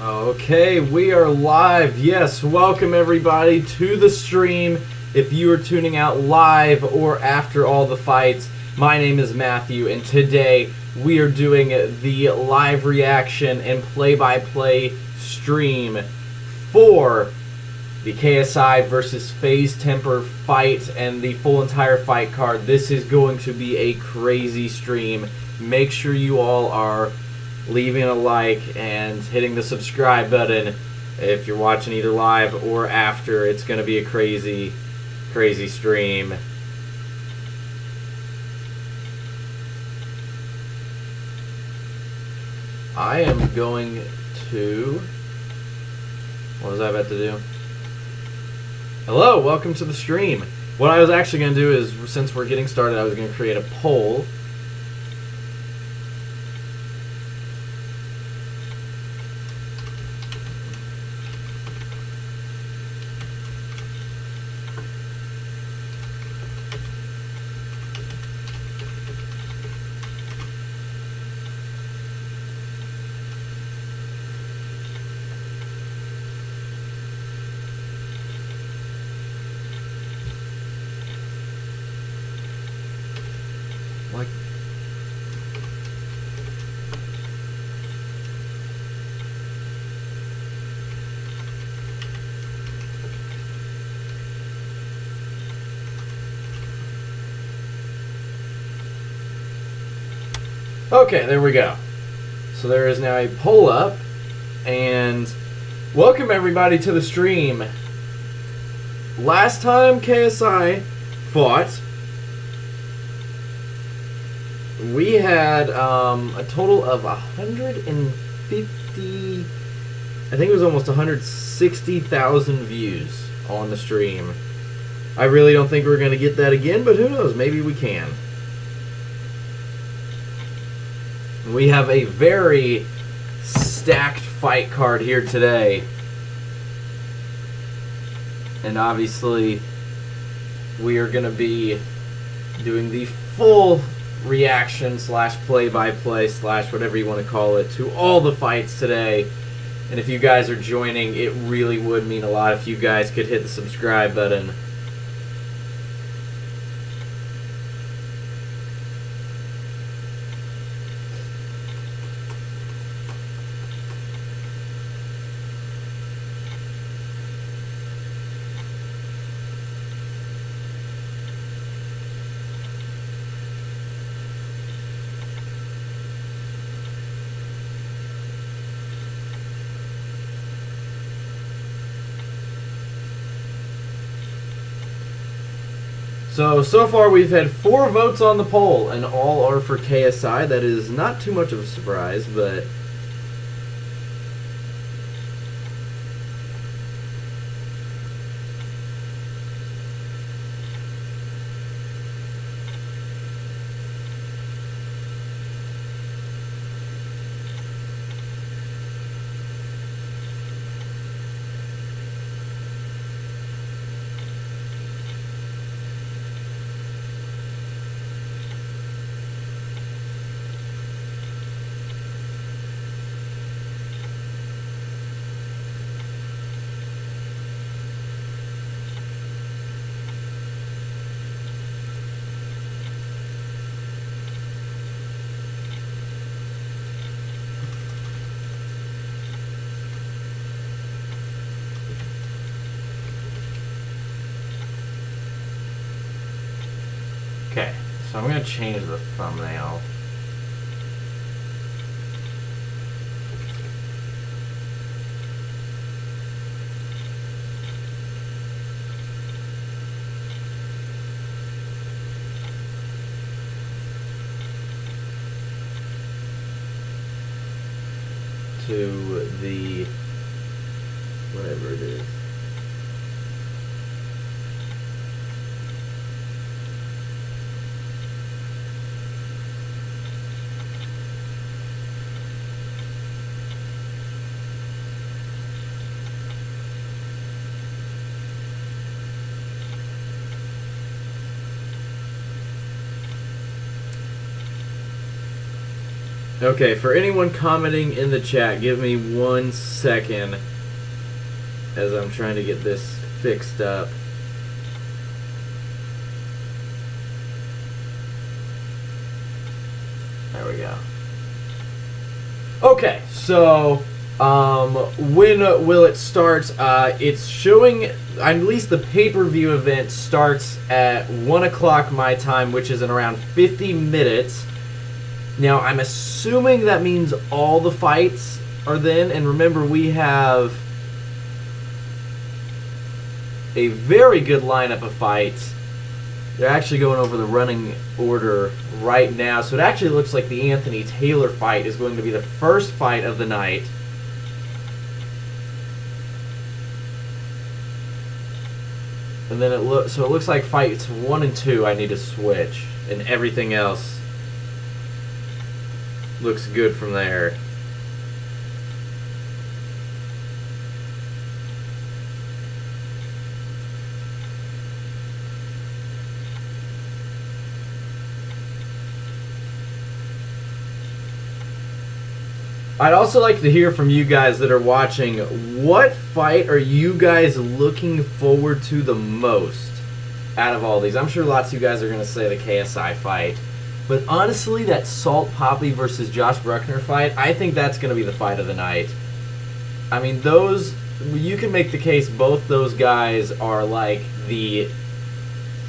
Okay, we are live. Yes, welcome everybody to the stream. If you are tuning out live or after all the fights, my name is Matthew, and today we are doing the live reaction and play-by-play stream for the KSI versus FaZe Temperrr fight and the full entire fight card. This is going to be a crazy stream. Make sure you all are leaving a like and hitting the subscribe button if you're watching either live or after. It's going to be a crazy stream. I am going to... What was I about to do? Hello, welcome to the stream. What I was actually going to do is, since we're getting started, I was going to create a poll. Okay, there we go. So there is now a poll up, and welcome everybody to the stream. Last time KSI fought, we had a total of 150, I think it was almost 160,000 views on the stream. I really don't think we're going to get that again, but who knows, maybe we can. We have a very stacked fight card here today. And obviously, we are going to be doing the full reaction slash play-by-play slash whatever you want to call it to all the fights today. And if you guys are joining, it really would mean a lot if you guys could hit the subscribe button. So far we've had 4 votes on the poll, and all are for KSI. That is not too much of a surprise, but... Okay, so I'm going to change the thumbnail. To the whatever it is. Okay, for anyone commenting in the chat, give me 1 second as I'm trying to get this fixed up. There we go. Okay, so when will it start? It's showing, at least the pay-per-view event starts at 1 o'clock my time, which is in around 50 minutes. Now, I'm assuming that means all the fights are then, and remember, we have a very good lineup of fights. They're actually going over the running order right now, so it actually looks like the Anthony Taylor fight is going to be the first fight of the night. And then it looks like fights 1 and 2 I need to switch, and everything else looks good from there. I'd also like to hear from you guys that are watching, what fight are you guys looking forward to the most out of all these? I'm sure lots of you guys are going to say the KSI fight. But honestly, that Salt Papi versus Josh Brueckner fight, I think that's going to be the fight of the night. I mean, those, you can make the case both those guys are like the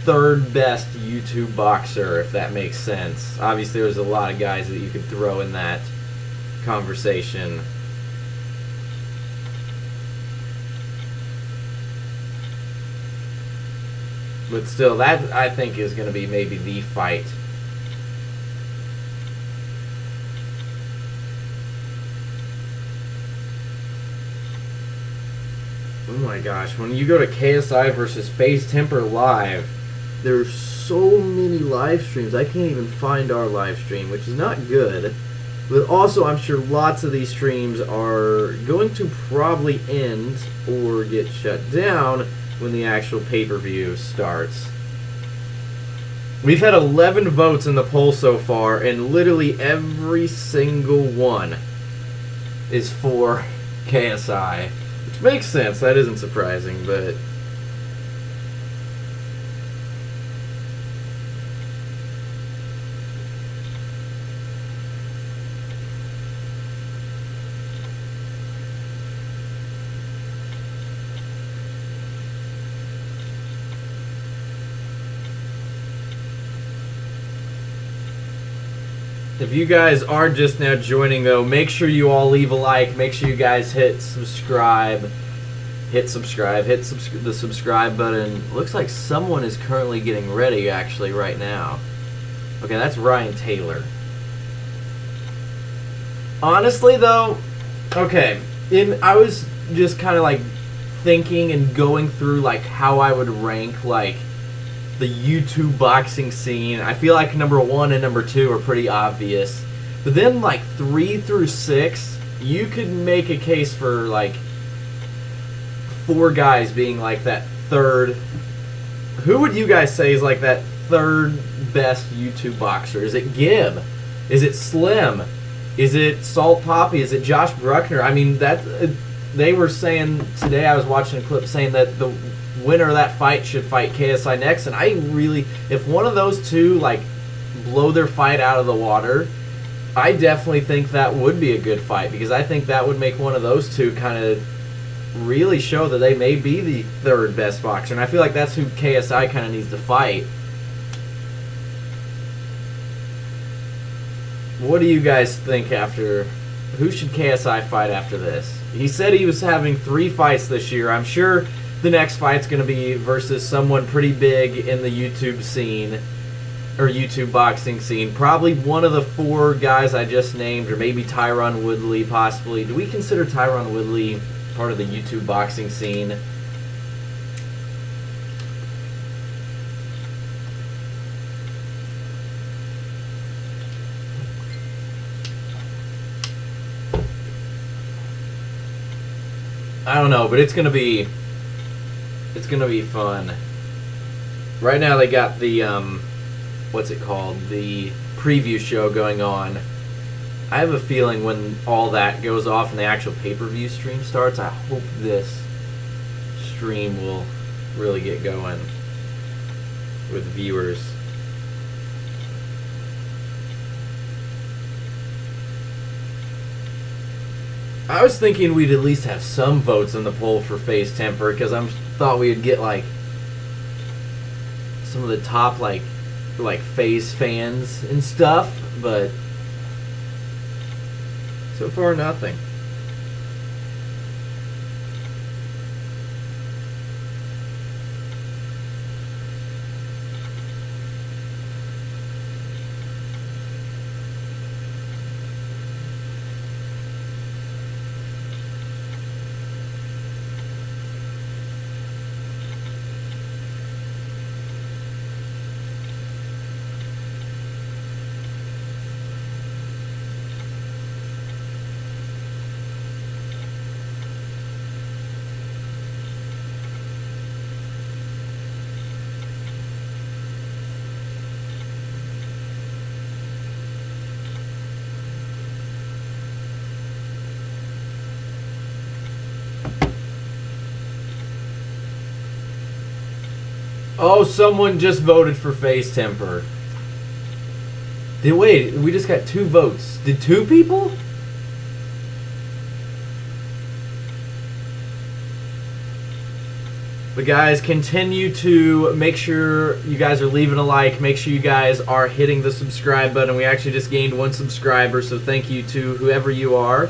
third best YouTube boxer, if that makes sense. Obviously, there's a lot of guys that you could throw in that conversation. But still, that I think is going to be maybe the fight. Oh my gosh, when you go to KSI versus FaZe Temperrr live, there's so many live streams. I can't even find our live stream, which is not good. But also, I'm sure lots of these streams are going to probably end or get shut down when the actual pay-per-view starts. We've had 11 votes in the poll so far, and literally every single one is for KSI. Which makes sense, that isn't surprising, but... If you guys are just now joining, though, make sure you all leave a like. Make sure you guys hit subscribe. Hit the subscribe button. Looks like someone is currently getting ready, actually, right now. Okay, that's Ryan Taylor. Honestly, though, okay, I was just kind of, like, thinking and going through, like, how I would rank, like, the YouTube boxing scene. I feel like number 1 and number 2 are pretty obvious. But then, like, 3 through 6, you could make a case for, like, 4 guys being, like, that third... Who would you guys say is, like, that third best YouTube boxer? Is it Gib? Is it Slim? Is it Salt Papi? Is it Josh Brueckner? I mean, that... they were saying... Today I was watching a clip saying that the winner of that fight should fight KSI next, and I really, if one of those two like blow their fight out of the water, I definitely think that would be a good fight, because I think that would make one of those two kind of really show that they may be the third best boxer, and I feel like that's who KSI kind of needs to fight. What do you guys think after, who should KSI fight after this? He said he was having 3 fights this year. I'm sure the next fight's going to be versus someone pretty big in the YouTube scene, or YouTube boxing scene. Probably one of the 4 guys I just named, or maybe Tyron Woodley, possibly. Do we consider Tyron Woodley part of the YouTube boxing scene? I don't know, but it's going to be fun. Right now they got the what's it called, the preview show going on, I have a feeling when all that goes off and the actual pay-per-view stream starts, I hope this stream will really get going with viewers. I was thinking we'd at least have some votes in the poll for FaZe Temperrr, because I thought we'd get like some of the top like FaZe fans and stuff, but so far nothing. Oh, someone just voted for FaZe Temperrr. Wait, we just got 2 votes. Did 2 people? But guys, continue to make sure you guys are leaving a like. Make sure you guys are hitting the subscribe button. We actually just gained 1 subscriber, so thank you to whoever you are.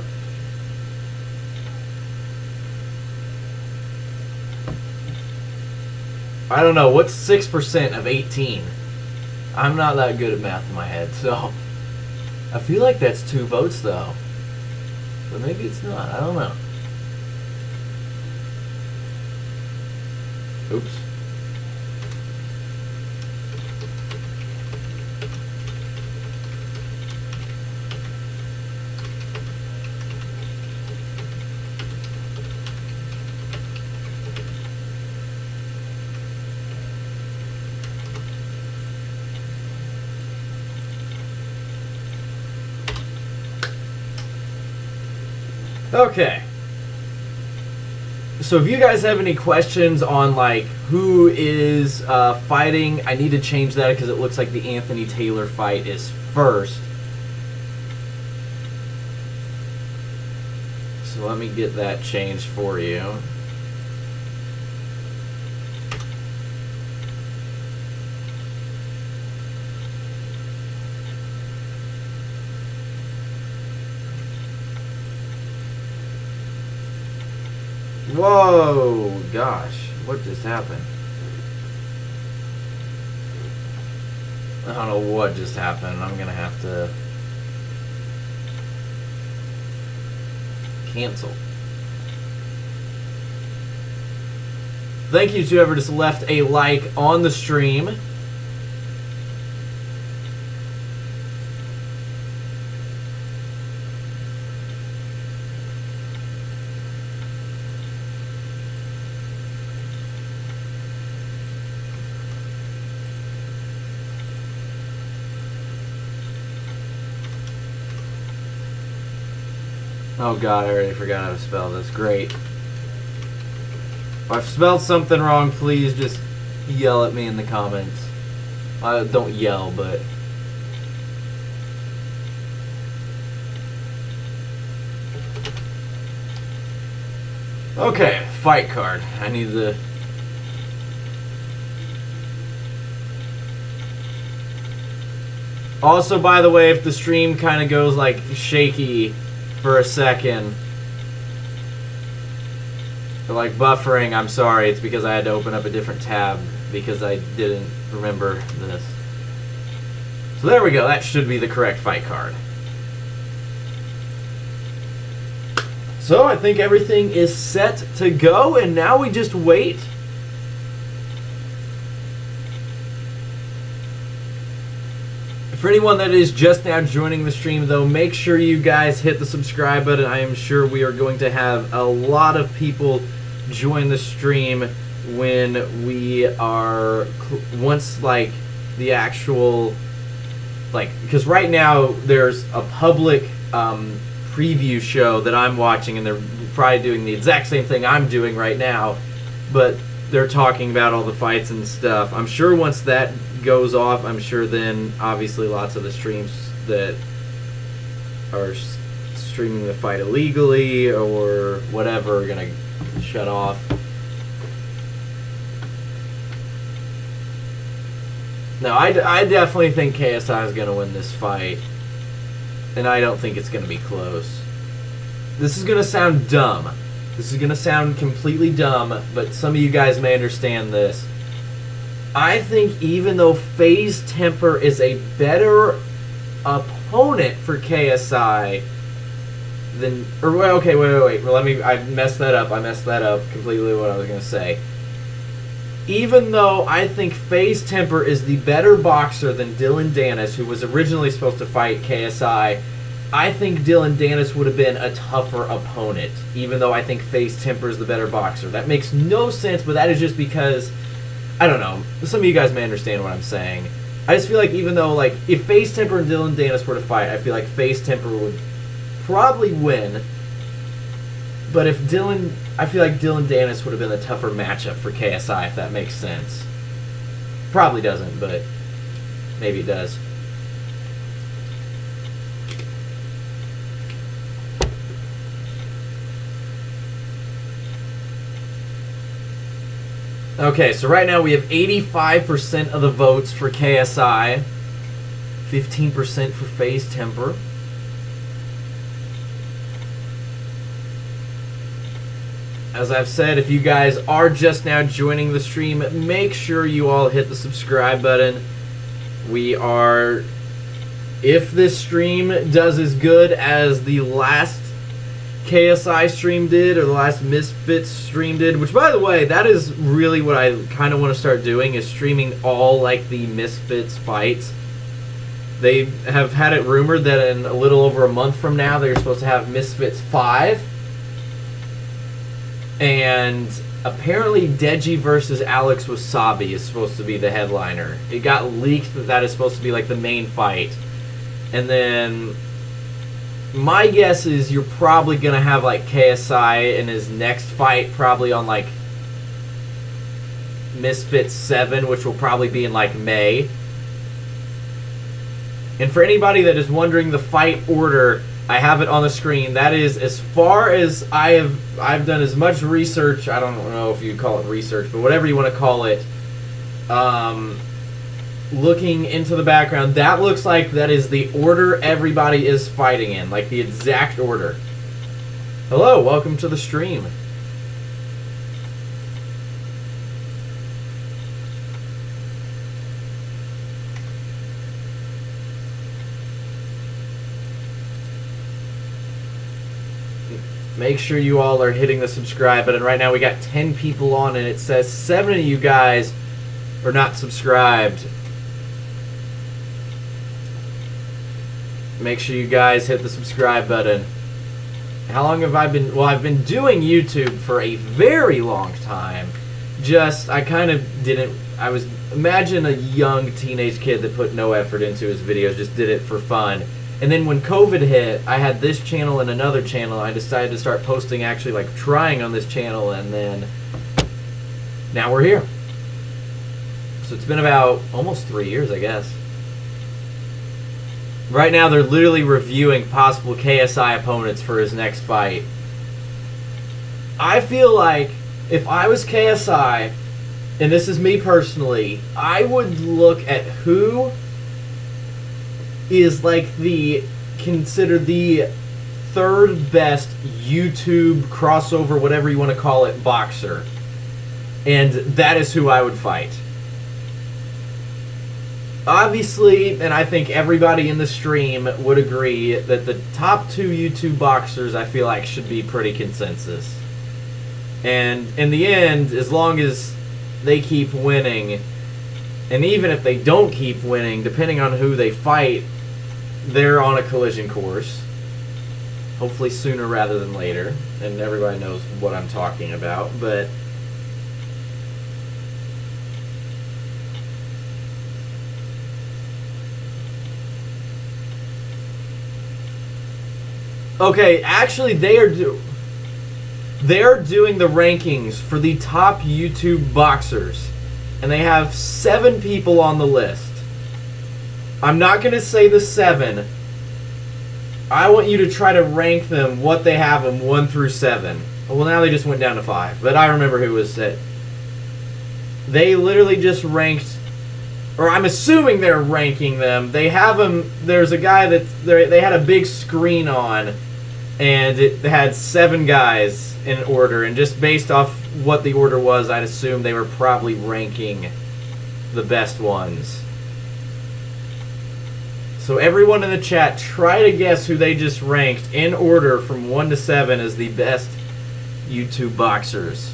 I don't know, what's 6% of 18? I'm not that good at math in my head, so I feel like that's 2 votes though. But maybe it's not, I don't know. Oops. Okay. So if you guys have any questions on like who is fighting, I need to change that because it looks like the Anthony Taylor fight is first. So let me get that changed for you. Whoa, gosh, what just happened? I don't know what just happened. I'm gonna have to cancel. Thank you to whoever just left a like on the stream. Oh god, I already forgot how to spell this. Great. If I've spelled something wrong, please just yell at me in the comments. Don't yell, but... Okay, fight card. I need the... Also, by the way, if the stream kind of goes like shaky for a second, but like buffering, I'm sorry, it's because I had to open up a different tab because I didn't remember this. So there we go, that should be the correct fight card. So I think everything is set to go, and now we just wait. For anyone that is just now joining the stream, though, make sure you guys hit the subscribe button. I am sure we are going to have a lot of people join the stream when we are, once, like, the actual, like, because right now there's a public preview show that I'm watching, and they're probably doing the exact same thing I'm doing right now, but they're talking about all the fights and stuff. I'm sure once that goes off, I'm sure then obviously lots of the streams that are streaming the fight illegally or whatever are gonna shut off. No, I definitely think KSI is gonna win this fight, and I don't think it's gonna be close. This is gonna sound dumb. This is gonna sound completely dumb, but some of you guys may understand this. I think even though FaZe Temperrr is a better opponent for KSI than, or wait, okay, wait. Well, I messed that up. I messed that up completely. What I was gonna say. Even though I think FaZe Temperrr is the better boxer than Dillon Danis, who was originally supposed to fight KSI, I think Dillon Danis would have been a tougher opponent, even though I think FaZe Temperrr is the better boxer. That makes no sense, but that is just because, I don't know, some of you guys may understand what I'm saying. I just feel like even though, like, if FaZe Temperrr and Dillon Danis were to fight, I feel like FaZe Temperrr would probably win. But I feel like Dillon Danis would have been a tougher matchup for KSI, if that makes sense. Probably doesn't, but maybe it does. Okay, so right now we have 85% of the votes for KSI, 15% for FaZe Temperrr. As I've said, if you guys are just now joining the stream, make sure you all hit the subscribe button. We are, if this stream does as good as the last KSI stream did, or the last Misfits stream did, which, by the way, that is really what I kind of want to start doing, is streaming all, like, the Misfits fights. They have had it rumored that in a little over a month from now, they're supposed to have Misfits 5. And apparently Deji versus Alex Wasabi is supposed to be the headliner. It got leaked that that is supposed to be, like, the main fight. And then my guess is you're probably going to have, like, KSI in his next fight probably on, like, Misfits 7, which will probably be in, like, May. And for anybody that is wondering the fight order, I have it on the screen. That is, as far as I've done as much research, I don't know if you call it research, but whatever you want to call it, looking into the background, that looks like that is the order everybody is fighting in, like the exact order. Hello, welcome to the stream. Make sure you all are hitting the subscribe button. Right now we got 10 people on, and it says 7 of you guys are not subscribed. Make sure you guys hit the subscribe button. How long have I been? Well, I've been doing YouTube for a very long time. I kind of didn't. Imagine a young teenage kid that put no effort into his videos, just did it for fun. And then when COVID hit, I had this channel and another channel. I decided to start posting, actually, like, trying on this channel, and then now we're here. So it's been about almost 3 years, I guess. Right now, they're literally reviewing possible KSI opponents for his next fight. I feel like if I was KSI, and this is me personally, I would look at who is like considered the third best YouTube crossover, whatever you want to call it, boxer. And that is who I would fight. Obviously, and I think everybody in the stream would agree, that the top 2 YouTube boxers, I feel like, should be pretty consensus. And in the end, as long as they keep winning, and even if they don't keep winning, depending on who they fight, they're on a collision course. Hopefully sooner rather than later. And everybody knows what I'm talking about. But Okay, actually, they're doing the rankings for the top YouTube boxers, and they have 7 people on the list. I'm not going to say the 7. I want you to try to rank them, what they have them, 1 through 7. Well, now they just went down to 5, but I remember who was it. They literally just ranked, or I'm assuming they're ranking them. They have them, there's a guy that, they had a big screen on, and it had 7 guys in order, and just based off what the order was, I'd assume they were probably ranking the best ones. So everyone in the chat, try to guess who they just ranked in order from 1 to 7 as the best YouTube boxers.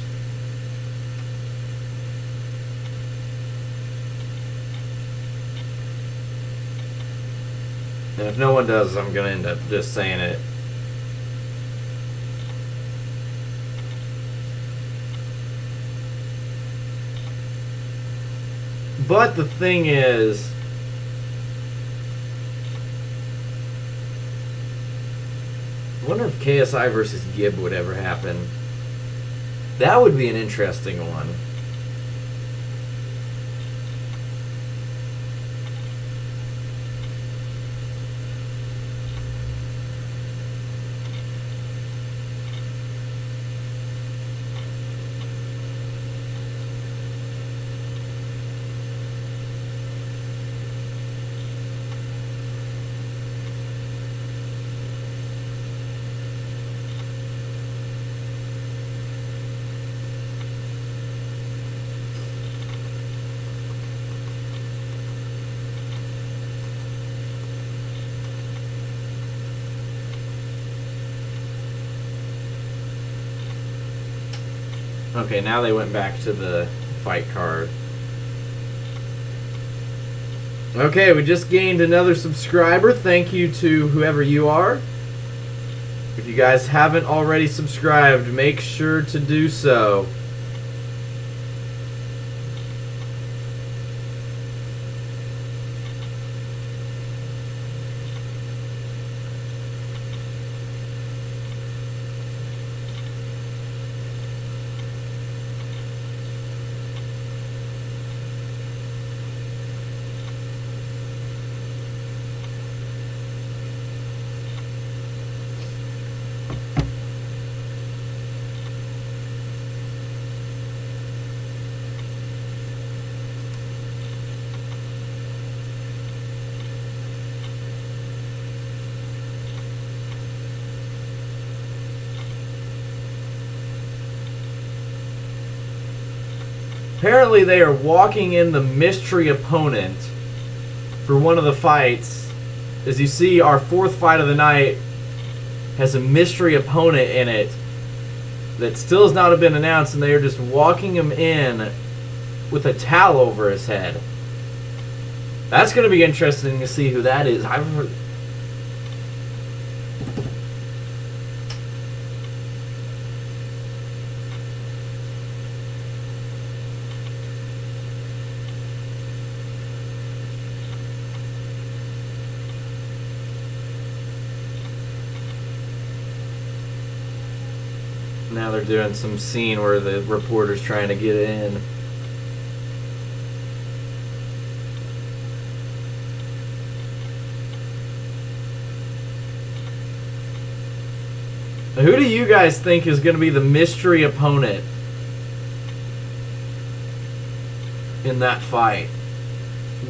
And if no one does, I'm going to end up just saying it. But the thing is, I wonder if KSI versus Gib would ever happen. That would be an interesting one. Okay, now they went back to the fight card. Okay, we just gained another subscriber. Thank you to whoever you are. If you guys haven't already subscribed, make sure to do so. Apparently they are walking in the mystery opponent for one of the fights. As you see, our 4th fight of the night has a mystery opponent in it that still has not been announced, and they are just walking him in with a towel over his head. That's going to be interesting to see who that is. Now they're doing some scene where the reporter's trying to get in. Who do you guys think is going to be the mystery opponent in that fight?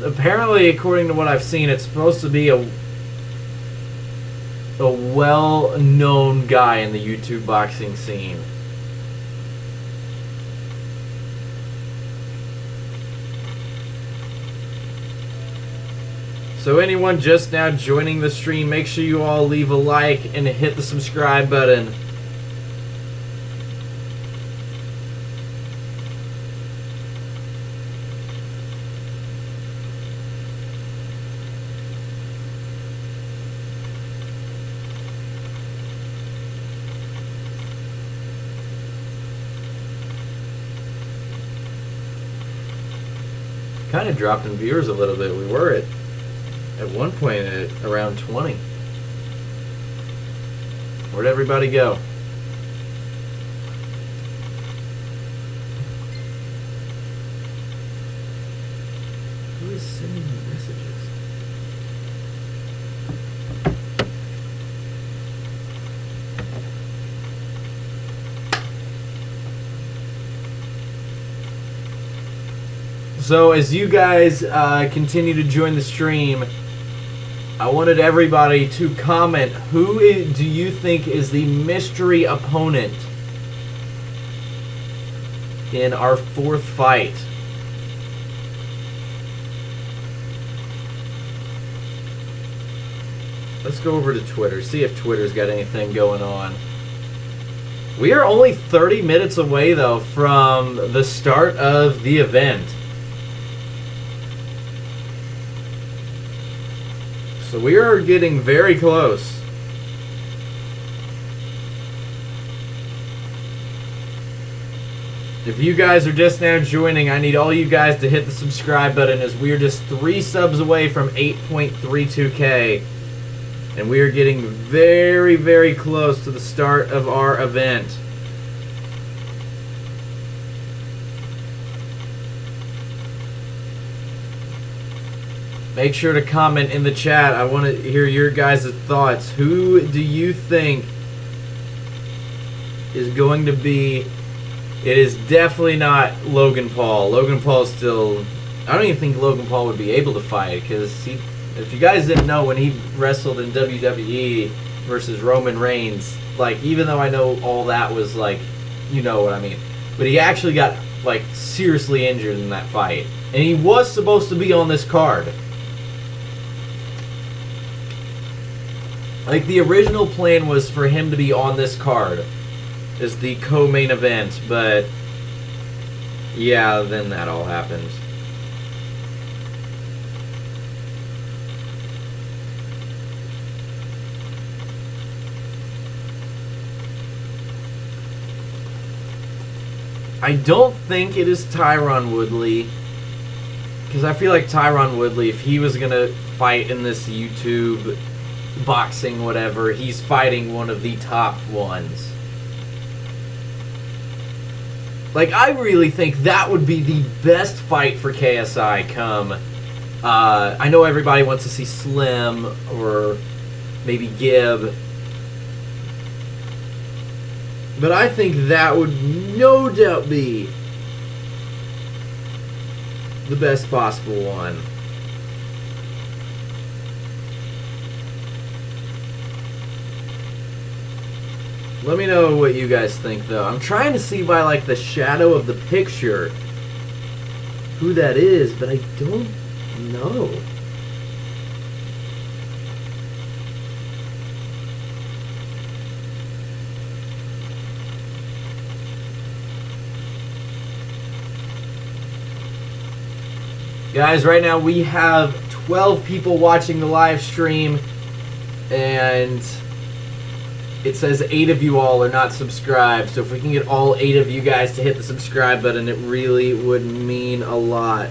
Apparently, according to what I've seen, it's supposed to be a well-known guy in the YouTube boxing scene. So anyone just now joining the stream, make sure you all leave a like and hit the subscribe button. Kind of dropped in viewers a little bit. We were at one point at around 20. Where'd everybody go? Who is sending me messages? So as you guys continue to join the stream, I wanted everybody to comment, who do you think is the mystery opponent in our fourth fight? Let's go over to Twitter, see if Twitter's got anything going on. We are only 30 minutes away, though, from the start of the event. So we are getting very close. If you guys are just now joining, I need all you guys to hit the subscribe button, as we are just 3 subs away from 8.32K. And we are getting very, very close to the start of our event. Make sure to comment in the chat. I want to hear your guys' thoughts. Who do you think is going to be... It is definitely not Logan Paul. Logan Paul still... I don't even think Logan Paul would be able to fight, because he... If you guys didn't know, when he wrestled in WWE versus Roman Reigns, like, even though I know all that was, like, you know what I mean, but he actually got, like, seriously injured in that fight. And he was supposed to be on this card. Like, the original plan was for him to be on this card as the co-main event, but yeah, then that all happened. I don't think it is Tyron Woodley, because I feel like Tyron Woodley, if he was going to fight in this YouTube boxing whatever, he's fighting one of the top ones. Like, I really think that would be the best fight for KSI come. I know everybody wants to see Slim or maybe Gibb, but I think that would no doubt be the best possible one. Let me know what you guys think, though. I'm trying to see by, like, the shadow of the picture who that is, but I don't know. Guys, right now we have 12 people watching the live stream, and it says 8 of you all are not subscribed. So if we can get all 8 of you guys to hit the subscribe button, it really would mean a lot.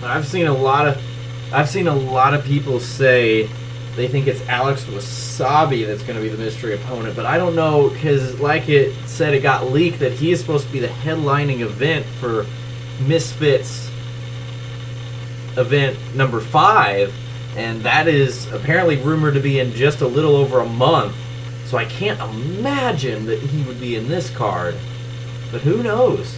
I've seen a lot of people say they think it's Alex Wasabi that's going to be the mystery opponent, but I don't know, because like it said, it got leaked that he is supposed to be the headlining event for Misfits event number 5, and that is apparently rumored to be in just a little over a month. So I can't imagine that he would be in this card, but who knows?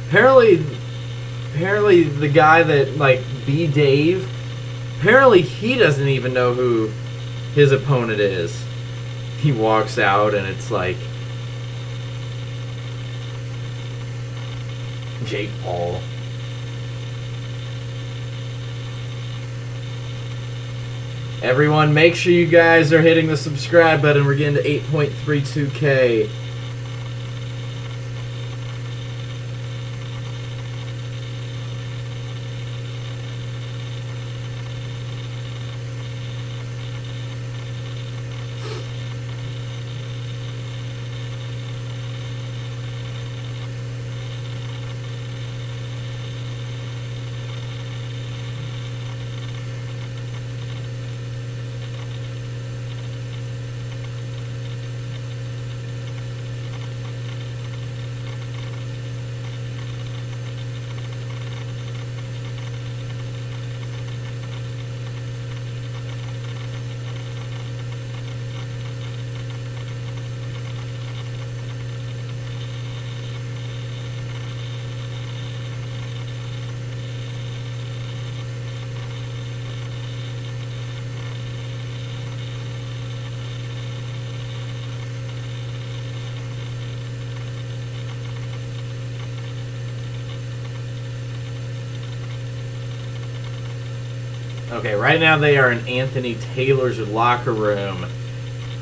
apparently the guy that, like, B. Dave, apparently he doesn't even know who his opponent is. He walks out and it's like Jake Paul. Everyone, make sure you guys are hitting the subscribe button. We're getting to 8.32K. Okay, right now they are in Anthony Taylor's locker room,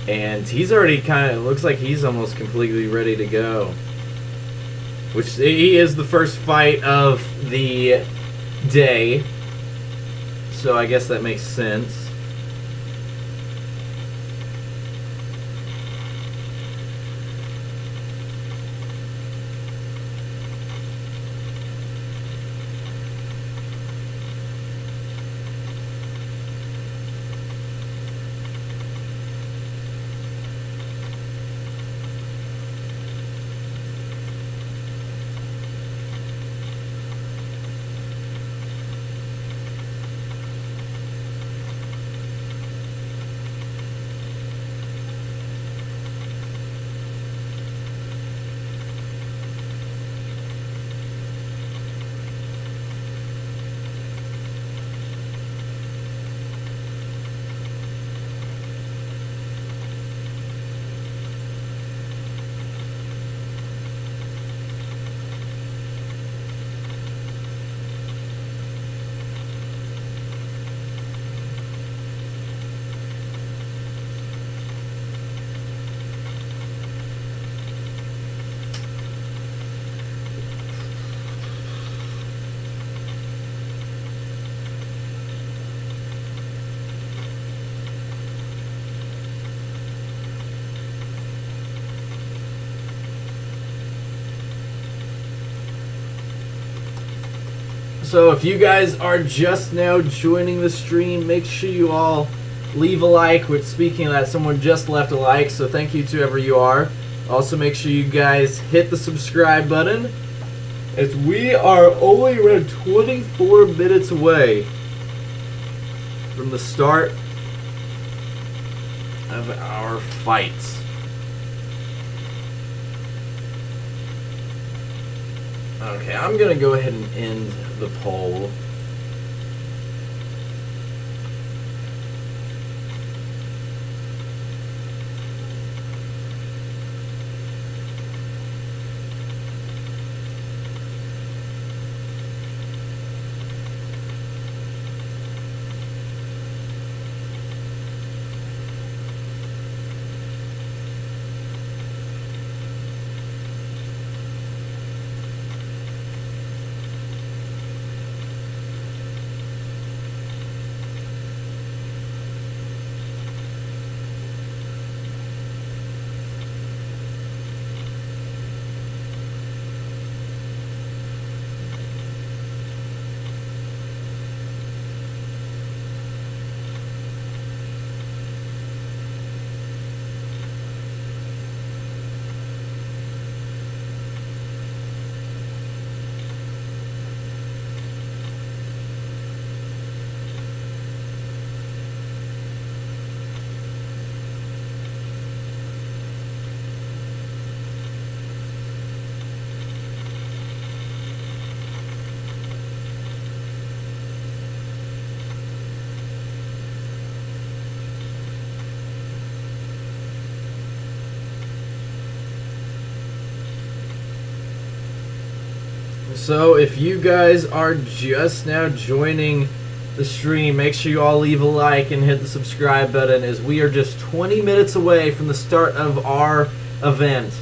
and he's already looks like he's almost completely ready to go. Which, he is the first fight of the day, so I guess that makes sense. So if you guys are just now joining the stream, make sure you all leave a like. Speaking of that, someone just left a like, so thank you to whoever you are. Also make sure you guys hit the subscribe button, as we are only around 24 minutes away from the start of our fights. Okay, I'm gonna go ahead and end the poll. So if you guys are just now joining the stream, make sure you all leave a like and hit the subscribe button, as we are just 20 minutes away from the start of our event.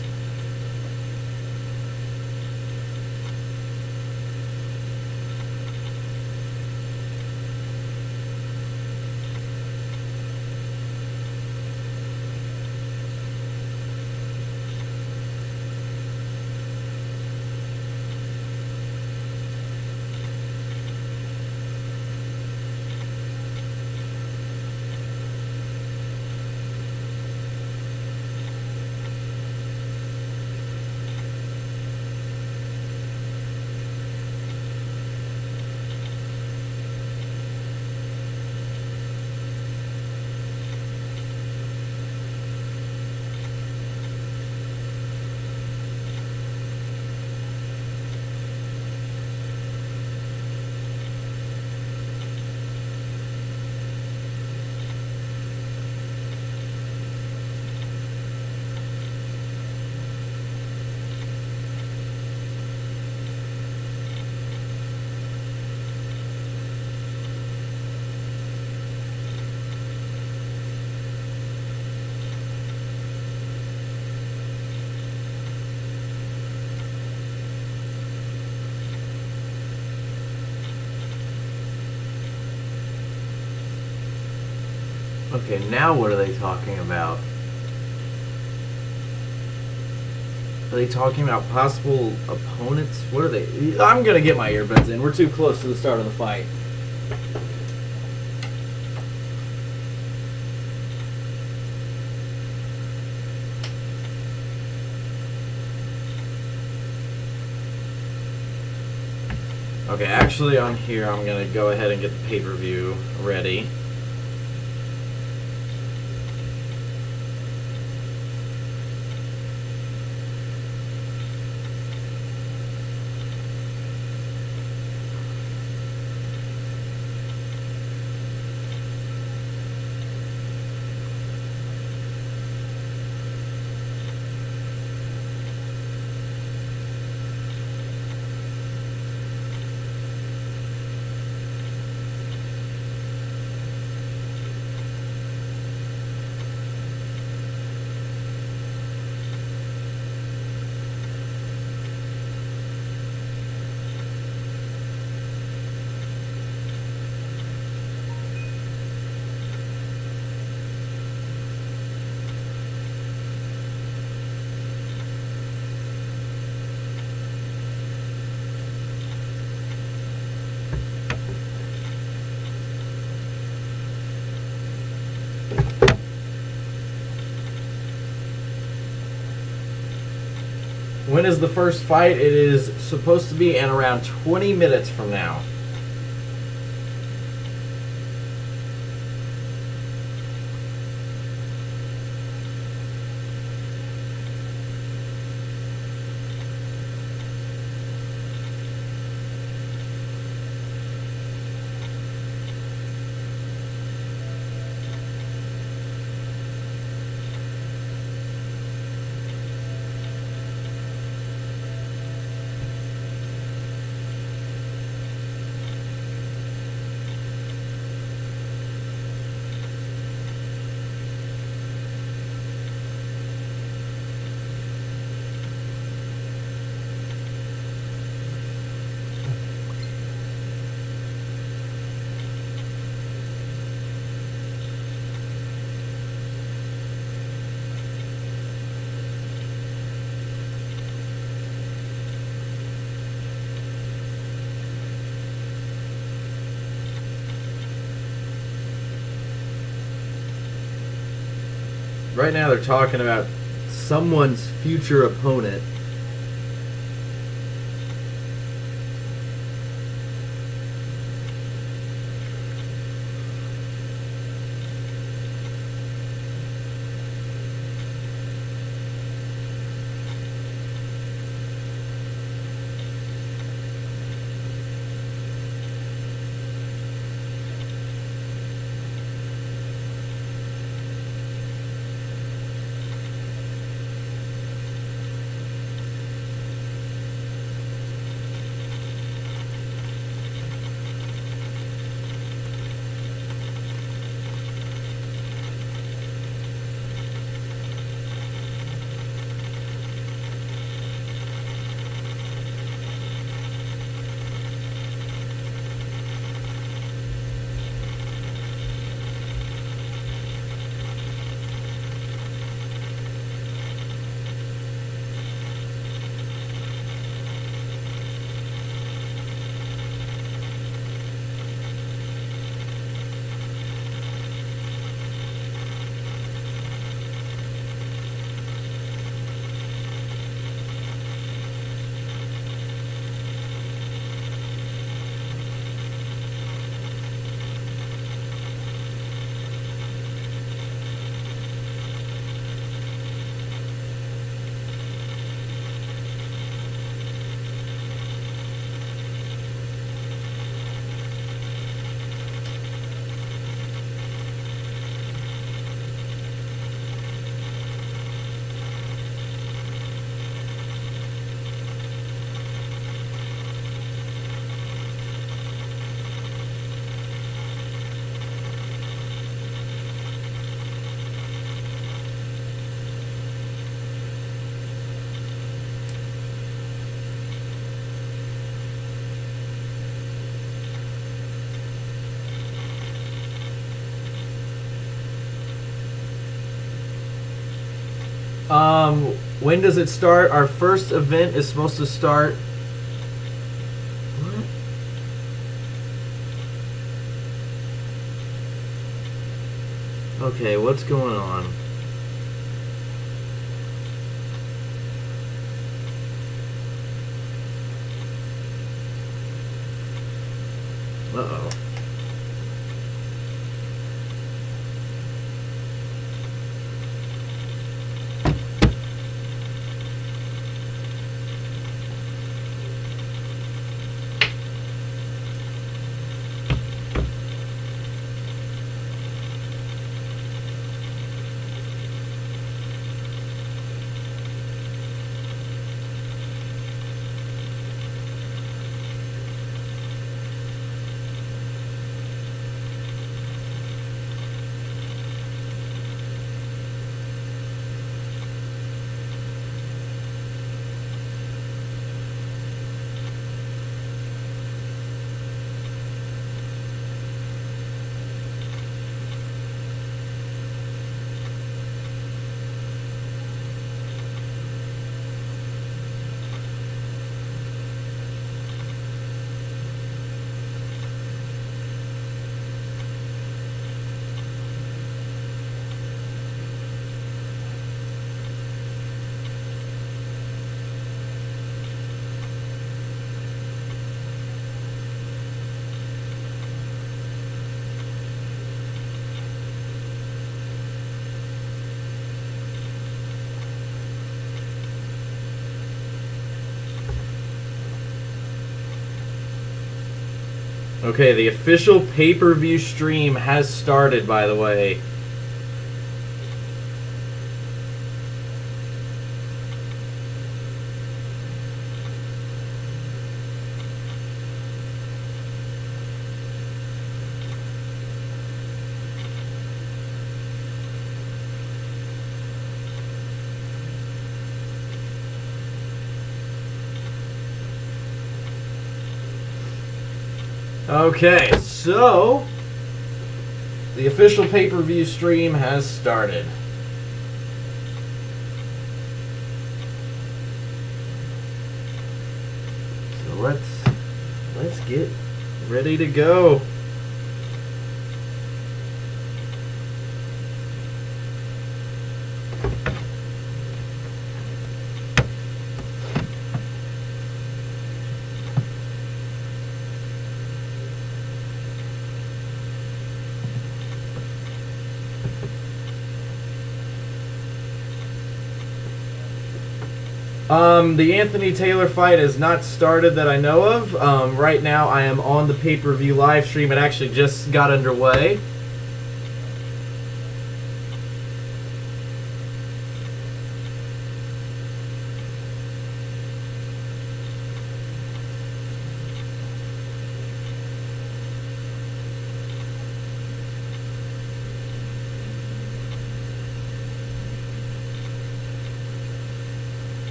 Okay, now what are they talking about? Are they talking about possible opponents? What are they? I'm gonna get my earbuds in. We're too close to the start of the fight. Okay, actually on here I'm gonna go ahead and get the pay-per-view ready. When is the first fight? It is supposed to be in around 20 minutes from now. Right now they're talking about someone's future opponent. When does it start? Our first event is supposed to start. What? Okay, what's going on? Uh-oh. Okay, the official pay-per-view stream has started, by the way. Okay, so the official pay-per-view stream has started. So let's get ready to go. The Anthony Taylor fight has not started that I know of. Right now I am on the pay-per-view live stream. It actually just got underway.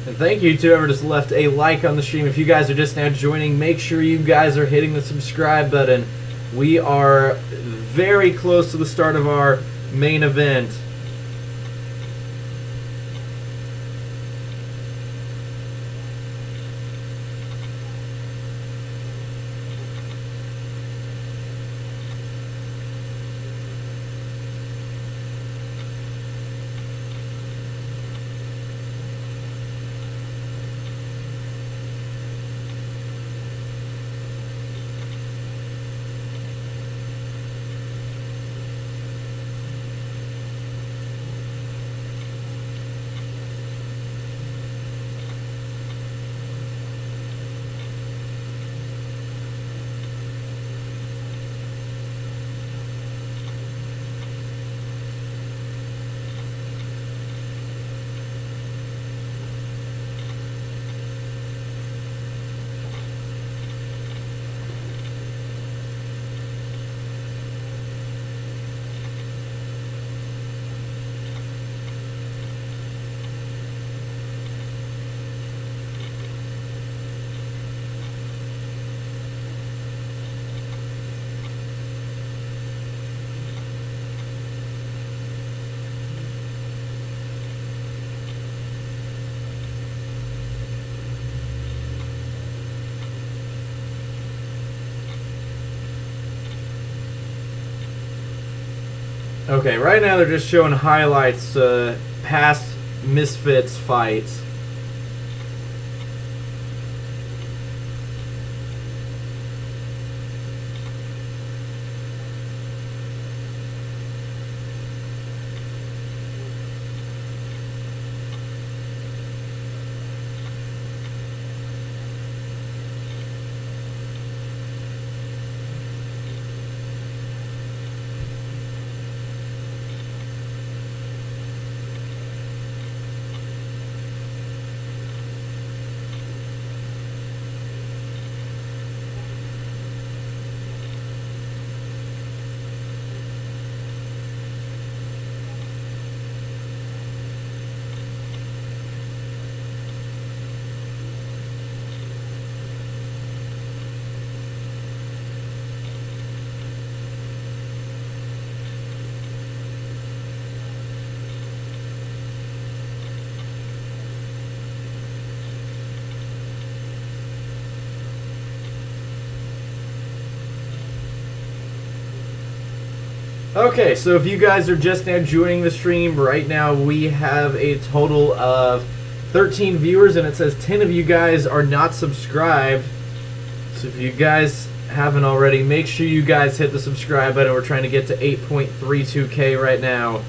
And thank you to whoever just left a like on the stream. If you guys are just now joining, make sure you guys are hitting the subscribe button. We are very close to the start of our main event. Okay, right now they're just showing highlights, past misfits fights. Okay, so if you guys are just now joining the stream, right now we have a total of 13 viewers, and it says 10 of you guys are not subscribed. So if you guys haven't already, make sure you guys hit the subscribe button. We're trying to get to 8.32K right now.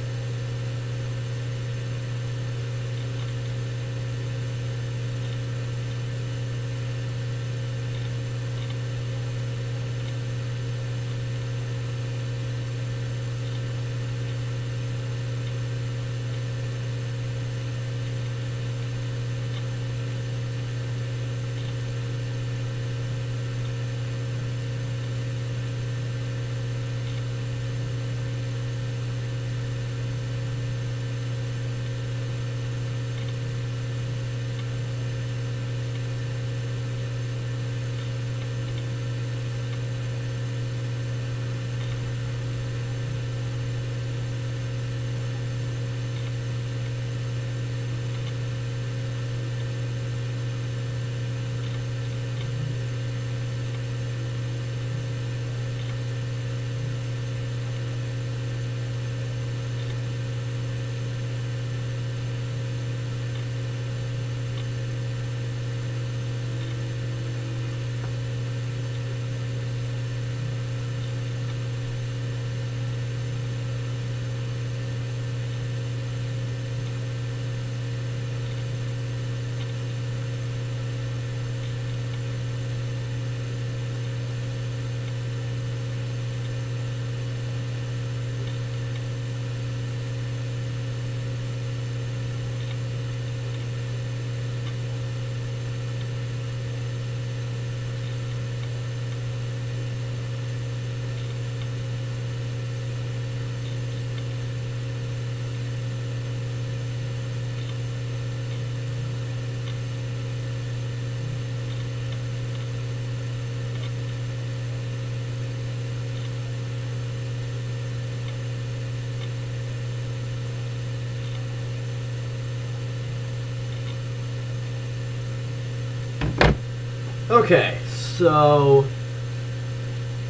Okay, so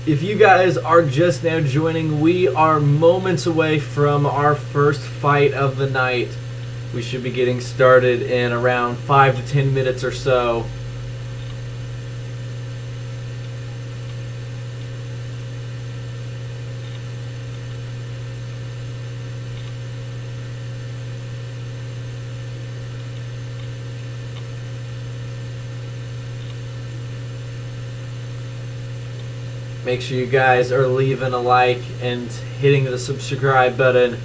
if you guys are just now joining, we are moments away from our first fight of the night. We should be getting started in around 5 to 10 minutes or so. Make sure you guys are leaving a like and hitting the subscribe button.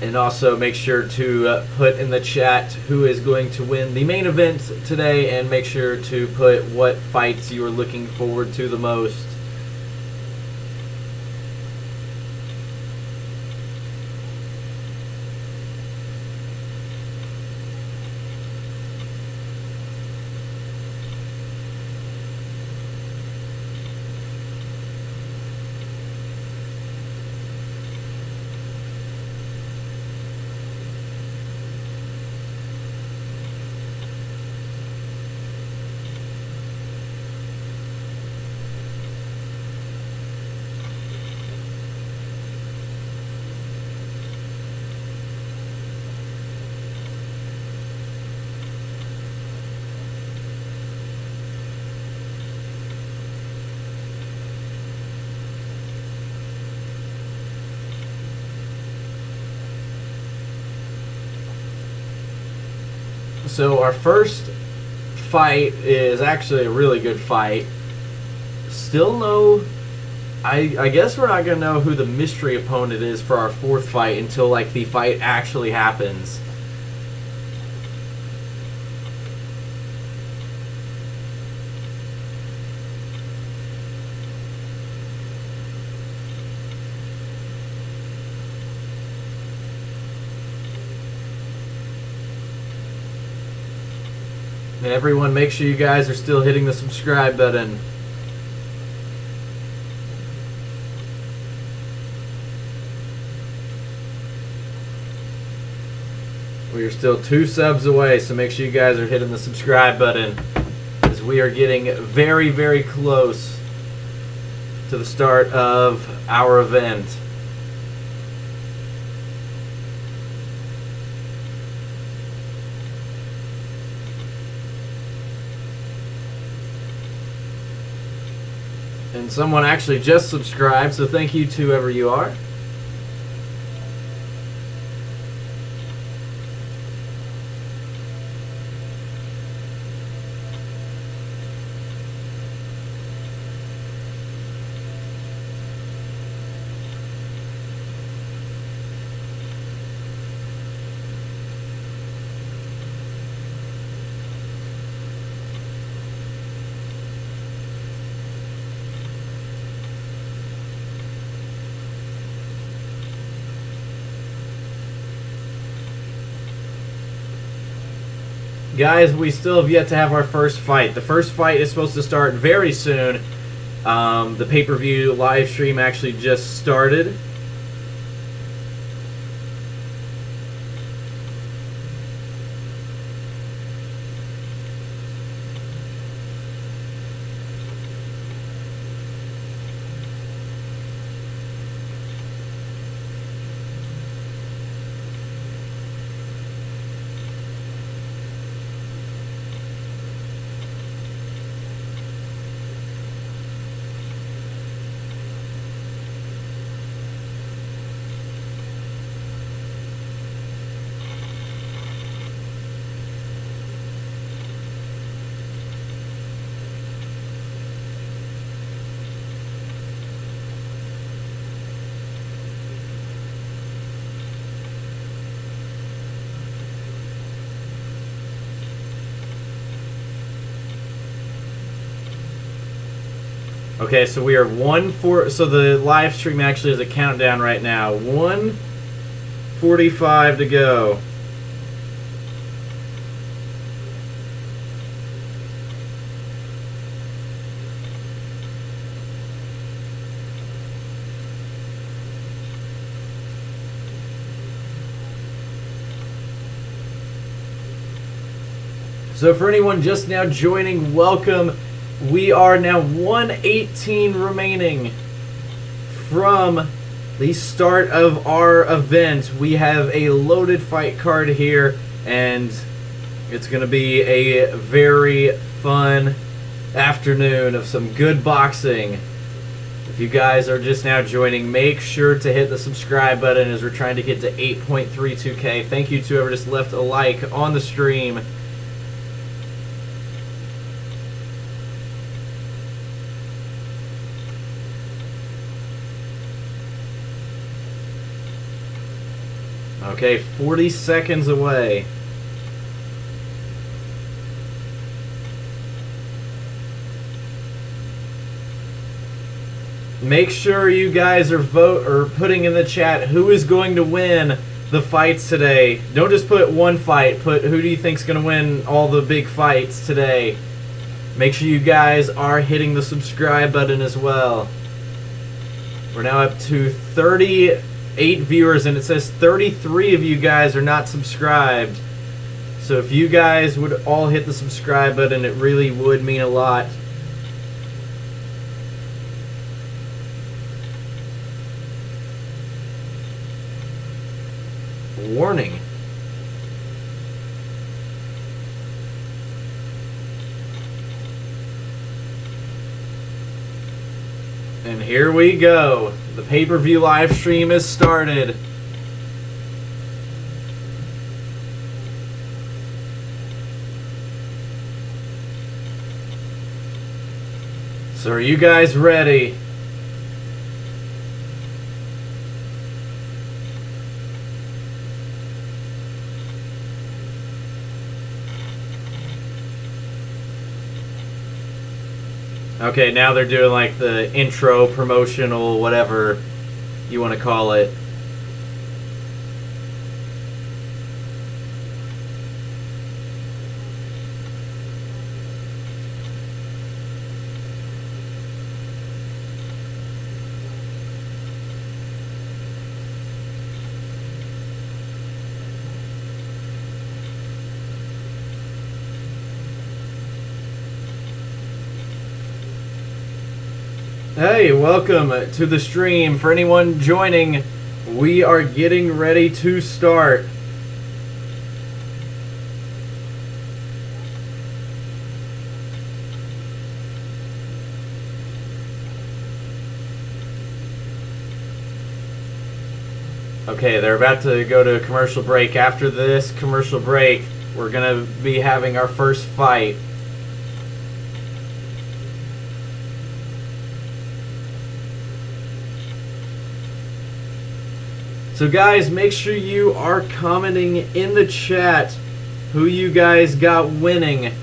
And also make sure to put in the chat who is going to win the main event today, and make sure to put what fights you are looking forward to the most. So our first fight is actually a really good fight. Still no... I guess we're not going to know who the mystery opponent is for our fourth fight until, like, the fight actually happens. And everyone, make sure you guys are still hitting the subscribe button. We are still 2 subs away, so make sure you guys are hitting the subscribe button, as we are getting very, very close to the start of our event. And someone actually just subscribed, so thank you to whoever you are. Guys, we still have yet to have our first fight. The first fight is supposed to start very soon. The pay-per-view live stream actually just started. Okay, so we are so the live stream actually has a countdown right now. 1:45 to go. So for anyone just now joining, welcome. We are now 1:18 remaining from the start of our event. We have a loaded fight card here, and it's going to be a very fun afternoon of some good boxing. If you guys are just now joining, make sure to hit the subscribe button as we're trying to get to 8.32K. Thank you to whoever just left a like on the stream. Okay, 40 seconds away. Make sure you guys are putting in the chat who is going to win the fights today. Don't just put one fight. Put who do you think's going to win all the big fights today. Make sure you guys are hitting the subscribe button as well. We're now up to 38 viewers, and it says 33 of you guys are not subscribed. So if you guys would all hit the subscribe button, it really would mean a lot. Warning. And here we go. The pay-per-view live stream has started. So are you guys ready? Okay, now they're doing like the intro, promotional, whatever you want to call it. Hey, welcome to the stream. For anyone joining, we are getting ready to start. Okay, they're about to go to a commercial break. After this commercial break, we're going to be having our first fight. So guys, make sure you are commenting in the chat who you guys got winning.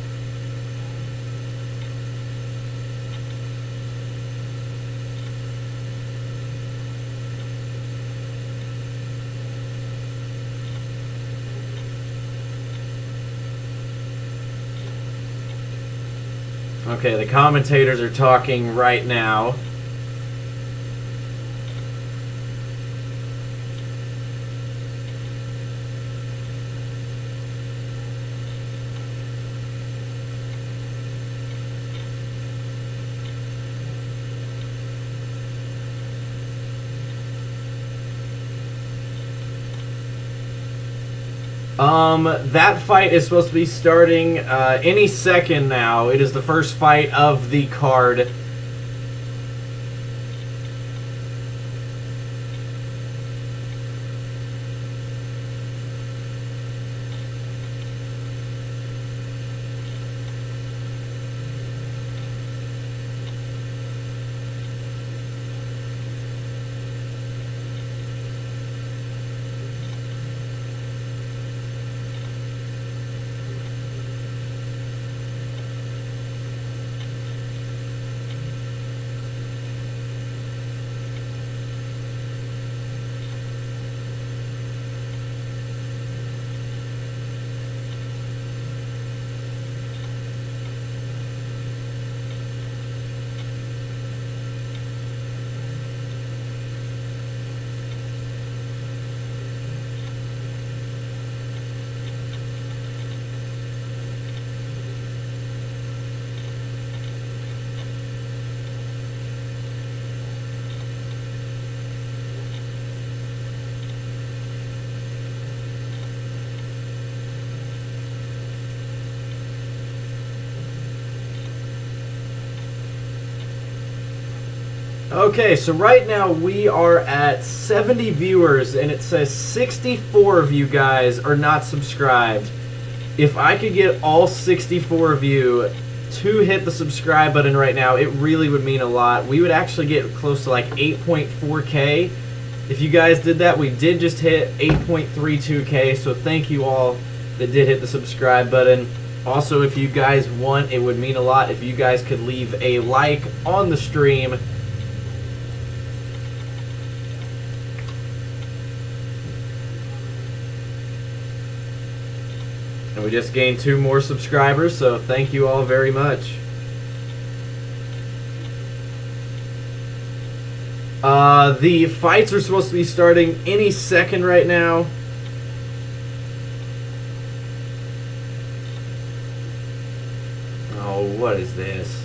Okay, the commentators are talking right now. That fight is supposed to be starting any second now. It is the first fight of the card. Okay, so right now we are at 70 viewers, and it says 64 of you guys are not subscribed. If I could get all 64 of you to hit the subscribe button right now, it really would mean a lot. We would actually get close to like 8.4K. If you guys did that, we did just hit 8.32K, so thank you all that did hit the subscribe button. Also, if you guys want, it would mean a lot if you guys could leave a like on the stream. And we just gained 2 more subscribers, so thank you all very much. The fights are supposed to be starting any second right now. Oh, what is this?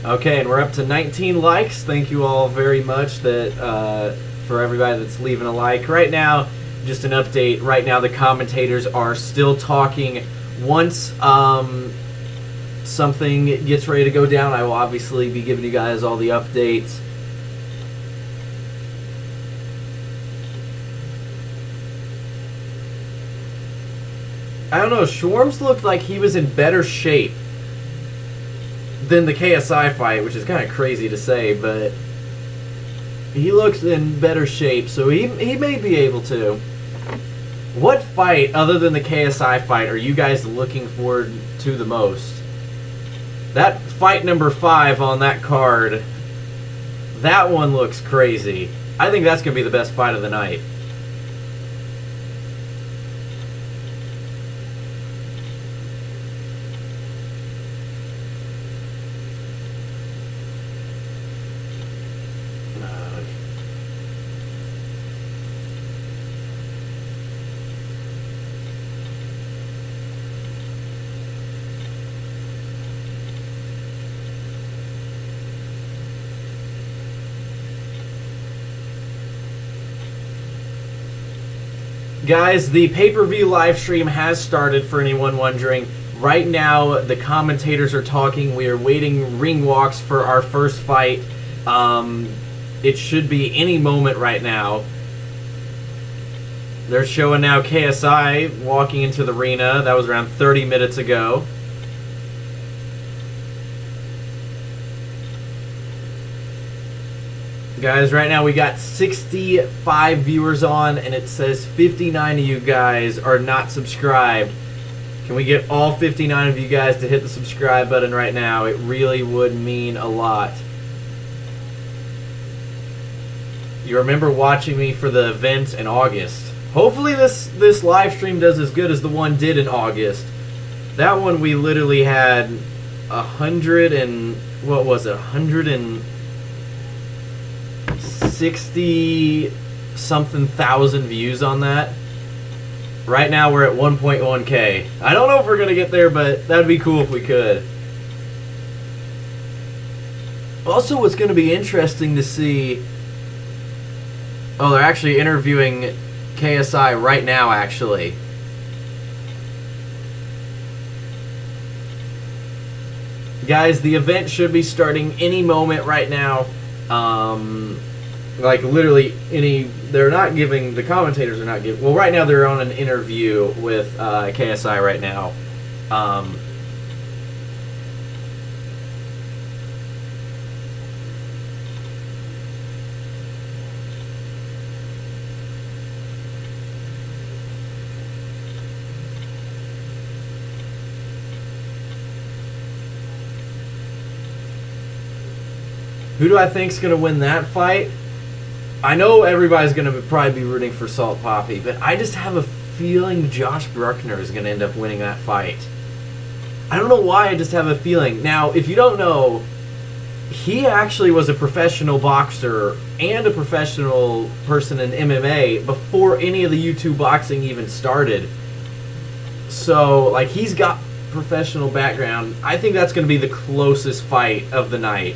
Okay, and we're up to 19 likes. Thank you all very much that for everybody that's leaving a like. Right now, just an update. Right now, the commentators are still talking. Once something gets ready to go down, I will obviously be giving you guys all the updates. I don't know, swarmz looked like he was in better shape than the KSI fight, which is kind of crazy to say, but he looks in better shape, so he may be able to. What fight, other than the KSI fight, are you guys looking forward to the most? That fight number 5 on that card, that one looks crazy. I think that's going to be the best fight of the night. Guys, the pay-per-view live stream has started, for anyone wondering. Right now, the commentators are talking. We are waiting ring walks for our first fight. It should be any moment right now. They're showing now KSI walking into the arena. That was around 30 minutes ago. Guys, right now we got 65 viewers on, and it says 59 of you guys are not subscribed. Can we get all 59 of you guys to hit the subscribe button right now? It really would mean a lot. You remember watching me for the event in August. Hopefully this live stream does as good as the one did in August. That one we literally had 100 and... what was it? 160-something thousand views on that. Right now we're at 1.1k. I don't know if we're going to get there, but that'd be cool if we could. Also, what's going to be interesting to see... oh, they're actually interviewing KSI right now, actually. Guys, the event should be starting any moment right now. Like, literally any... they're not giving... the commentators are not giving... well, right now they're on an interview with KSI right now. Who do I think's going to win that fight? I know everybody's going to probably be rooting for Salt Papi, but I just have a feeling Josh Brueckner is going to end up winning that fight. I don't know why, I just have a feeling. Now, if you don't know, he actually was a professional boxer and a professional person in MMA before any of the YouTube boxing even started. So, like, he's got professional background. I think that's going to be the closest fight of the night.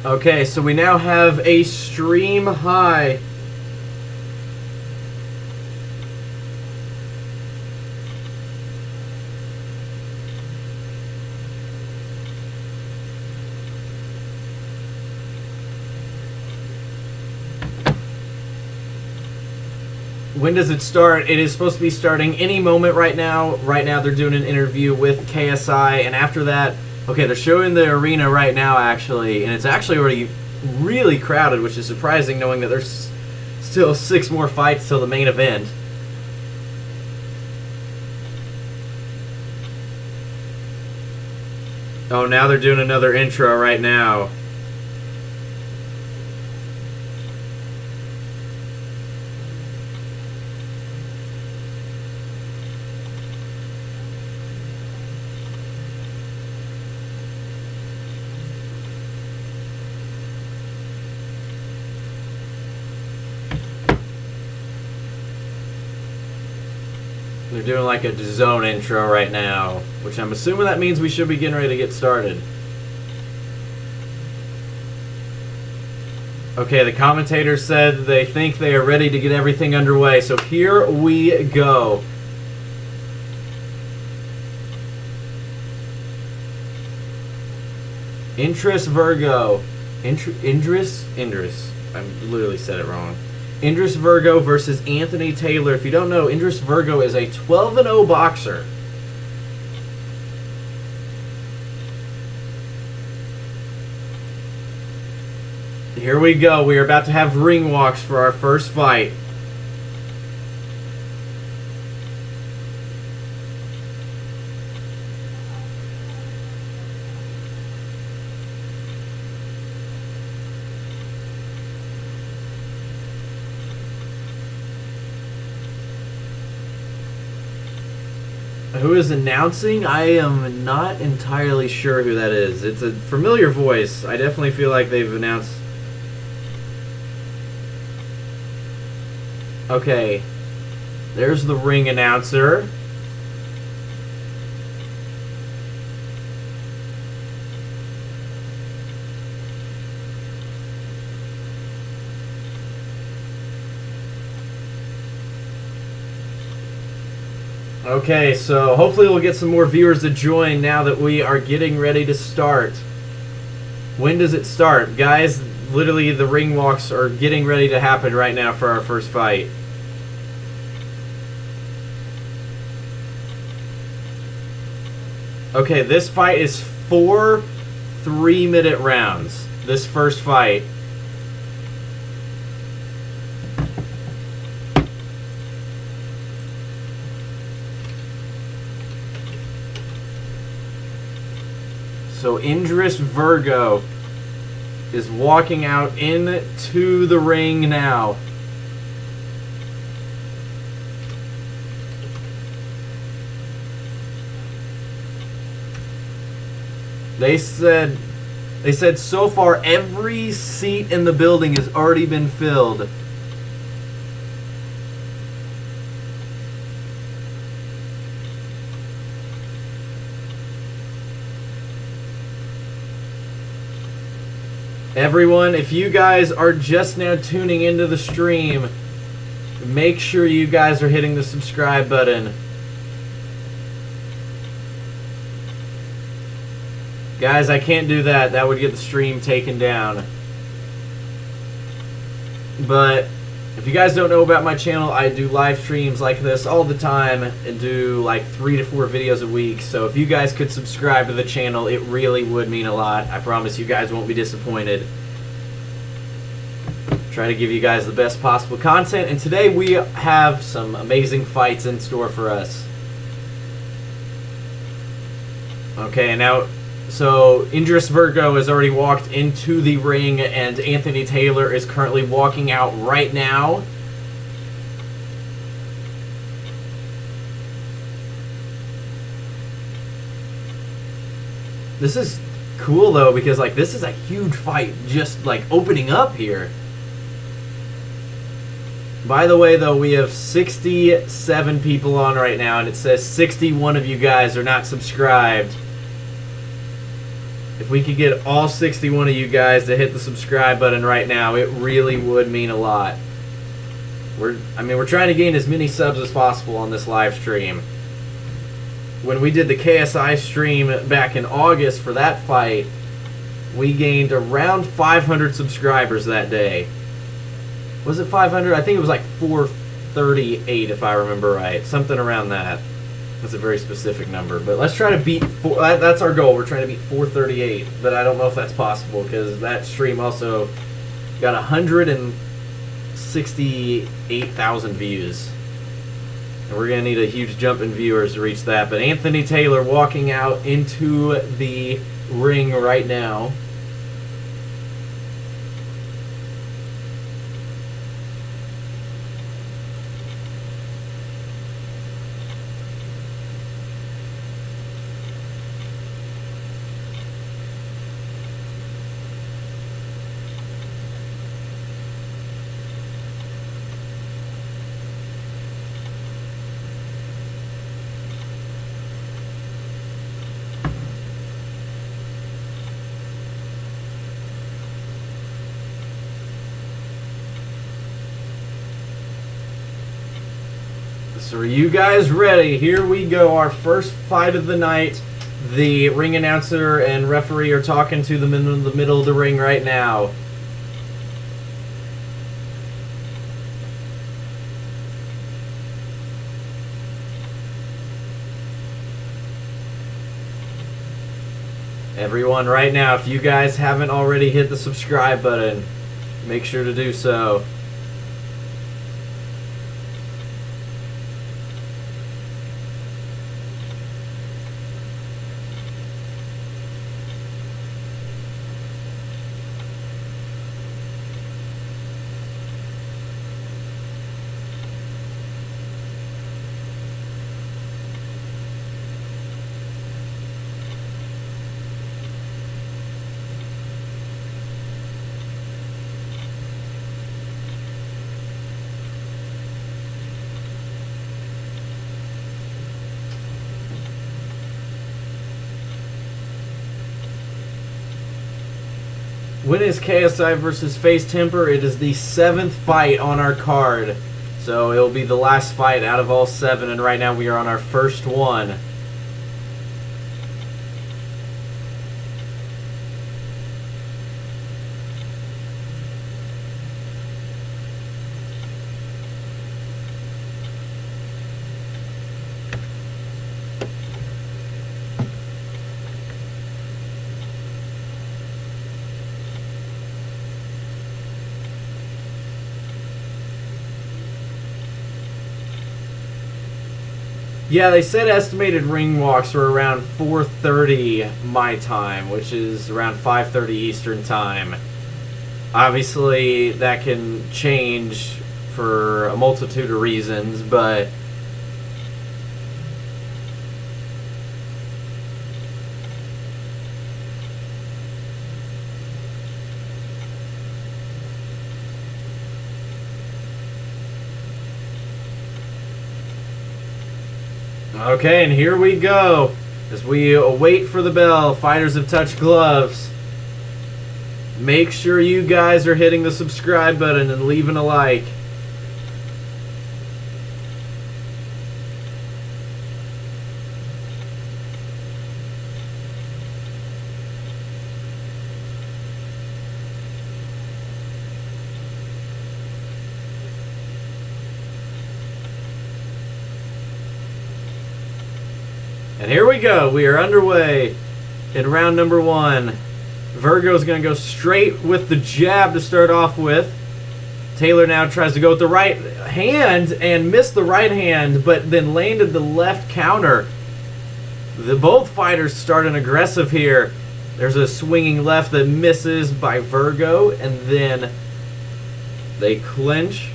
Okay, so we now have a stream high. When does it start? It is supposed to be starting any moment right now. Right now they're doing an interview with KSI, and after that, okay, they're showing the arena right now, actually, and it's actually already really crowded, which is surprising knowing that there's still 6 more fights till the main event. Oh, now they're doing another intro right now. They're doing like a zone intro right now, which I'm assuming that means we should be getting ready to get started. Okay, the commentator said they think they are ready to get everything underway, so here we go. Idris Virgo. Idris? I literally said it wrong. Idris Virgo versus Anthony Taylor. If you don't know, Idris Virgo is a 12-0 boxer. Here we go. We are about to have ring walks for our first fight. Who is announcing? I am not entirely sure who that is. It's a familiar voice. I definitely feel like they've announced. Okay. There's the ring announcer. Okay, so hopefully we'll get some more viewers to join now that we are getting ready to start. When does it start? Guys, literally the ring walks are getting ready to happen right now for our first fight. Okay, this fight is 4 3-minute rounds. This first fight. So Idris Virgo is walking out into the ring now. They said so far every seat in the building has already been filled. Everyone, if you guys are just now tuning into the stream, make sure you guys are hitting the subscribe button. Guys, I can't do that. That would get the stream taken down. But if you guys don't know about my channel, I do live streams like this all the time and do like 3 to 4 videos a week. So if you guys could subscribe to the channel, it really would mean a lot. I promise you guys won't be disappointed. Try to give you guys the best possible content. And today we have some amazing fights in store for us. Okay, now, so Idris Virgo has already walked into the ring, and Anthony Taylor is currently walking out right now. This is cool though, because like this is a huge fight just like opening up here. By the way though, we have 67 people on right now, and it says 61 of you guys are not subscribed. If we could get all 61 of you guys to hit the subscribe button right now, it really would mean a lot. We're trying to gain as many subs as possible on this live stream. When we did the KSI stream back in August for that fight, we gained around 500 subscribers that day. Was it 500? I think it was like 438 if I remember right. Something around that. That's a very specific number, but let's try to beat that's our goal. We're trying to beat 438, but I don't know if that's possible because that stream also got 168,000 views. And we're going to need a huge jump in viewers to reach that. But Anthony Taylor walking out into the ring right now. So are you guys ready? Here we go, our first fight of the night. The ring announcer and referee are talking to them in the middle of the ring right now. Everyone right now, if you guys haven't already hit the subscribe button, make sure to do so. When is KSI versus FaZe Temperrr? It is the 7th fight on our card. So it'll be the last fight out of all 7, and right now we are on our first one. Yeah, they said estimated ring walks were around 4:30 my time, which is around 5:30 Eastern time. Obviously, that can change for a multitude of reasons, but okay, and here we go. As we wait for the bell, fighters have touched gloves. Make sure you guys are hitting the subscribe button and leaving a like. And here we go. We are underway in round number 1. Virgo is going to go straight with the jab to start off with. Taylor now tries to go with the right hand and missed the right hand, but then landed the left counter. Both fighters starting aggressive here. There's a swinging left that misses by Virgo, and then they clinch.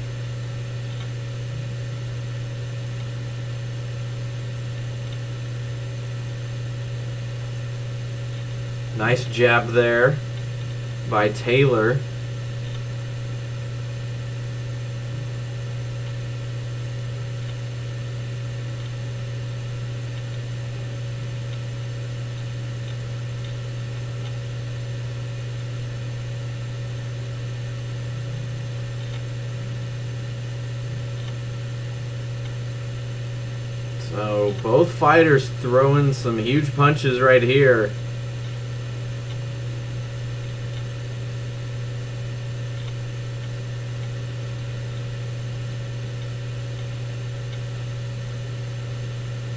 Nice jab there by Taylor. So both fighters throwing some huge punches right here.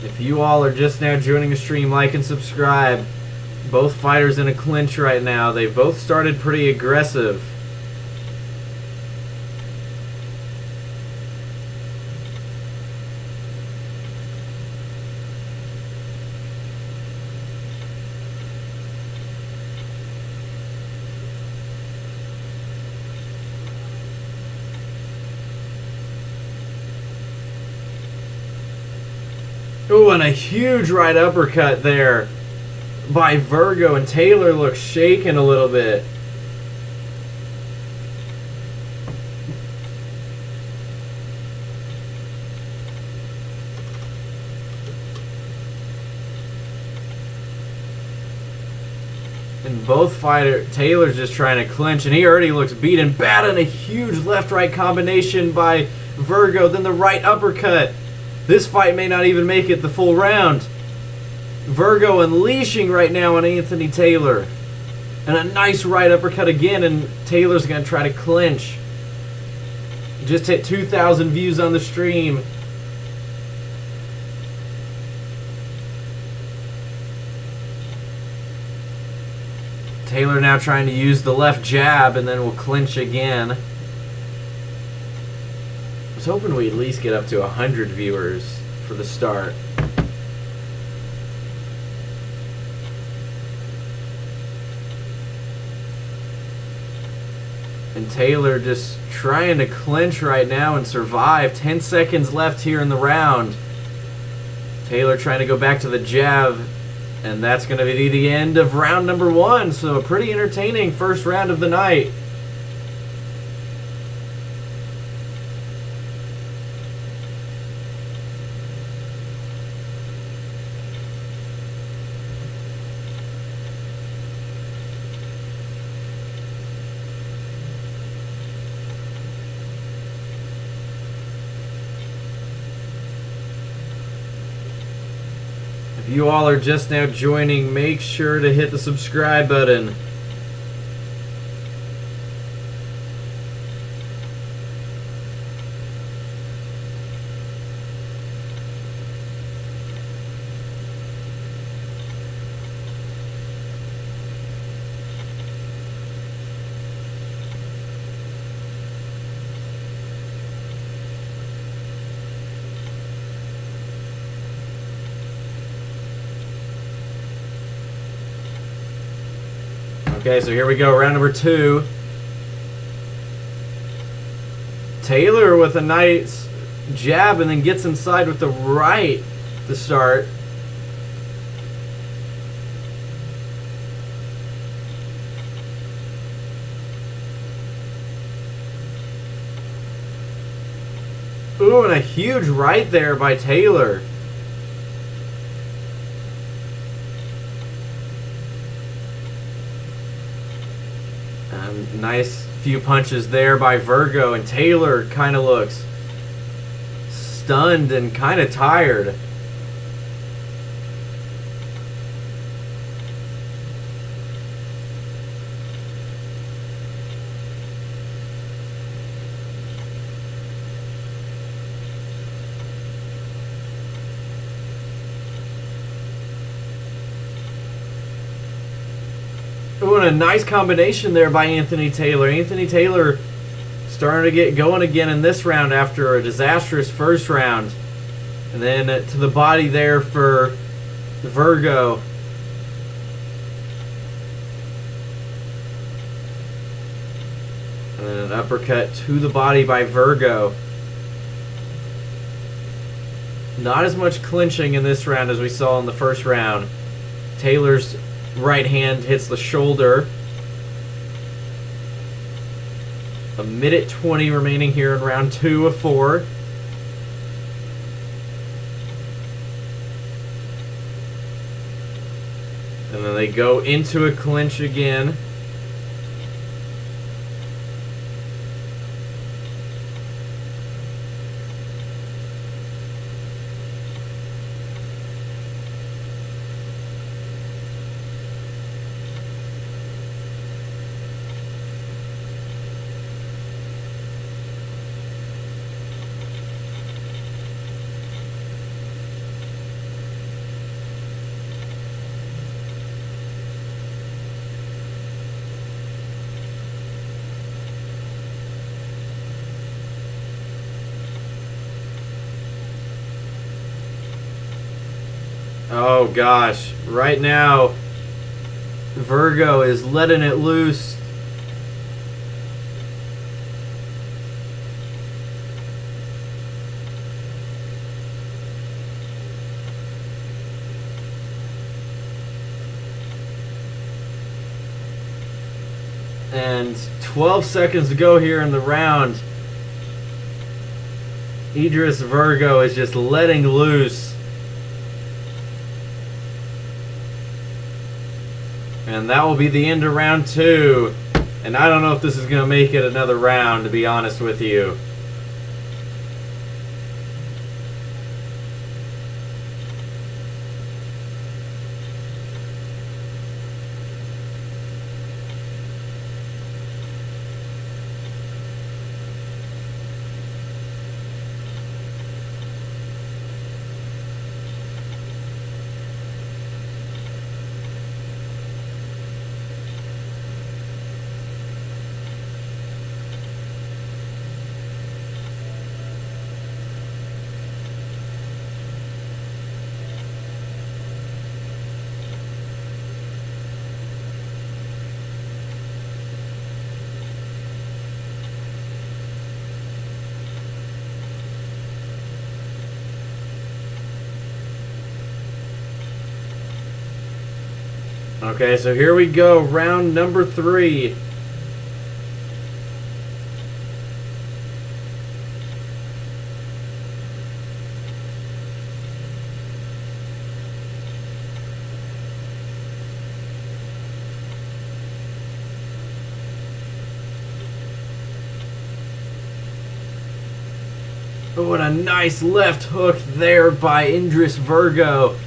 If you all are just now joining the stream, like and subscribe. Both fighters in a clinch right now. They've both started pretty aggressive. Ooh, and a huge right uppercut there by Virgo, and Taylor looks shaken a little bit. And both Taylor's just trying to clinch, and he already looks beaten bad, and a huge left-right combination by Virgo, then the right uppercut. This fight may not even make it the full round. Virgo unleashing right now on Anthony Taylor. And a nice right uppercut again, and Taylor's going to try to clinch. Just hit 2,000 views on the stream. Taylor now trying to use the left jab, and then will clinch again. I was hoping we'd at least get up to 100 viewers for the start. And Taylor just trying to clinch right now and survive. 10 seconds left here in the round. Taylor trying to go back to the jab. And that's going to be the end of round number 1. So a pretty entertaining first round of the night. If you all are just now joining, make sure to hit the subscribe button. Okay, so here we go, round number 2. Taylor with a nice jab and then gets inside with the right to start. Ooh, and a huge right there by Taylor. Nice few punches there by Virgo, and Taylor kind of looks stunned and kind of tired. Ooh, and a nice combination there by Anthony Taylor. Anthony Taylor starting to get going again in this round after a disastrous first round. And then to the body there for Virgo. And then an uppercut to the body by Virgo. Not as much clinching in this round as we saw in the first round. Taylor's right hand hits the shoulder. A minute 20 remaining here in round 2 of 4. And then they go into a clinch again. Oh gosh, right now Virgo is letting it loose. And 12 seconds to go here in the round. Idris Virgo is just letting loose. And that will be the end of round 2. And I don't know if this is going to make it another round, to be honest with you. Okay, so here we go, round number 3. Oh, and a nice left hook there by Idris Virgo.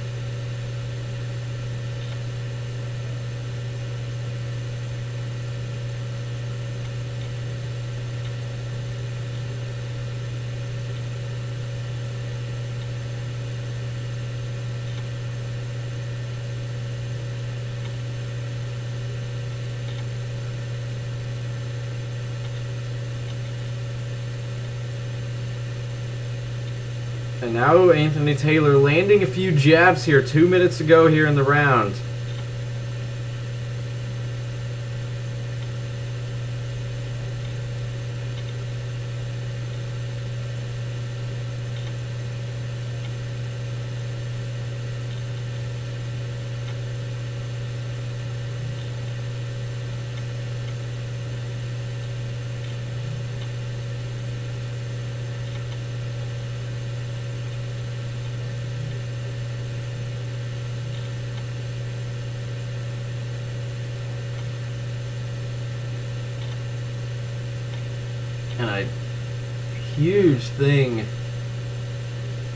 And now Anthony Taylor landing a few jabs here. 2 minutes to go here in the round. And a huge thing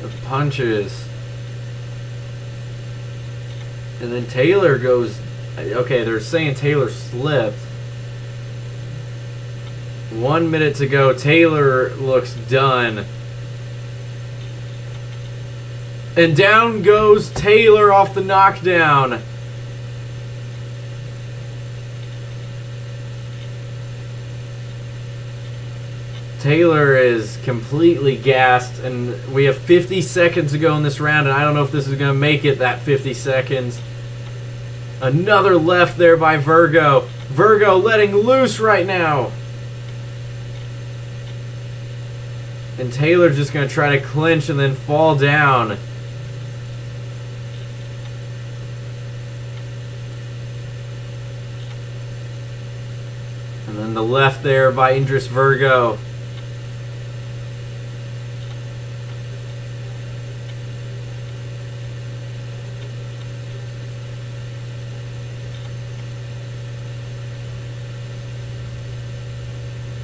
of punches. And then Taylor goes... Okay, they're saying Taylor slipped. 1 minute to go. Taylor looks done. And down goes Taylor off the knockdown. Taylor is completely gassed, and we have 50 seconds to go in this round, and I don't know if this is going to make it that 50 seconds. Another left there by Virgo. Virgo letting loose right now. And Taylor just going to try to clinch and then fall down. And then the left there by Idris Virgo.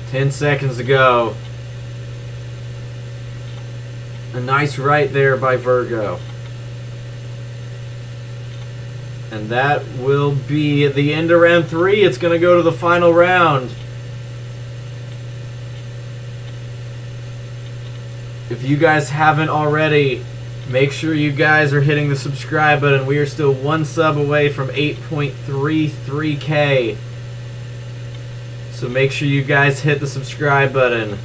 Ten seconds to go. A nice right there by Virgo. And that will be at the end of round 3. It's going to go to the final round. If you guys haven't already, make sure you guys are hitting the subscribe button. We are still 1 sub away from 8.33K. So make sure you guys hit the subscribe button.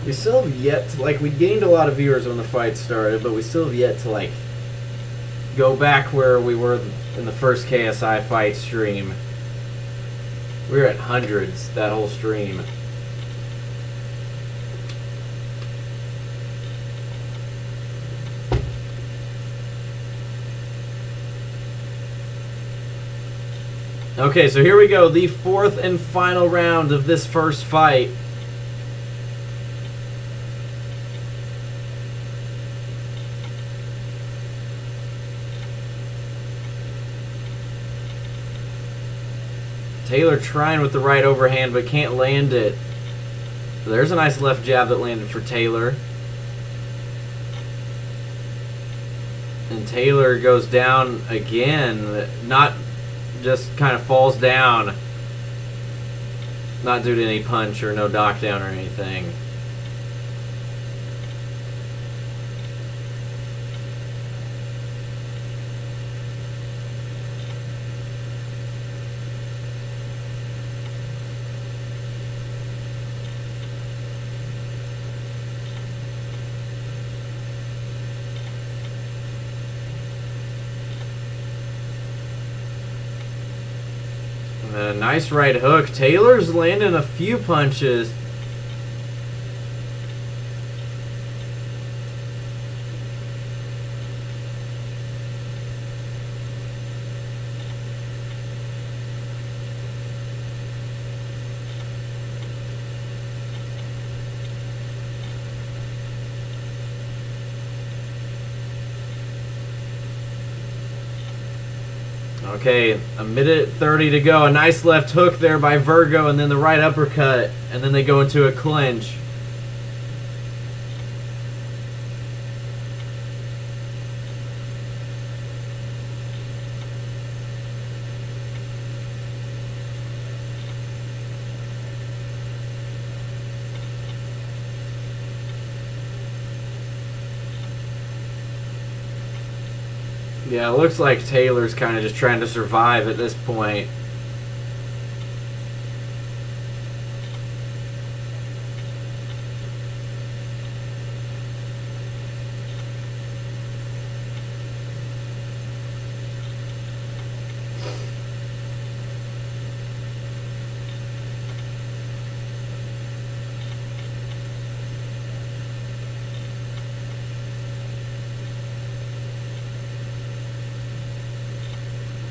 We still have yet to, like, we gained a lot of viewers when the fight started, but we still have yet to, like, go back where we were in the first KSI fight stream. We were at hundreds that whole stream. Okay, so here we go. The fourth and final round of this first fight. Taylor trying with the right overhand, but can't land it. There's a nice left jab that landed for Taylor. And Taylor goes down again. Not just kind of falls down. Not due to any punch or no knockdown or anything. A nice right hook. Taylor's landing a few punches. Okay, a minute 30 to go. A nice left hook there by Virgo, and then the right uppercut, and then they go into a clinch. Yeah, it looks like Taylor's kind of just trying to survive at this point.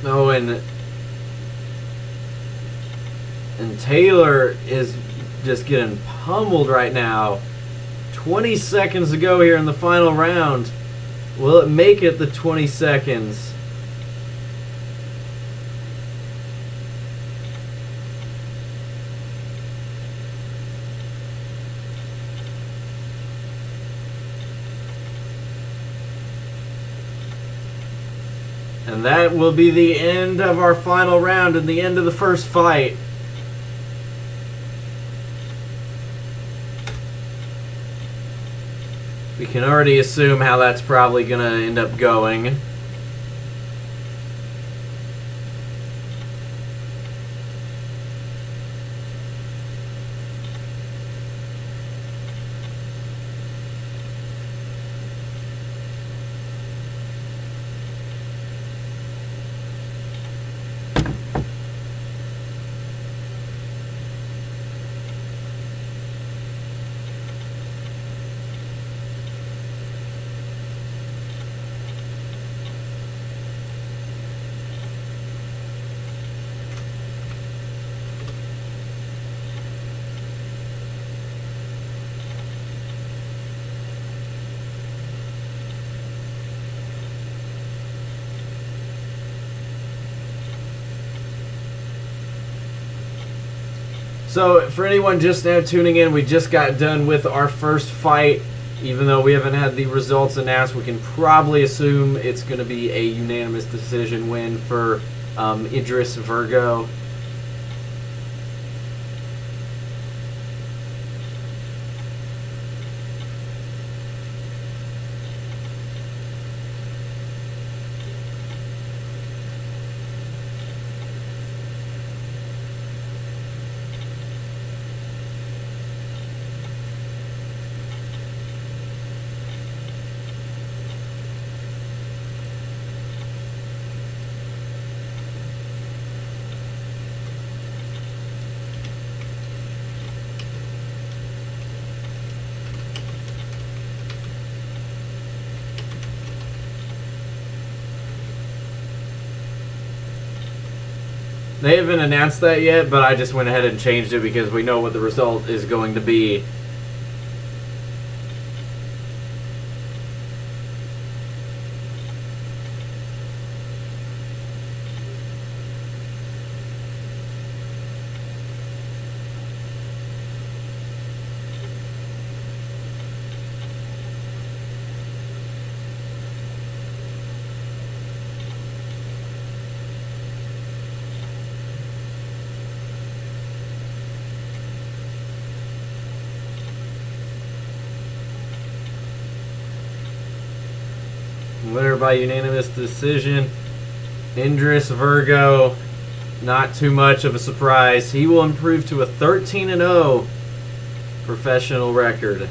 Oh, and Taylor is just getting pummeled right now. 20 seconds to go here in the final round. Will it make it the 20 seconds? And that will be the end of our final round and the end of the first fight. We can already assume how that's probably going to end up going. So, for anyone just now tuning in, we just got done with our first fight. Even though we haven't had the results announced, we can probably assume it's going to be a unanimous decision win for Idris Virgo. They haven't announced that yet, but I just went ahead and changed it because we know what the result is going to be. Winner by unanimous decision, Idris Virgo. Not too much of a surprise. He will improve to a 13-0 professional record.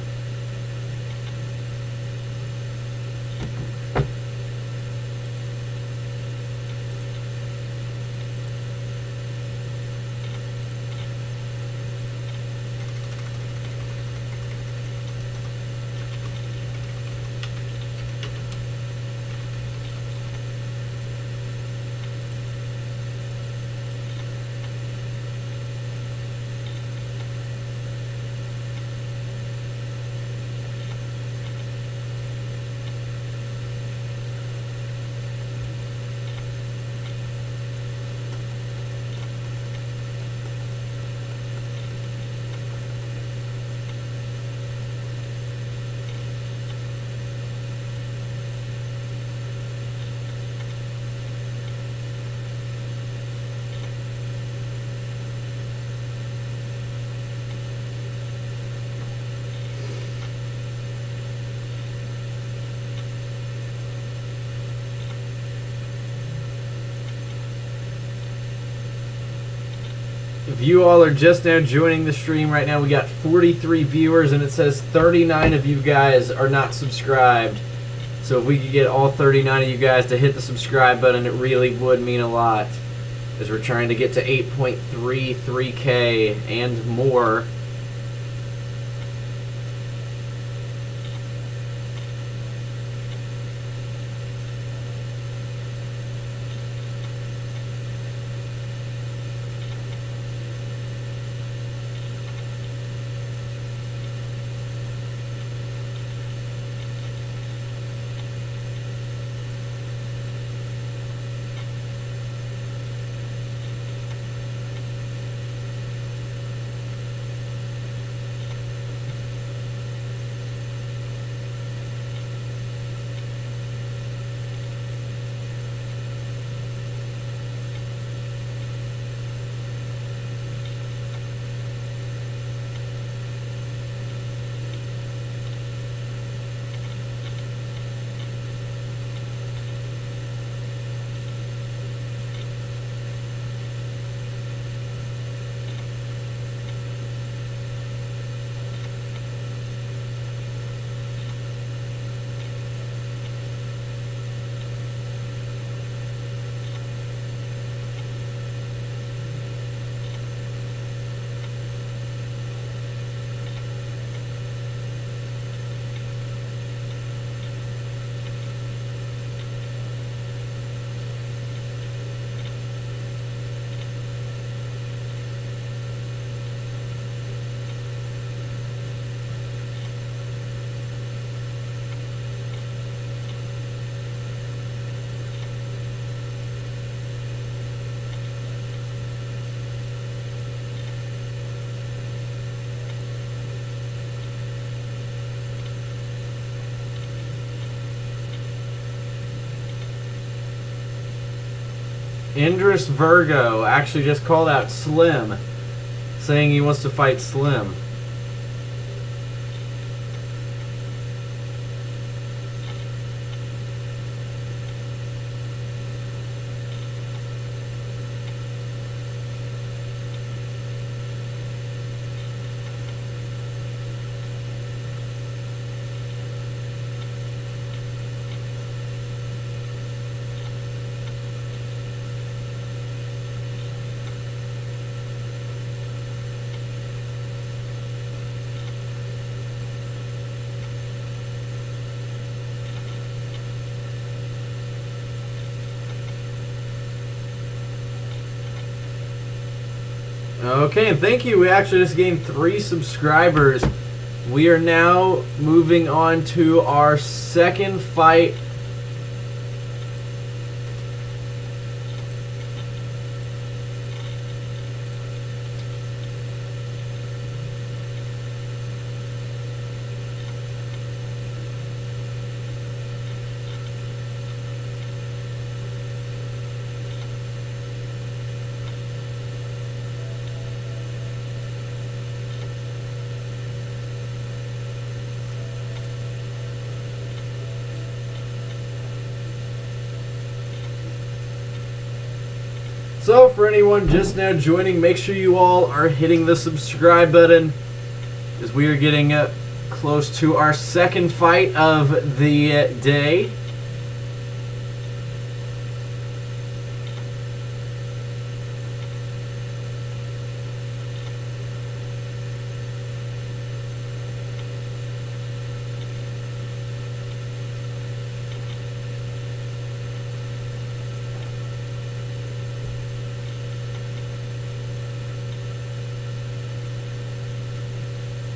If you all are just now joining the stream right now, we got 43 viewers and it says 39 of you guys are not subscribed. So if we could get all 39 of you guys to hit the subscribe button, it really would mean a lot. As we're trying to get to 8.33K and more. Idris Virgo actually just called out Slim, saying he wants to fight Slim. Okay, and thank you. We actually just gained 3 subscribers. We are now moving on to our second fight. So for anyone just now joining, make sure you all are hitting the subscribe button, as we are getting close to our second fight of the day.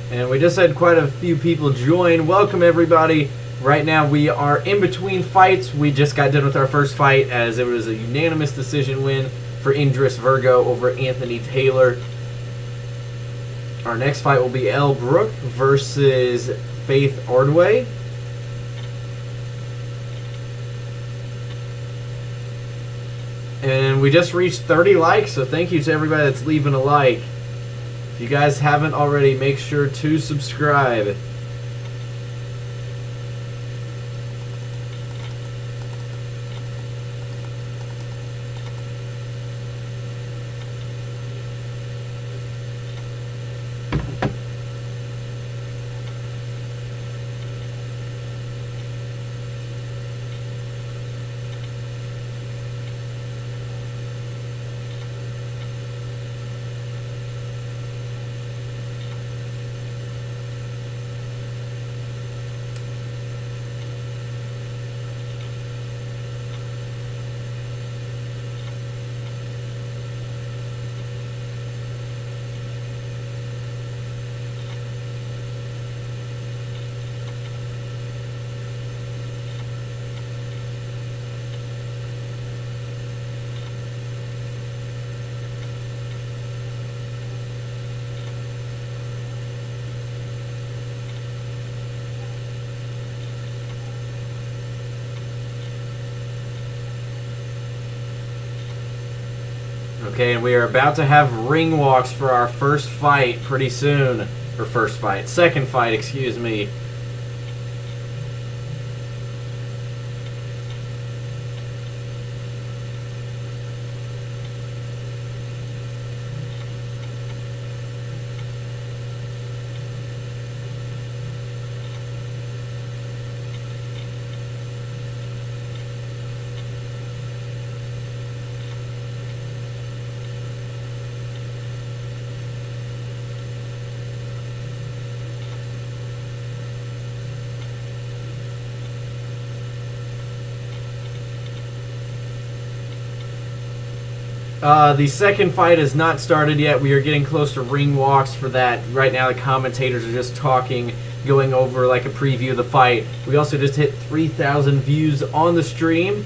And we just had quite a few people join. Welcome everybody. Right now we are in between fights. We just got done with our first fight, as it was a unanimous decision win for Idris Virgo over Anthony Taylor. Our next fight will be Elle Brooke versus Faith Ordway. And we just reached 30 likes, so thank you to everybody that's leaving a like. If you guys haven't already, make sure to subscribe. Okay, and we are about to have ring walks for our first fight pretty soon. Or second fight, excuse me. The second fight has not started yet. We are getting close to ring walks for that. Right now the commentators are just talking, going over like a preview of the fight. We also just hit 3,000 views on the stream.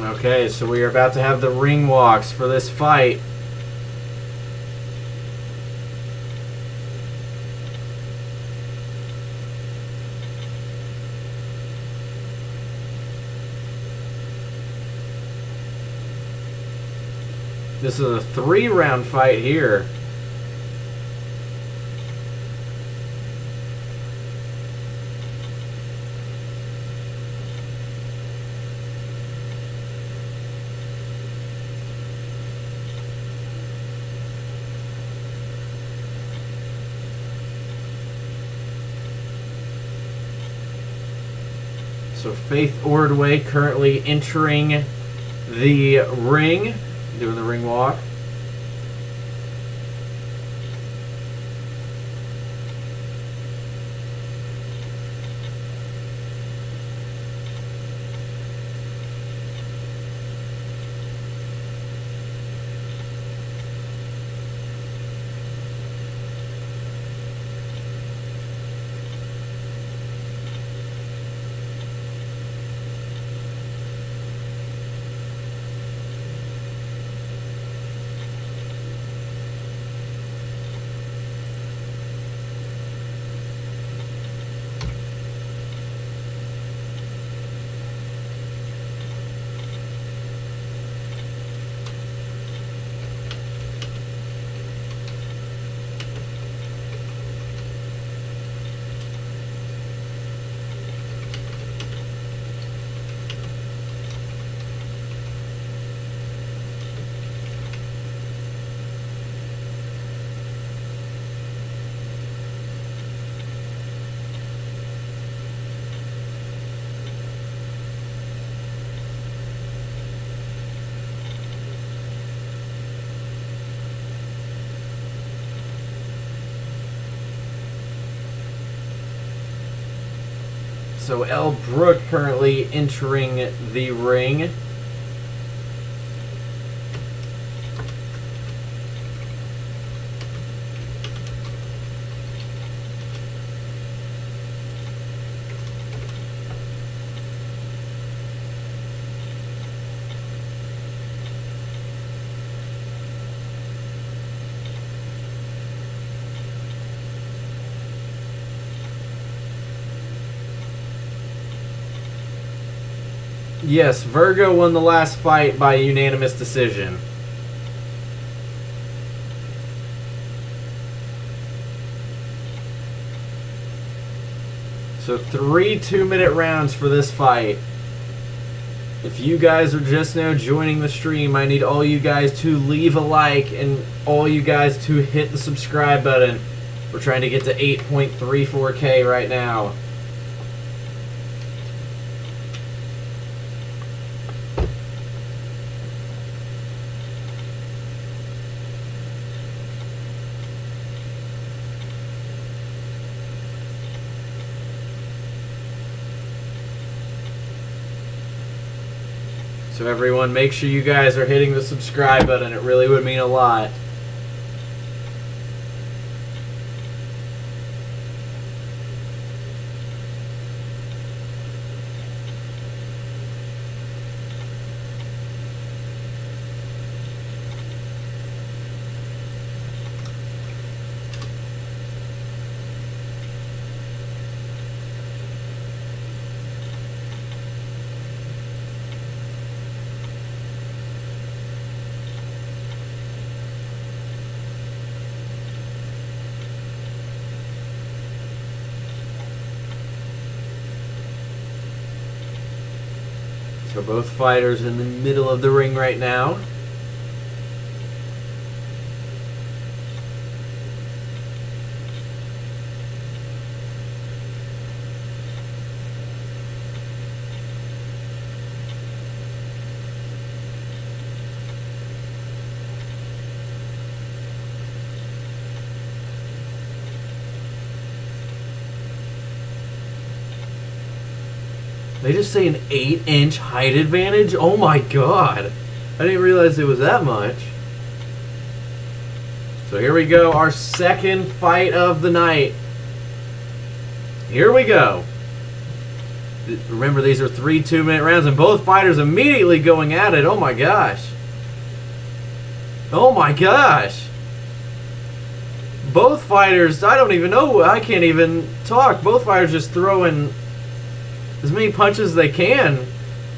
Okay, so we are about to have the ring walks for this fight. This is a 3-round fight here. So Faith Ordway currently entering the ring, doing the ring walk. So Elle Brooke currently entering the ring. Yes, Virgo won the last fight by unanimous decision. So 3 2-minute rounds for this fight. If you guys are just now joining the stream, I need all you guys to leave a like and all you guys to hit the subscribe button. We're trying to get to 8.34K right now. So everyone, make sure you guys are hitting the subscribe button. It really would mean a lot. So both fighters in the middle of the ring right now. They just say an 8-inch height advantage? Oh my god. I didn't realize it was that much. So here we go, our second fight of the night. Here we go. Remember, these are 3 2-minute rounds, and both fighters immediately going at it. Oh my gosh. Oh my gosh. Both fighters, I don't even know, I can't even talk. Both fighters just throwing as many punches as they can.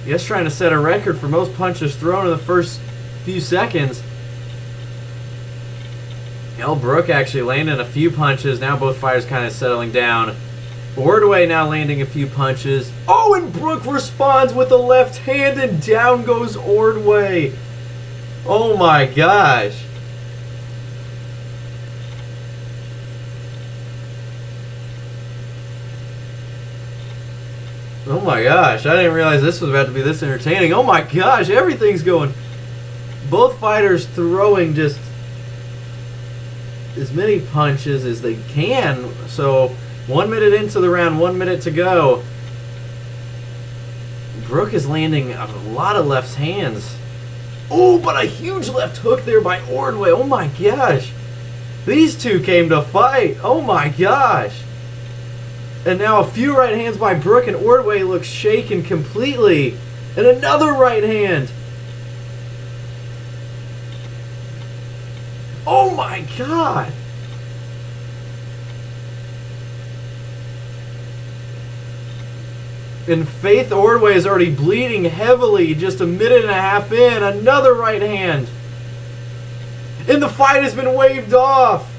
Yes, trying to set a record for most punches thrown in the first few seconds. Brooke actually landing a few punches. Now both fighters kind of settling down. Ordway now landing a few punches. Oh, and Brooke responds with a left hand, and down goes Ordway. Oh my gosh. Oh my gosh, I didn't realize this was about to be this entertaining. Oh my gosh, everything's going. Both fighters throwing just as many punches as they can. So 1 minute into the round, 1 minute to go. Brooke is landing a lot of left hands. Oh, but a huge left hook there by Ordway. Oh my gosh. These two came to fight. Oh my gosh. And now a few right hands by Brooke, and Ordway looks shaken completely. And another right hand. Oh my god. And Faith Ordway is already bleeding heavily, just a minute and a half in. Another right hand. And the fight has been waved off.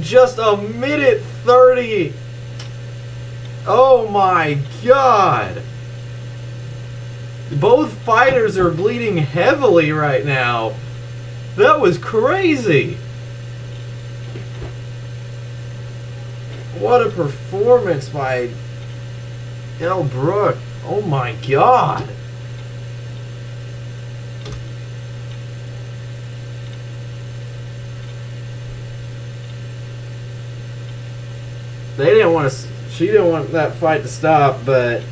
Just a minute 30. Oh my god. Both fighters are bleeding heavily right now. That was crazy. What a performance by Brooke. Oh my god. They didn't want to, she didn't want that fight to stop, but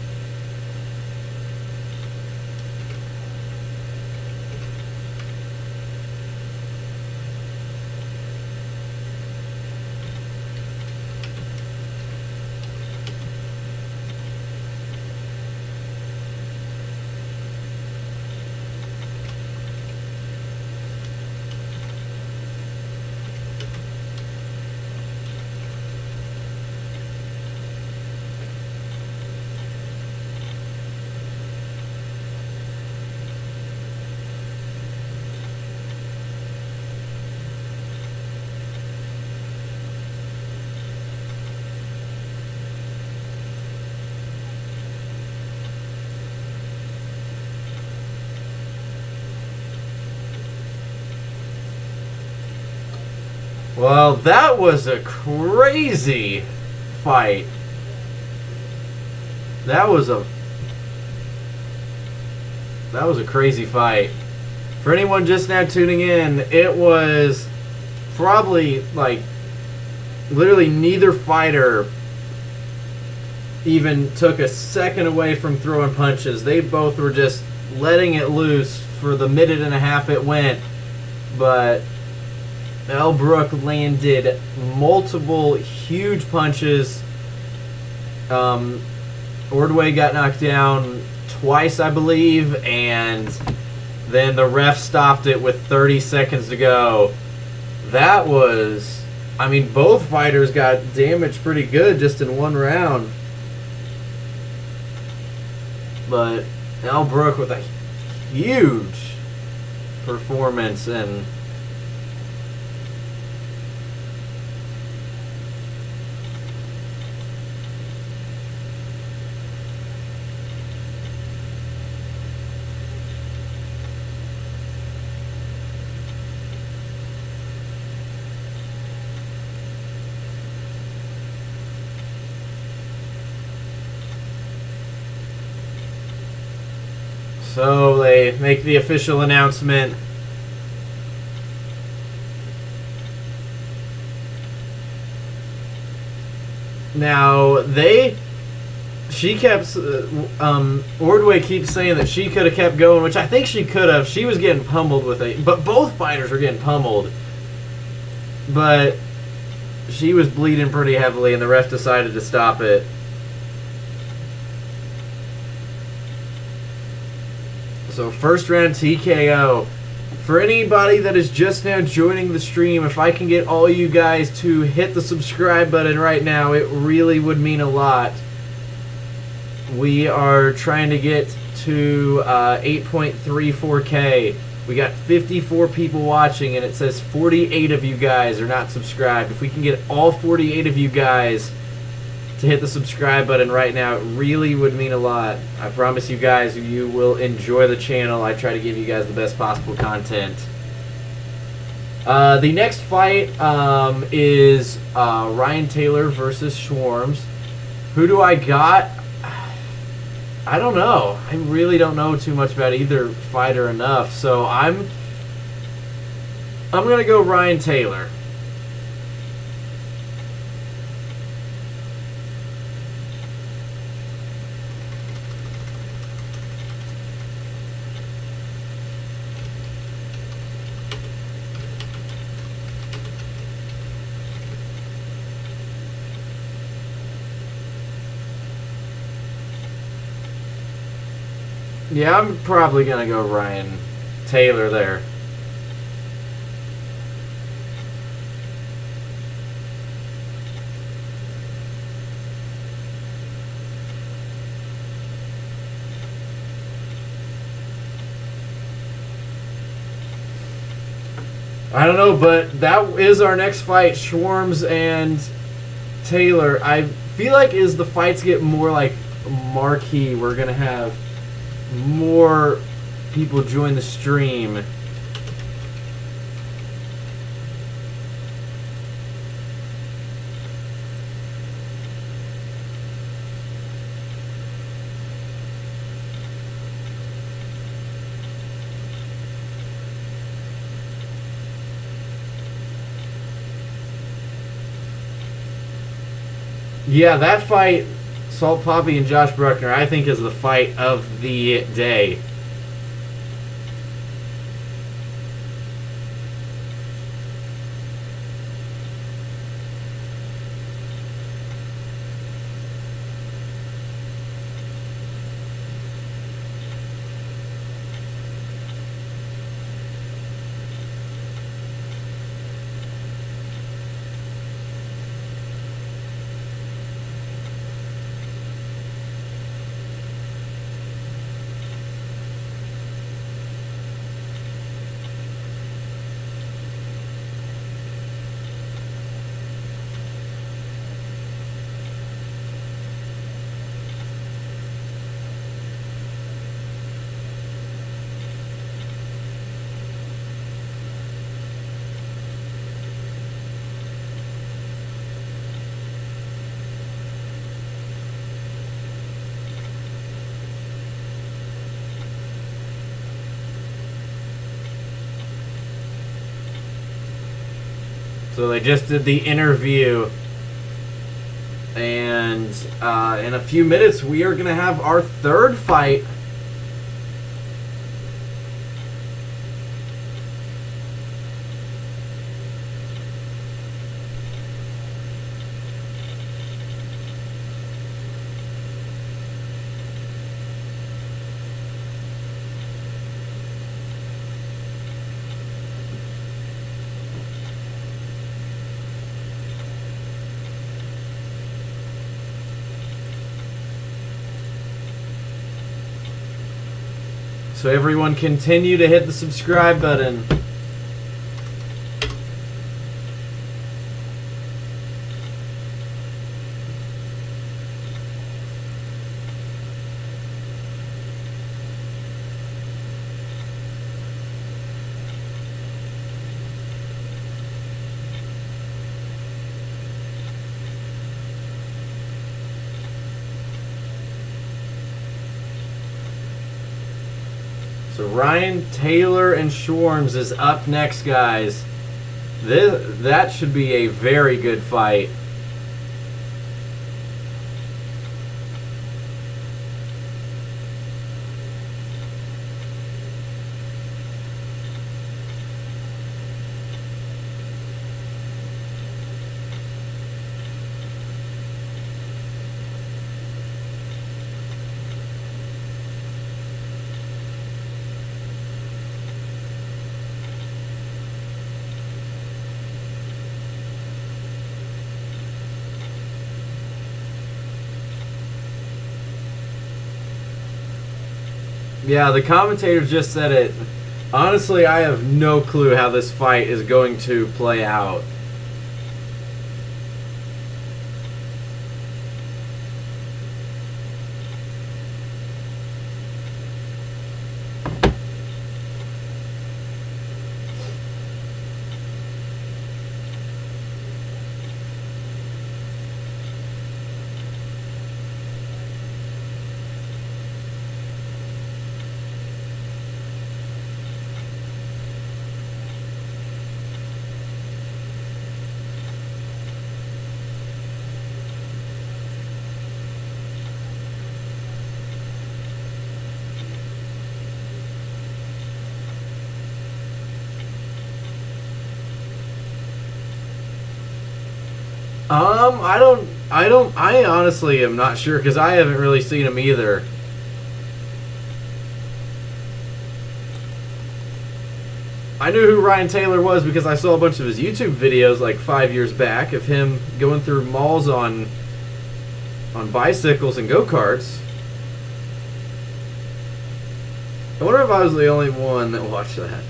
well, that was a crazy fight. That was a crazy fight. For anyone just now tuning in, it was probably like literally neither fighter even took a second away from throwing punches. They both were just letting it loose for the minute and a half it went. But Brooke landed multiple huge punches. Ordway got knocked down twice, I believe, and then the ref stopped it with 30 seconds to go. That was, I mean, both fighters got damaged pretty good just in one round. But Brooke with a huge performance, and so they make the official announcement. Now, she kept, Ordway keeps saying that she could have kept going, which I think she could have. She was getting pummeled with it, but both fighters were getting pummeled. But she was bleeding pretty heavily, and the ref decided to stop it. So first round TKO. For anybody that is just now joining the stream, if I can get all you guys to hit the subscribe button right now, it really would mean a lot. We are trying to get to 8.34K. We got 54 people watching, and it says 48 of you guys are not subscribed. If we can get all 48 of you guys to hit the subscribe button right now, it really would mean a lot. I promise you guys, you will enjoy the channel. I try to give you guys the best possible content. The next fight is Ryan Taylor versus swarmz. Who do I got? I don't know. I really don't know too much about either fighter enough, so I'm gonna go Ryan Taylor. Yeah, I'm probably going to go Ryan Taylor there. I don't know, but that is our next fight, swarmz and Taylor. I feel like as the fights get more like marquee, we're going to have more people join the stream. Yeah, that fight, Salt Papi and Josh Brueckner, I think is the fight of the day. So they just did the interview, and in a few minutes we are going to have our third fight. So everyone continue to hit the subscribe button. So Ryan Taylor and swarmz is up next, guys. That should be a very good fight. Yeah, the commentator just said it. Honestly, I have no clue how this fight is going to play out. I honestly am not sure because I haven't really seen him either. I knew who Ryan Taylor was because I saw a bunch of his YouTube videos like 5 years back of him going through malls on bicycles and go-karts. I wonder if I was the only one that watched that.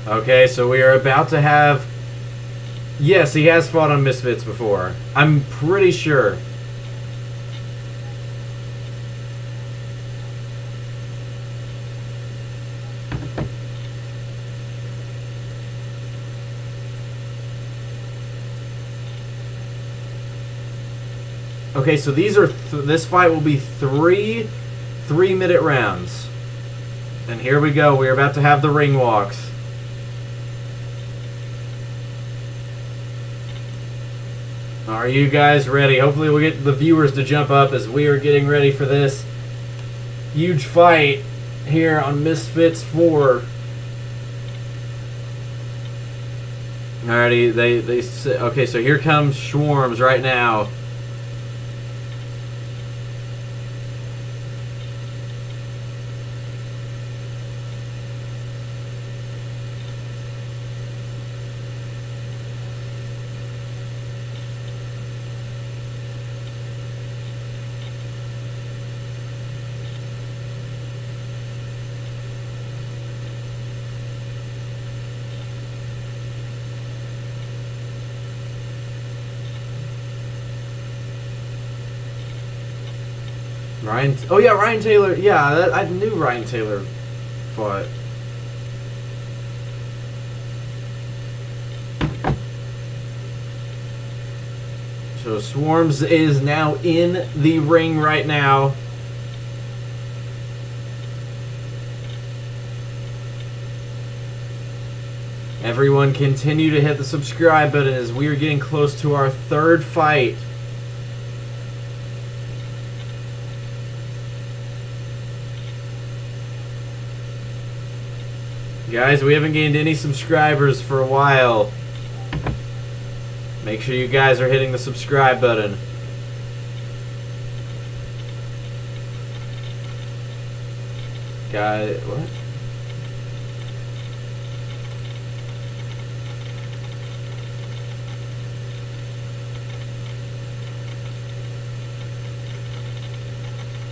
Okay, so we are about to have... Yes, he has fought on Misfits before. I'm pretty sure. Okay, so these are... this fight will be three 3-minute rounds. And here we go. We're about to have the ring walks. Are you guys ready? Hopefully we'll get the viewers to jump up as we are getting ready for this huge fight here on Misfits 4. Alrighty, they say, okay, so here comes swarmz right now. Ryan, oh yeah, Ryan Taylor. Yeah, I knew Ryan Taylor fought. So swarmz is now in the ring right now. Everyone continue to hit the subscribe button as we are getting close to our third fight. Guys, we haven't gained any subscribers for a while. Make sure you guys are hitting the subscribe button. Guys, what?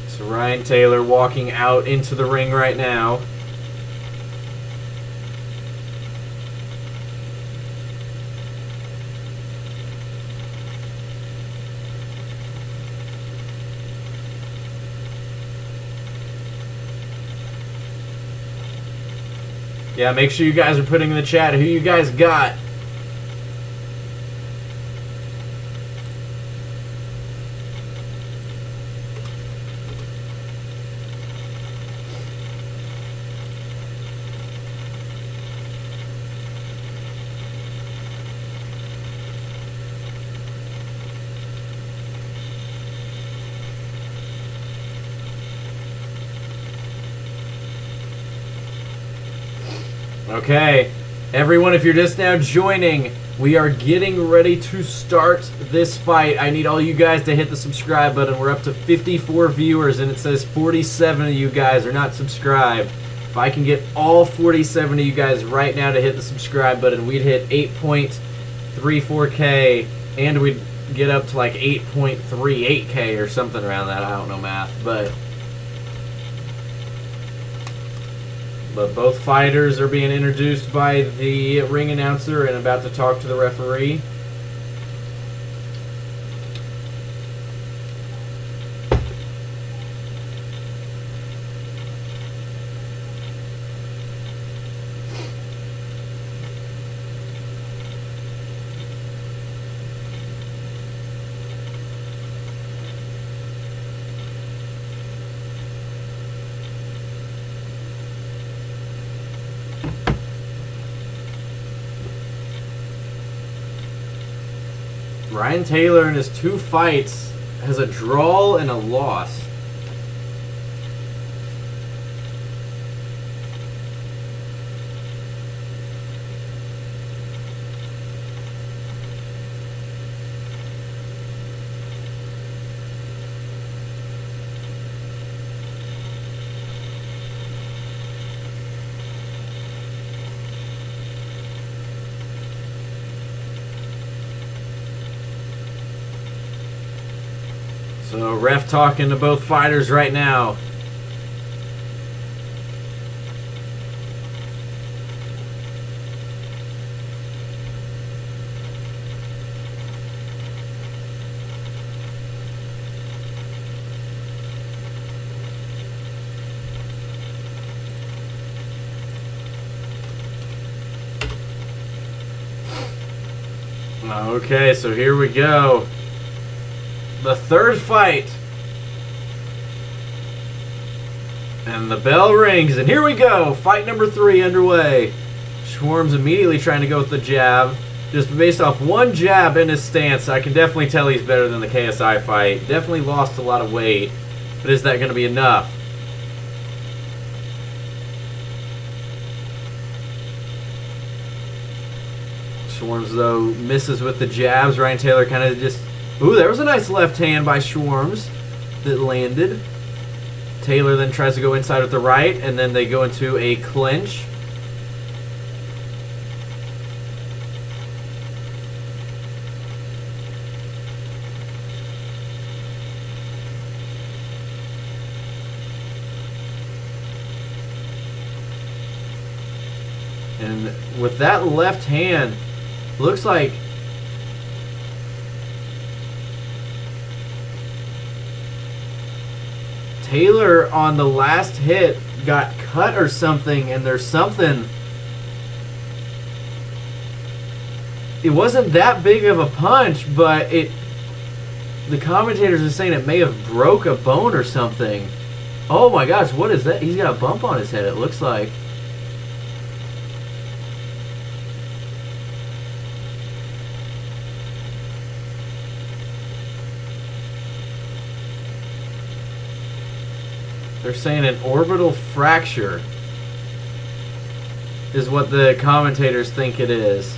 So Ryan Taylor walking out into the ring right now. Yeah, make sure you guys are putting in the chat who you guys got. Okay, everyone, if you're just now joining, We are getting ready to start this fight. I need all you guys to hit the subscribe button. We're up to 54 viewers, and it says 47 of you guys are not subscribed. If I can get all 47 of you guys right now to hit the subscribe button, we'd hit 8.34K, and we'd get up to like 8.38K or something around that. I don't know math, but both fighters are being introduced by the ring announcer and about to talk to the referee. Ryan Taylor in his 2 fights has a draw and a loss. So, ref talking to both fighters right now. Okay, so here we go. The third fight. And the bell rings, and here we go. Fight number 3 underway. Swarmz immediately trying to go with the jab. Just based off one jab in his stance, I can definitely tell he's better than the KSI fight. Definitely lost a lot of weight, but is that going to be enough? Swarmz, though, misses with the jabs. Ryan Taylor kind of just... Ooh, there was a nice left hand by Swarmz that landed. Taylor then tries to go inside with the right, and then they go into a clinch. And with that left hand, looks like Taylor on the last hit got cut or something, and there's something. It wasn't that big of a punch, but the commentators are saying it may have broke a bone or something. Oh my gosh, what is that? He's got a bump on his head, it looks like. They're saying an orbital fracture is what the commentators think it is.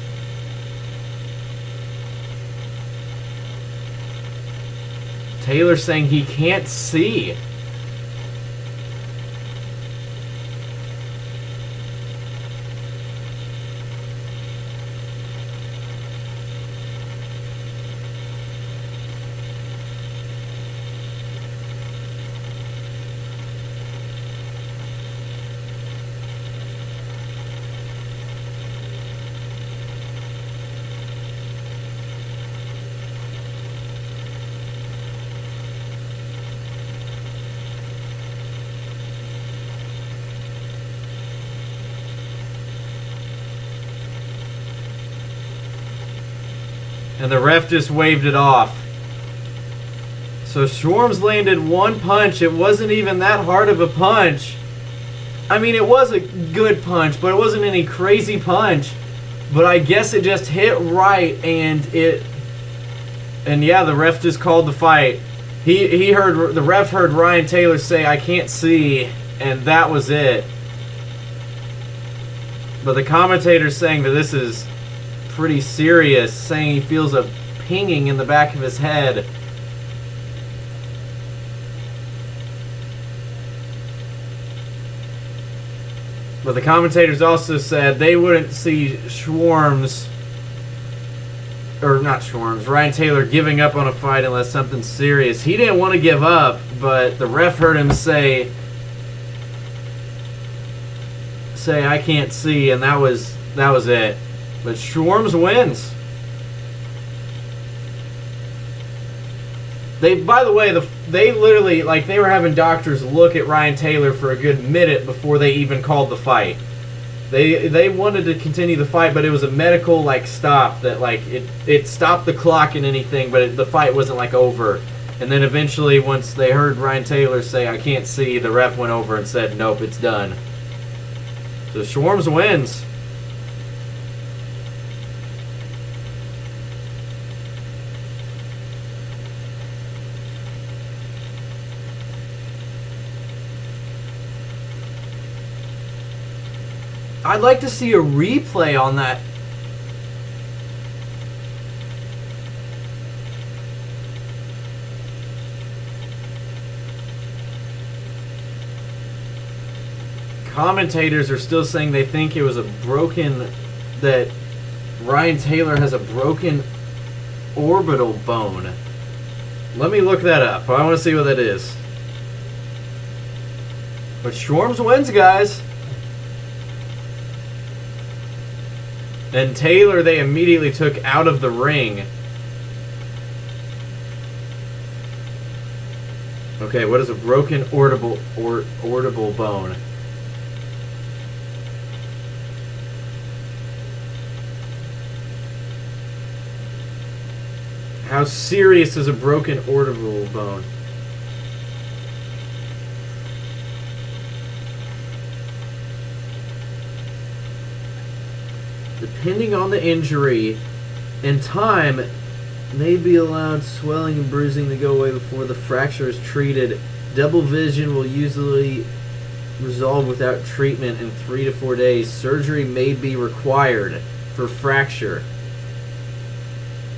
Taylor's saying he can't see. And the ref just waved it off. So Swarmz landed one punch. It wasn't even that hard of a punch. I mean, it was a good punch, but it wasn't any crazy punch. But I guess it just hit right, and yeah, the ref just called the fight. The ref heard Ryan Taylor say, "I can't see," and that was it. But the commentator's saying that this is pretty serious, saying he feels a pinging in the back of his head. But the commentators also said they wouldn't see swarmz, or not swarmz, Ryan Taylor giving up on a fight unless something serious. He didn't want to give up, but the ref heard him say I can't see, and that was it. But swarmz wins. By the way, they literally, like, they were having doctors look at Ryan Taylor for a good minute before they even called the fight. They wanted to continue the fight, but it was a medical, like, stop that, like, it stopped the clock and anything, but the fight wasn't, like, over. And then eventually, once they heard Ryan Taylor say, I can't see, the ref went over and said, nope, it's done. So swarmz wins. I'd like to see a replay on that. Commentators are still saying they think it was that Ryan Taylor has a broken orbital bone. Let me look that up. I want to see what that is. But swarmz wins, guys. And Taylor, they immediately took out of the ring. Okay, what is a broken orbital bone? How serious is a broken orbital bone? Depending on the injury and time, may be allowed swelling and bruising to go away before the fracture is treated. Double vision will usually resolve without treatment in 3 to 4 days. Surgery may be required for fracture,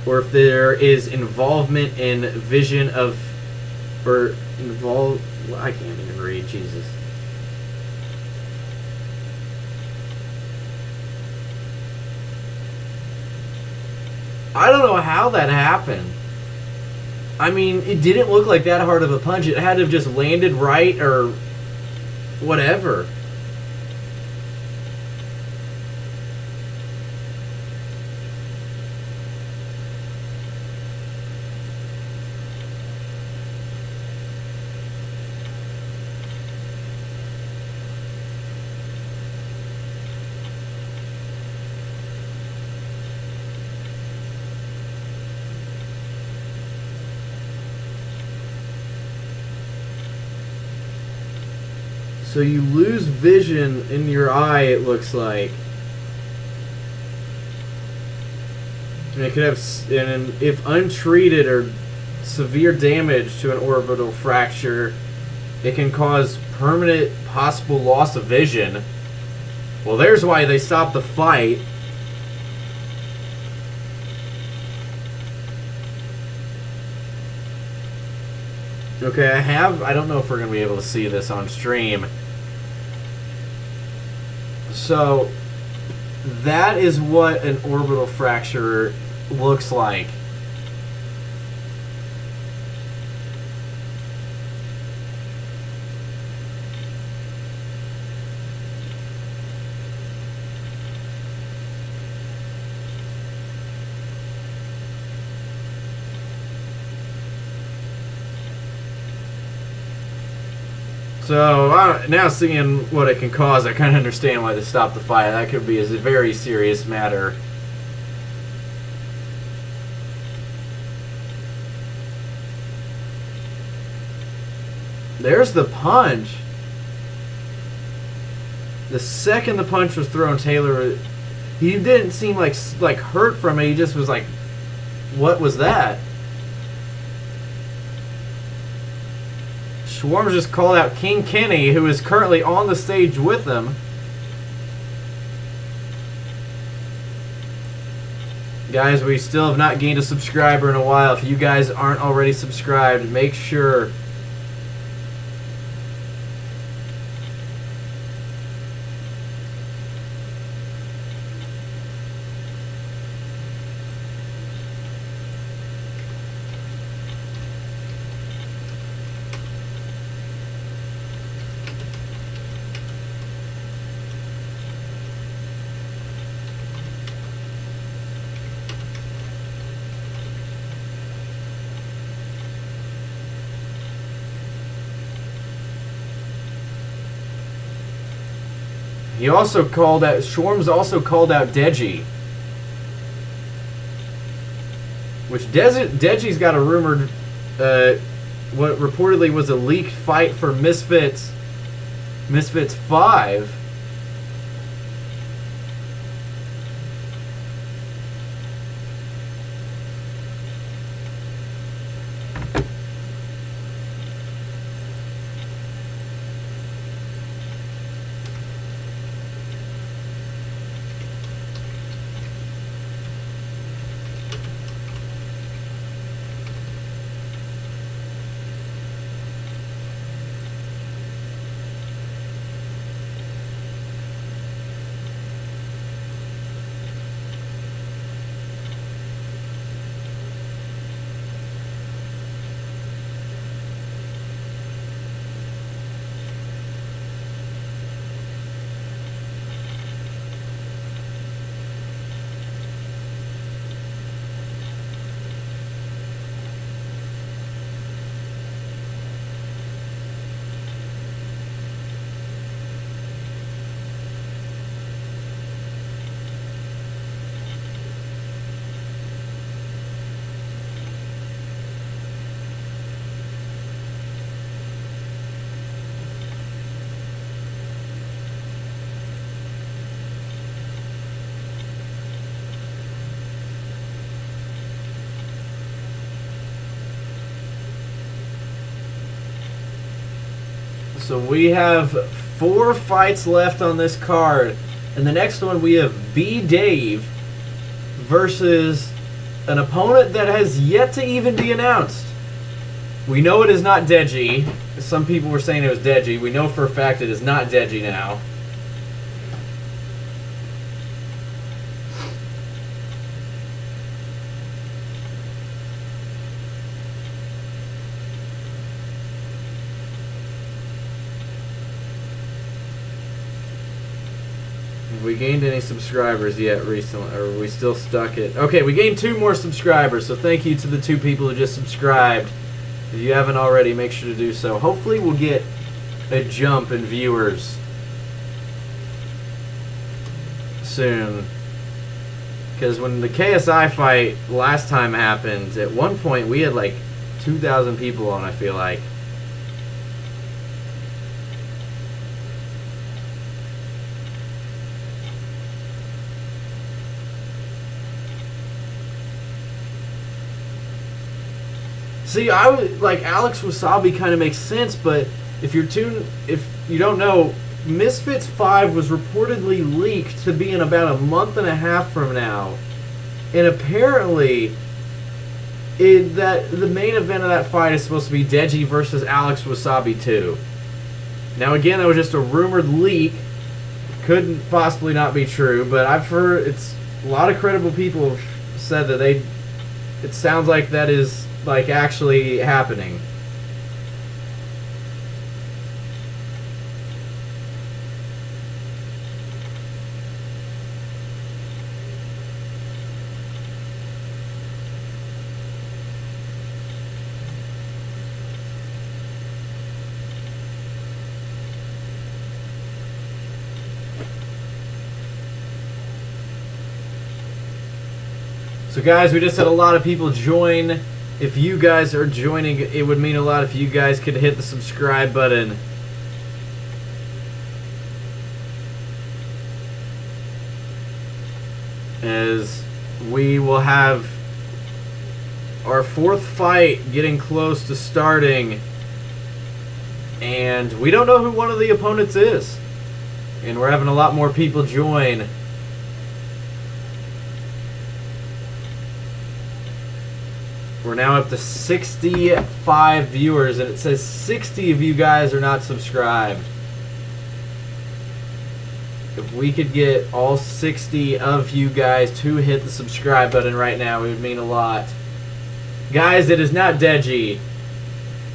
or if there is involvement in vision of, or involve. Well, I can't even read. Jesus. I don't know how that happened. I mean, it didn't look like that hard of a punch. It had to have just landed right or whatever. So you lose vision in your eye, it looks like. And it could have, and if untreated or severe damage to an orbital fracture, it can cause permanent possible loss of vision. Well, there's why they stopped the fight. Okay, I don't know if we're going to be able to see this on stream. So, that is what an orbital fracture looks like. So, now seeing what it can cause, I kind of understand why they stopped the fight. That could be a very serious matter. There's the punch. The second the punch was thrown, Taylor, he didn't seem like hurt from it. He just was like, what was that? swarmz just called out King Kenny, who is currently on the stage with them. Guys, we still have not gained a subscriber in a while. If you guys aren't already subscribed, make sure. He also called out, swarmz also called out Deji. Which Deji's got a rumored, what reportedly was a leaked fight for Misfits 5. So we have 4 fights left on this card. And the next one we have B Dave versus an opponent that has yet to even be announced. We know it is not Deji. Some people were saying it was Deji. We know for a fact it is not Deji now. Have we gained any subscribers yet recently? Or are we still stuck at... Okay, we gained 2 more subscribers, so thank you to the 2 people who just subscribed. If you haven't already, make sure to do so. Hopefully we'll get a jump in viewers soon. Because when the KSI fight last time happened, at one point we had like 2,000 people on, I feel like. See, I would like Alex Wasabi kind of makes sense, but if you don't know, Misfits 5 was reportedly leaked to be in about a month and a half from now, and apparently, the main event of that fight is supposed to be Deji versus Alex Wasabi 2. Now again, that was just a rumored leak, couldn't possibly not be true, but I've heard a lot of credible people have said that it sounds like that is like actually happening. So guys, we just had a lot of people join. If you guys are joining, it would mean a lot if you guys could hit the subscribe button. As we will have our 4th fight getting close to starting. And we don't know who one of the opponents is. And we're having a lot more people join. We're now up to 65 viewers, and it says 60 of you guys are not subscribed. If we could get all 60 of you guys to hit the subscribe button right now, it would mean a lot. Guys, it is not Deji.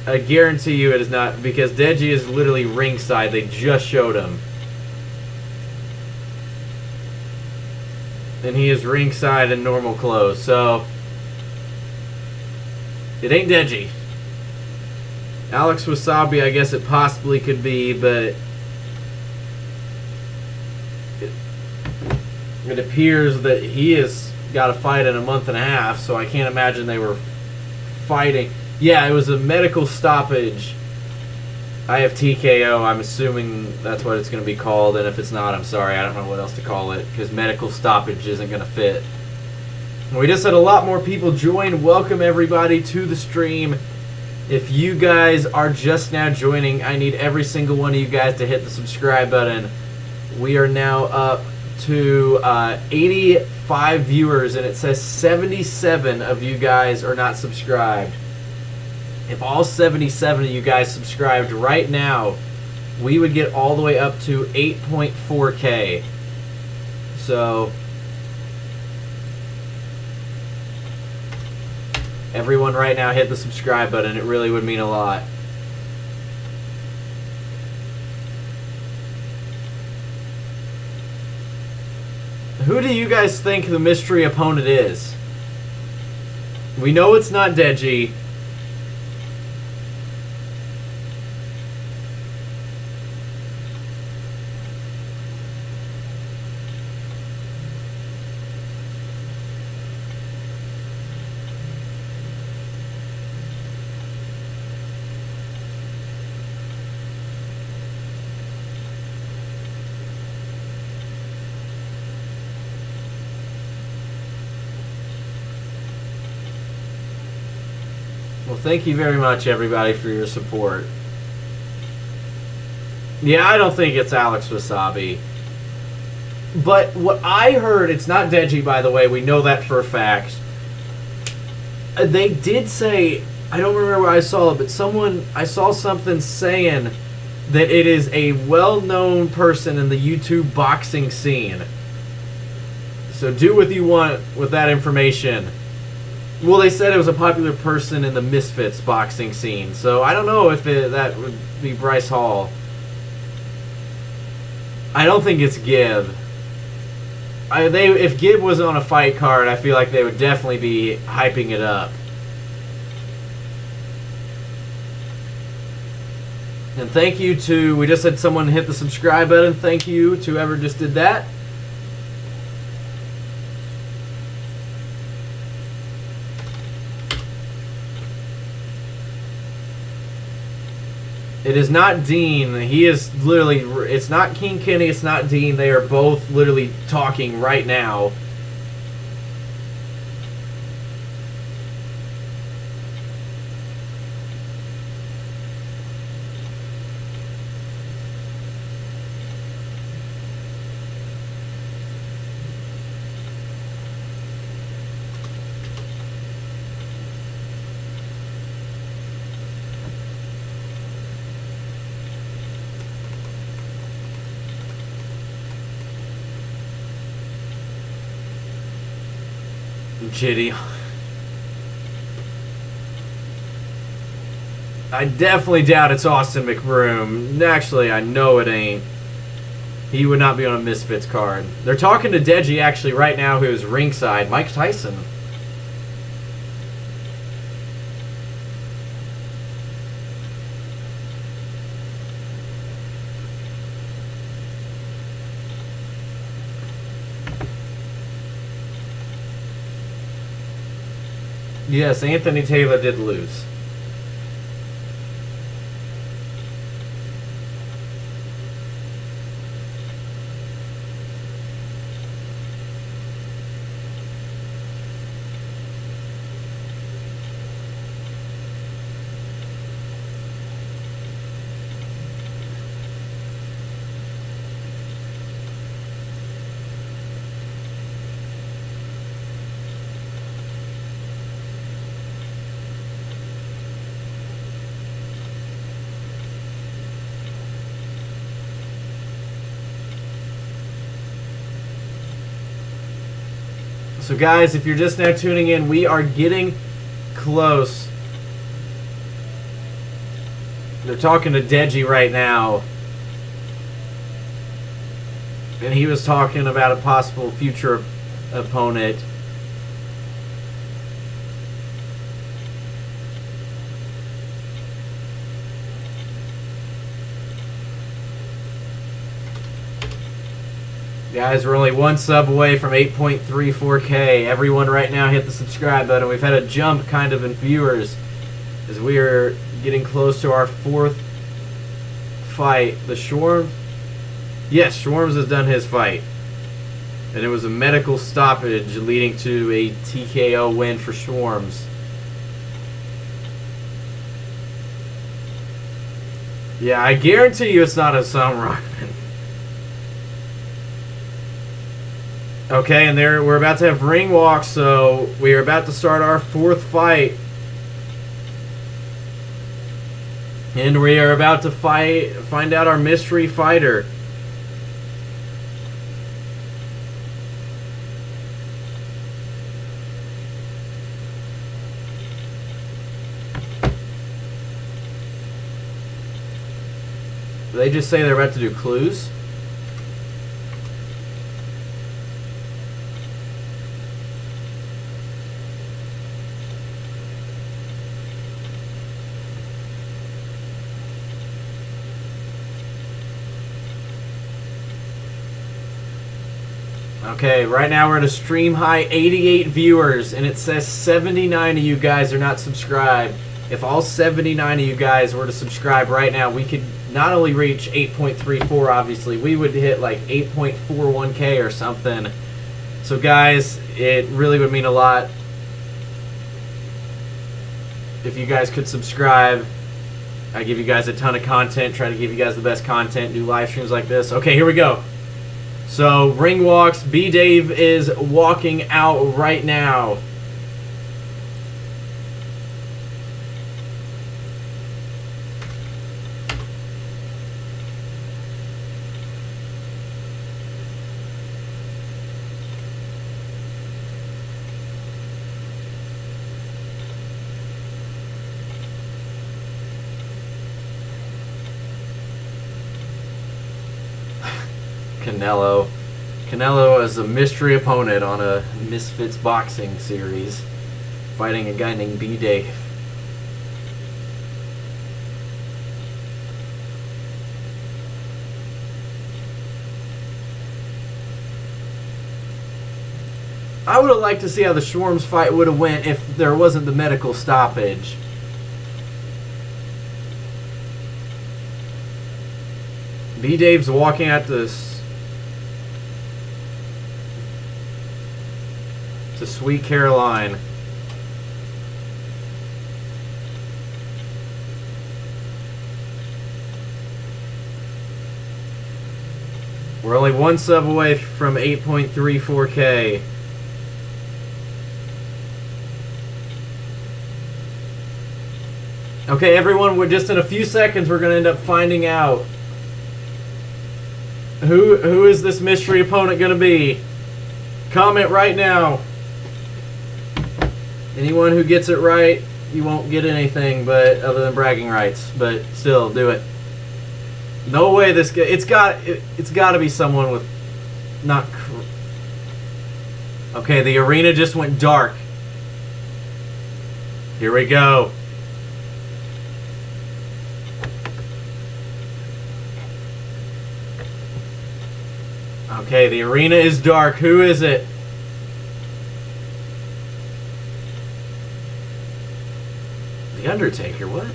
I guarantee you it is not, because Deji is literally ringside. They just showed him. And he is ringside in normal clothes, so it ain't Deji. Alex Wasabi, I guess it possibly could be, but it appears that he has got a fight in a month and a half, so I can't imagine they were fighting. Yeah, it was a medical stoppage. I have TKO. I'm assuming that's what it's going to be called, and if it's not, I'm sorry. I don't know what else to call it, because medical stoppage isn't going to fit. We just had a lot more people join. Welcome, everybody, to the stream. If you guys are just now joining, I need every single one of you guys to hit the subscribe button. We are now up to 85 viewers, and it says 77 of you guys are not subscribed. If all 77 of you guys subscribed right now, we would get all the way up to 8.4K. So everyone right now hit the subscribe button. It really would mean a lot. Who do you guys think the mystery opponent is? We know it's not Deji. Well, thank you very much, everybody, for your support. Yeah, I don't think it's Alex Wasabi. But what I heard, it's not Deji, by the way. We know that for a fact. They did say, I don't remember where I saw it, but I saw something saying that it is a well-known person in the YouTube boxing scene. So do what you want with that information. Well, they said it was a popular person in the Misfits boxing scene, so I don't know if that would be Bryce Hall. I don't think it's Gibb. If Gibb was on a fight card, I feel like they would definitely be hyping it up. And thank you to, we just had someone hit the subscribe button. Thank you to whoever just did that. It is not Dean. He is literally, it's not King Kenny, it's not Dean. They are both literally talking right now. Jitty. I definitely doubt it's Austin McBroom. Actually, I know it ain't. He would not be on a Misfits card. They're talking to Deji actually right now, who is ringside. Mike Tyson. Yes, Anthony Taylor did lose. So guys, if you're just now tuning in, we are getting close. They're talking to Deji right now. And he was talking about a possible future opponent. Guys, we're only one sub away from 8.34K. Everyone right now hit the subscribe button. We've had a jump kind of in viewers as we are getting close to our fourth fight. The swarmz? Yes, swarmz has done his fight. And it was a medical stoppage leading to a TKO win for swarmz. Yeah, I guarantee you it's not a Rockman. Okay, and we're about to have ring walk, so we are about to start our fourth fight. And we are about to find out our mystery fighter. Did they just say they're about to do clues? Okay, right now we're at a stream high 88 viewers, and it says 79 of you guys are not subscribed. If all 79 of you guys were to subscribe right now, we could not only reach 8.34, obviously, we would hit like 8.41K or something. So guys, it really would mean a lot if you guys could subscribe. I give you guys a ton of content, try to give you guys the best content, do live streams like this. Okay, here we go. So, ring walks. B-Dave is walking out right now. Canelo is a mystery opponent on a Misfits boxing series, fighting a guy named B-Dave. I would have liked to see how the swarmz fight would have went if there wasn't the medical stoppage. B-Dave's walking at this to Sweet Caroline. We're only one sub away from 8.34K. Okay, everyone, we're just in a few seconds we're going to end up finding out who is this mystery opponent going to be. Comment right now. Anyone who gets it right, you won't get anything but other than bragging rights. But still, do it. No way this guy. It's got to be someone with not. Okay, the arena just went dark. Here we go. Okay, the arena is dark. Who is it? The Undertaker, what?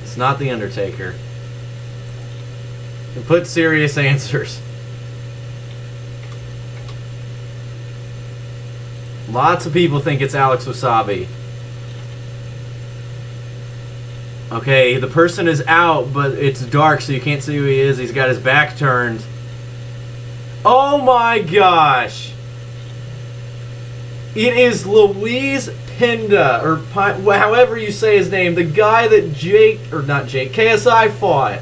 It's not The Undertaker. And put serious answers. Lots of people think it's Alex Wasabi. Okay, the person is out, but it's dark, so you can't see who he is. He's got his back turned. Oh my gosh! It is Luis Pinda, or however you say his name, the guy that KSI fought.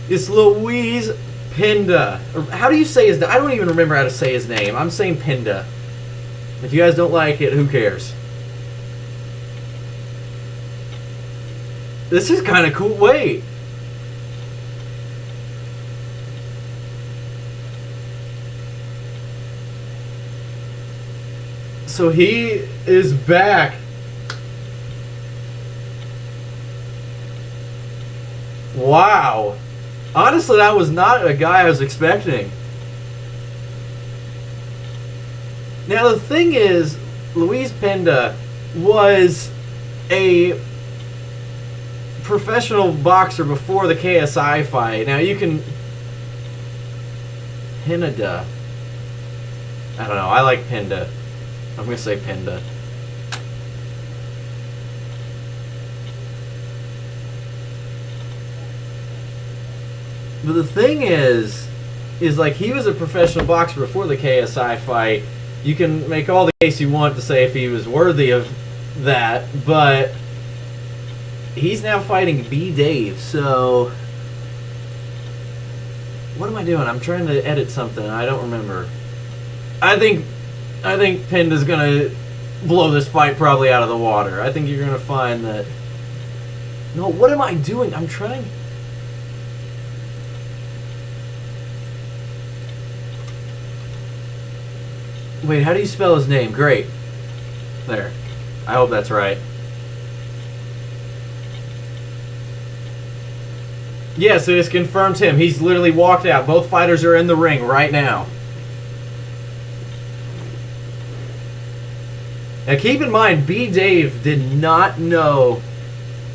It's Luis Pinda. How do you say his name? I don't even remember how to say his name. I'm saying Pinda. If you guys don't like it, who cares? This is kind of cool. Wait. So he is back. Wow. Honestly, that was not a guy I was expecting. Now, the thing is, Luis Pinda was a professional boxer before the KSI fight. Now, you can... Pinda. I don't know. I like Pinda. I'm going to say Pinda. But the thing is like he was a professional boxer before the KSI fight. You can make all the case you want to say if he was worthy of that, but he's now fighting B Dave, so what am I doing? I'm trying to edit something and I don't remember. I think Pinda's gonna blow this fight probably out of the water. I think you're gonna find that. No, what am I doing? I'm trying. Wait, how do you spell his name? Great. There. I hope that's right. Yes, it has confirmed him. He's literally walked out. Both fighters are in the ring right now. Now keep in mind, B Dave did not know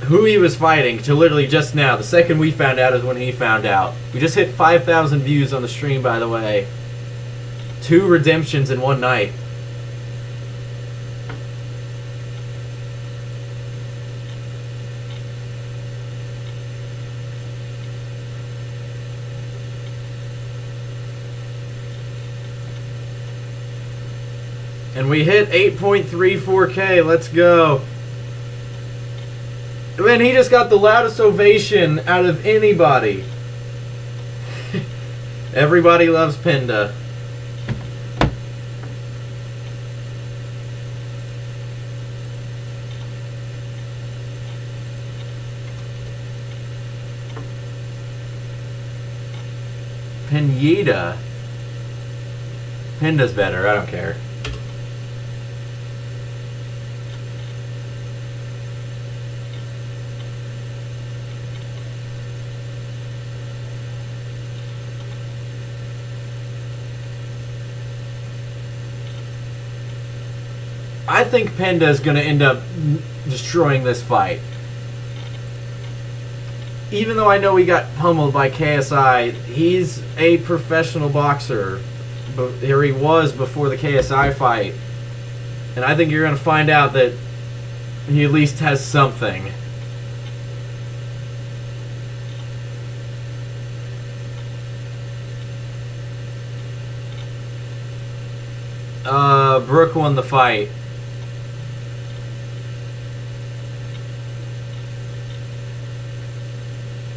who he was fighting till literally just now. The second we found out is when he found out. We just hit 5,000 views on the stream, by the way. 2 redemptions in one night. And we hit 8.34K. Let's go. Man, he just got the loudest ovation out of anybody. Everybody loves Pinda. Pineda. Pinda's better. I don't care. I think Pinda is going to end up destroying this fight. Even though I know he got pummeled by KSI, he's a professional boxer. But here he was before the KSI fight. And I think you're going to find out that he at least has something. Brooke won the fight.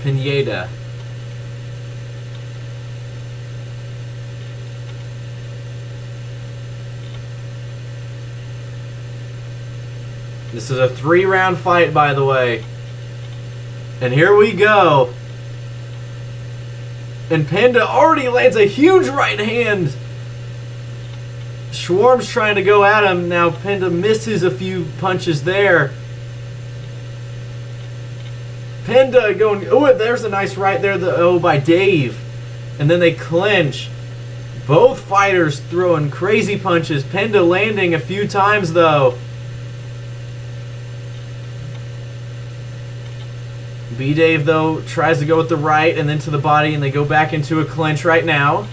Pineda. This is a 3-round fight, by the way. And here we go. And Pinda already lands a huge right hand. Swarmz trying to go at him. Now Pinda misses a few punches there. Pinda going, oh, there's a nice right there, by Dave. And then they clinch. Both fighters throwing crazy punches. Pinda landing a few times, though. B-Dave, though, tries to go with the right and then to the body, and they go back into a clinch right now.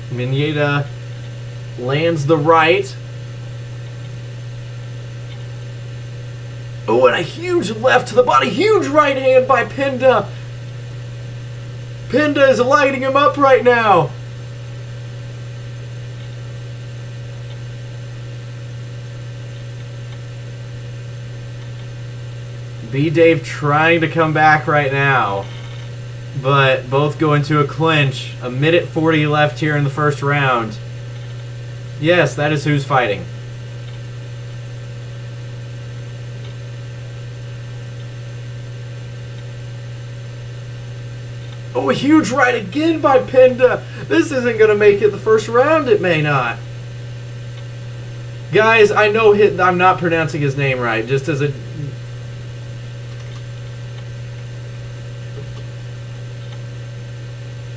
Pineda lands the right. Oh, and a huge left to the body. Huge right hand by Pinda. Pinda is lighting him up right now. B-Dave trying to come back right now. But both go into a clinch. A minute 40 left here in the first round. Yes, that is who's fighting. Oh, a huge right again by Pinda. This isn't going to make it the first round. It may not. Guys, I know I'm not pronouncing his name right. Just as a...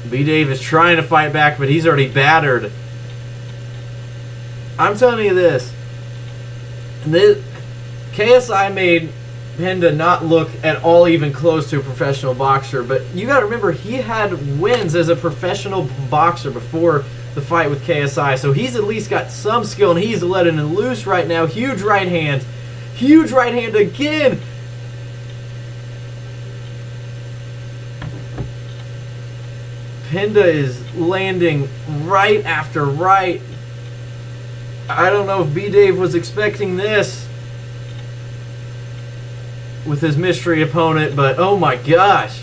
B-Dave is trying to fight back, but he's already battered. I'm telling you this. KSI made Pinda not look at all even close to a professional boxer, but you got to remember he had wins as a professional boxer before the fight with KSI, so he's at least got some skill, and he's letting it loose right now. Huge right hand again. Pinda is landing right after right. I don't know if B-Dave was expecting this with his mystery opponent, but oh my gosh.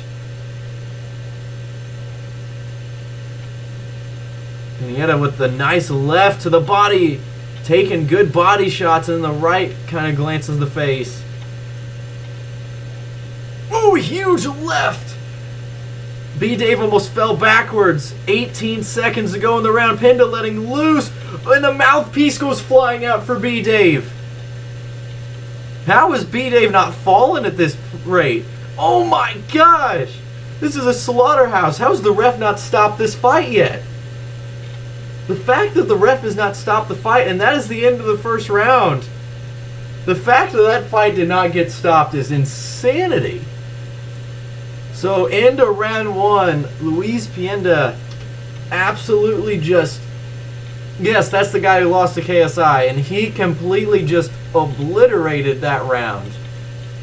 Pineda with the nice left to the body, taking good body shots, and the right kind of glances the face. Oh, huge left. B-Dave almost fell backwards. 18 seconds to go in the round. Pinda letting loose, and the mouthpiece goes flying out for B-Dave. How is B-Dave not falling at this rate? Oh my gosh! This is a slaughterhouse. How has the ref not stopped this fight yet? The fact that the ref has not stopped the fight, and that is the end of the first round. The fact that that fight did not get stopped is insanity. So, end of round one, Luis Pineda absolutely just... Yes, that's the guy who lost to KSI, and he completely just obliterated that round.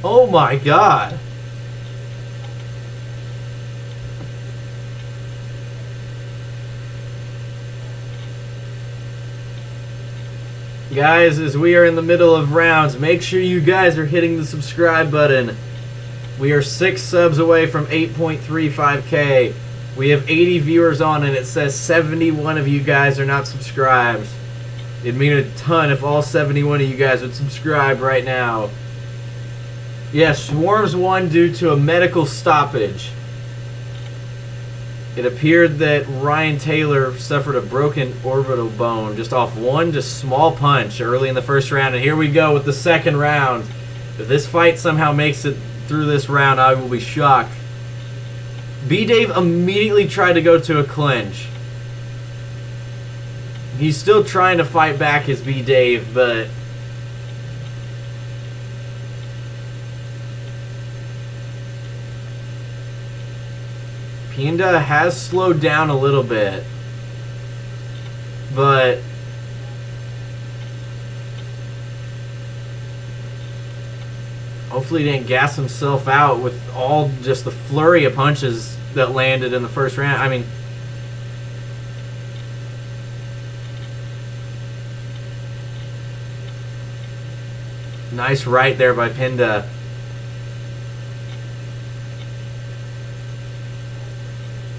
Oh my god. Guys, as we are in the middle of rounds, make sure you guys are hitting the subscribe button. We are 6 subs away from 8.35K. We have 80 viewers on, and it says 71 of you guys are not subscribed. It'd mean a ton if all 71 of you guys would subscribe right now. Yes, swarmz won due to a medical stoppage. It appeared that Ryan Taylor suffered a broken orbital bone just off one just small punch early in the first round. And here we go with the second round. If this fight somehow makes it through this round, I will be shocked. B-Dave immediately tried to go to a clinch. He's still trying to fight back his B-Dave, but... Pineda has slowed down a little bit. But... hopefully he didn't gas himself out with all just the flurry of punches that landed in the first round. I mean... nice right there by Pineda.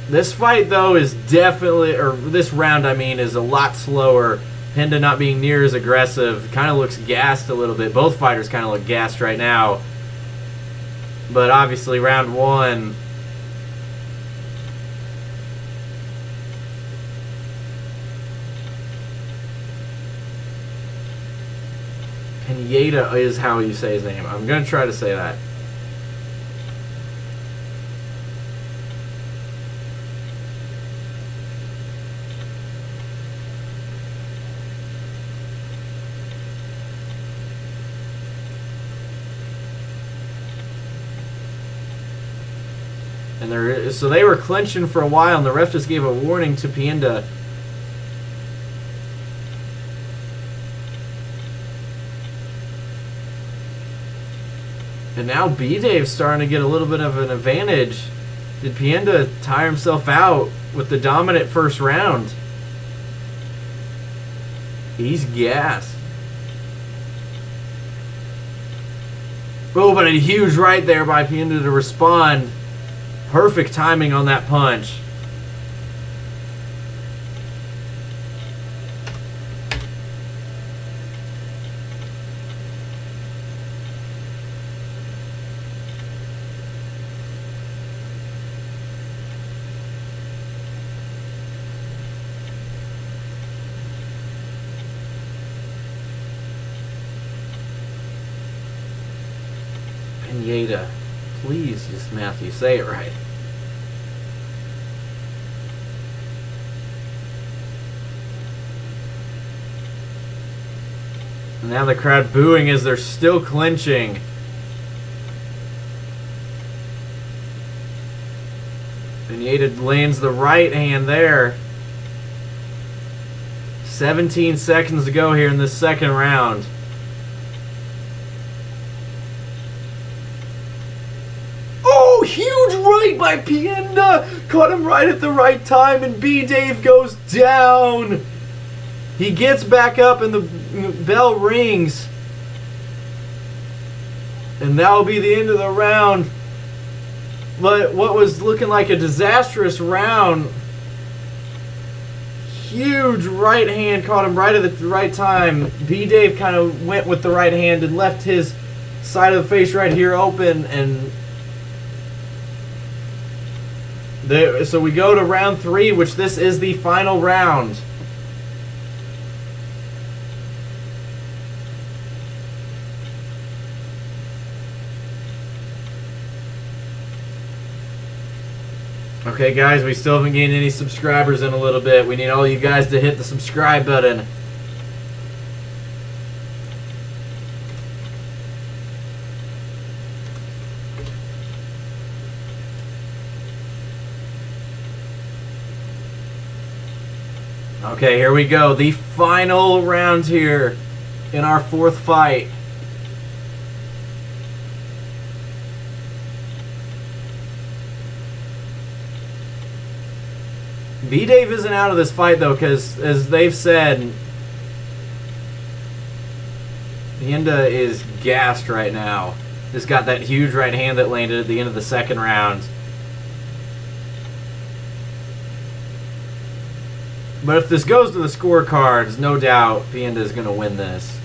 This fight, though, is definitely... or this round, I mean, is a lot slower. Pineda not being near as aggressive. Kind of looks gassed a little bit. Both fighters kind of look gassed right now. But obviously, round one... Pineda is how you say his name. I'm going to try to say that. And so they were clinching for a while, and the ref just gave a warning to Pineda. And now B-Dave's starting to get a little bit of an advantage. Did Pineda tire himself out with the dominant first round? He's gassed. Oh, but a huge right there by Pineda to respond. Perfect timing on that punch. Pineda, please, just Matthew, say it right. And now the crowd booing as they're still clinching. Pineda lands the right hand there. 17 seconds to go here in this second round. Oh, huge right by Pineda. Caught him right at the right time, and B-Dave goes down. He gets back up and the bell rings. And that will be the end of the round. But what was looking like a disastrous round, huge right hand caught him right at the right time. B-Dave kind of went with the right hand and left his side of the face right here open. And so we go to round 3, which this is the final round. Okay, guys, we still haven't gained any subscribers in a little bit. We need all you guys to hit the subscribe button. Okay, here we go. The final round here in our 4th fight. B-Dave isn't out of this fight, though, because, as they've said, Pineda is gassed right now. Just got that huge right hand that landed at the end of the second round. But if this goes to the scorecards, no doubt Pineda is going to win this.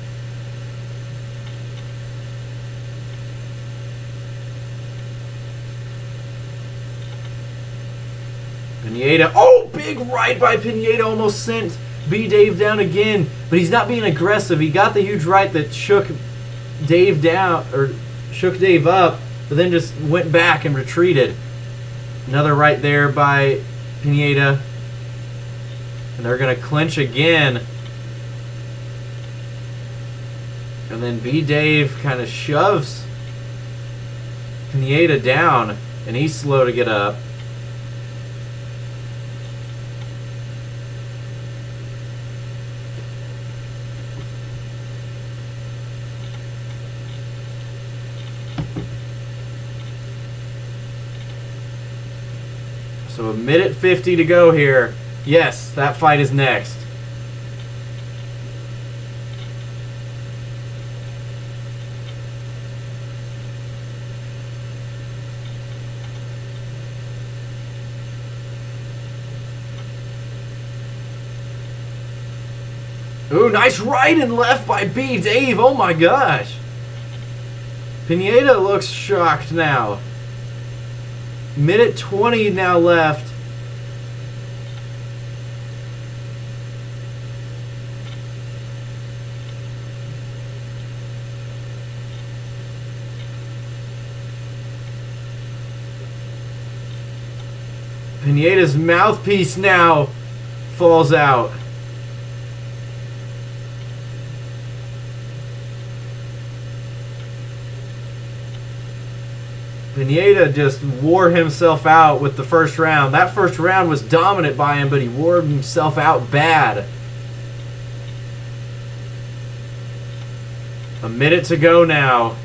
Pineda. Oh, big right by Pineda. Almost sent B-Dave down again. But he's not being aggressive. He got the huge right that shook Dave down, or shook Dave up, but then just went back and retreated. Another right there by Pineda. And they're going to clinch again. And then B-Dave kind of shoves Pineda down, and he's slow to get up. So a minute 50 to go here. Yes, that fight is next. Ooh, nice right and left by B-Dave. Oh my gosh. Pineda looks shocked now. Minute 20 now left. Pineda's mouthpiece now falls out. Pineda just wore himself out with the first round. That first round was dominant by him, but he wore himself out bad. A minute to go now.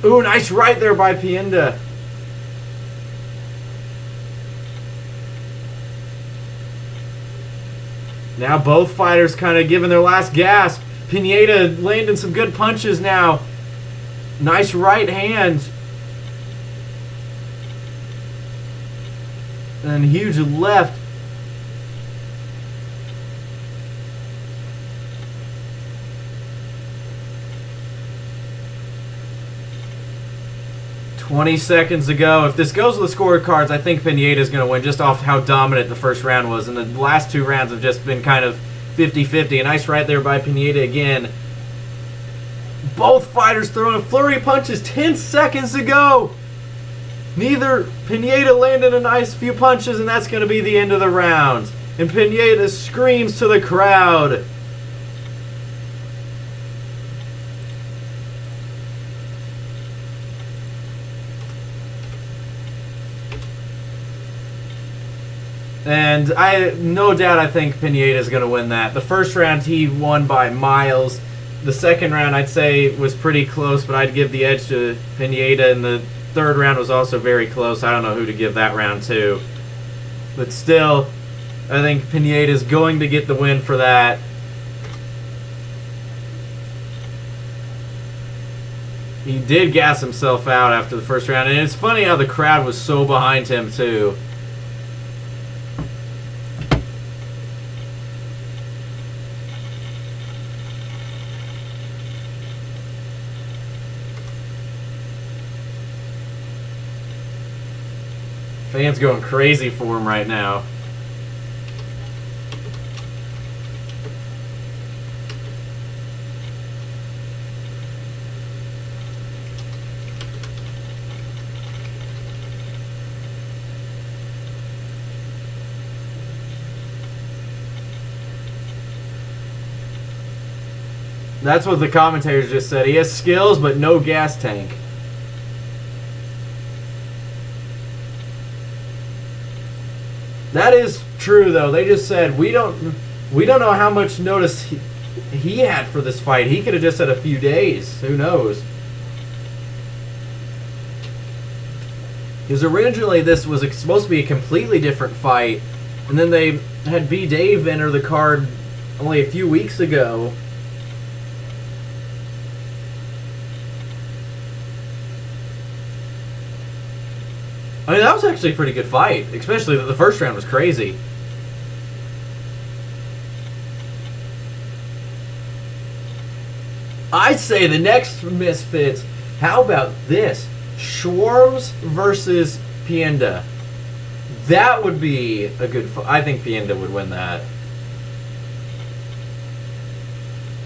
Ooh, nice right there by Pineda. Now both fighters kind of giving their last gasp. Pineda landing some good punches now. Nice right hand. And huge left. $20 seconds to go. If this goes to the scorecards, I think Pineda is going to win just off how dominant the first round was. And the last two rounds have just been kind of 50-50. A nice right there by Pineda again. Both fighters throwing a flurry of punches. 10 seconds to go. Neither Pineda landed a nice few punches, and that's going to be the end of the round. And Pineda screams to the crowd. And no doubt I think Pineda is going to win that. The first round he won by miles. The second round I'd say was pretty close, but I'd give the edge to Pineda. And the third round was also very close. I don't know who to give that round to. But still, I think Pineda is going to get the win for that. He did gas himself out after the first round. And it's funny how the crowd was so behind him, too. Fans going crazy for him right now. That's what the commentators just said. He has skills, but no gas tank. That is true, though. They just said we don't know how much notice he had for this fight. He could have just had a few days. Who knows? Because originally this was supposed to be a completely different fight, and then they had B. Dave enter the card only a few weeks ago. I mean, that was actually a pretty good fight, especially that the first round was crazy. I'd say the next Misfits, how about this? Swarmz versus Pineda. That would be a good fight. I think Pineda would win that.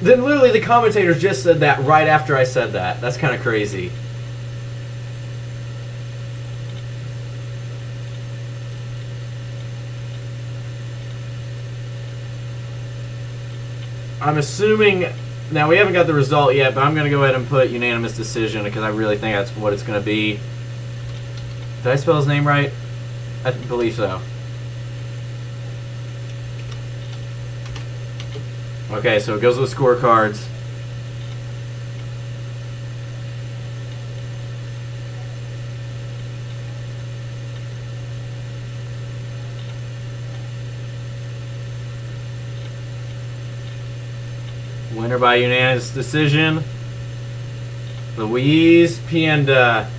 Then literally the commentators just said that right after I said that. That's kind of crazy. I'm assuming, now we haven't got the result yet, but I'm going to go ahead and put unanimous decision because I really think that's what it's going to be. Did I spell his name right? I believe so. Okay, so it goes with scorecards. Winner by unanimous decision. Luis Pineda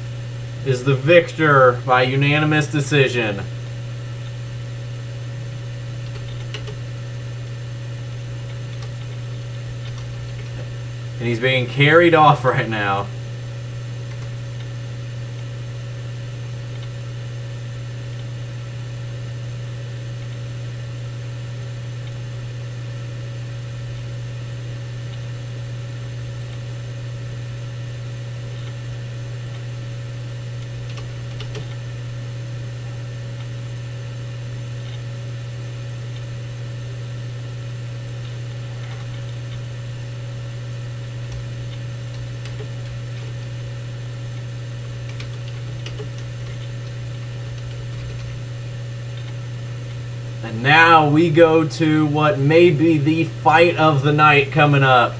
is the victor by unanimous decision. And he's being carried off right now. And now we go to what may be the fight of the night coming up.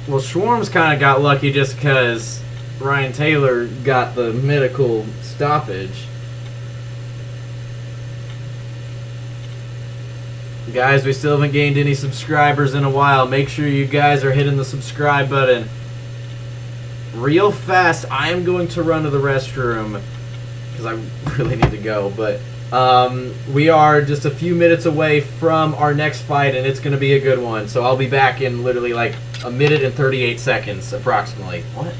Well, Swarmz kind of got lucky just because Ryan Taylor got the medical stoppage. Guys, we still haven't gained any subscribers in a while. Make sure you guys are hitting the subscribe button. Real fast, I am going to run to the restroom because I really need to go, but we are just a few minutes away from our next fight, and it's going to be a good one. So I'll be back in literally like a minute and 38 seconds, approximately. What?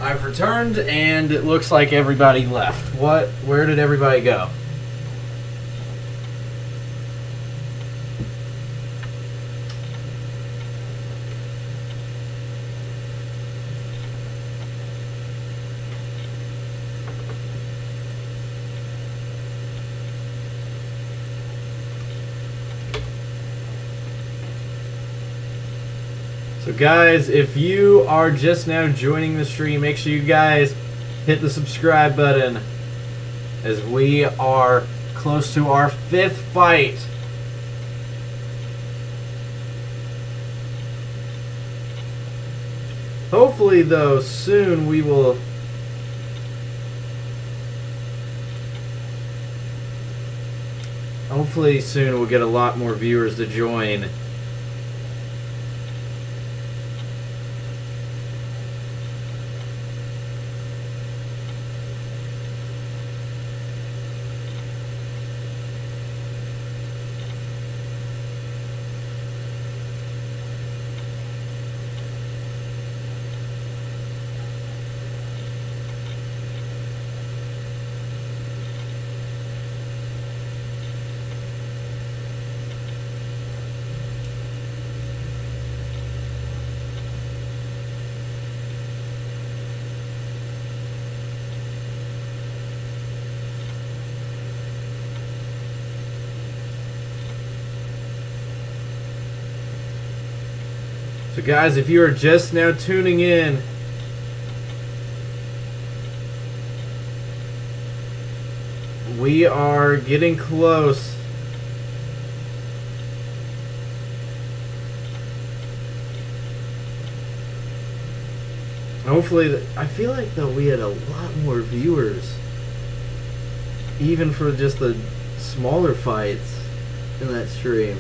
I've returned, and it looks like everybody left. What? Where did everybody go? So guys, if you are just now joining the stream, make sure you guys hit the subscribe button as we are close to our 5th fight. Hopefully though, soon we will we'll get a lot more viewers to join. So guys, if you are just now tuning in, we are getting close. Hopefully, I feel like though we had a lot more viewers, even for just the smaller fights in that stream.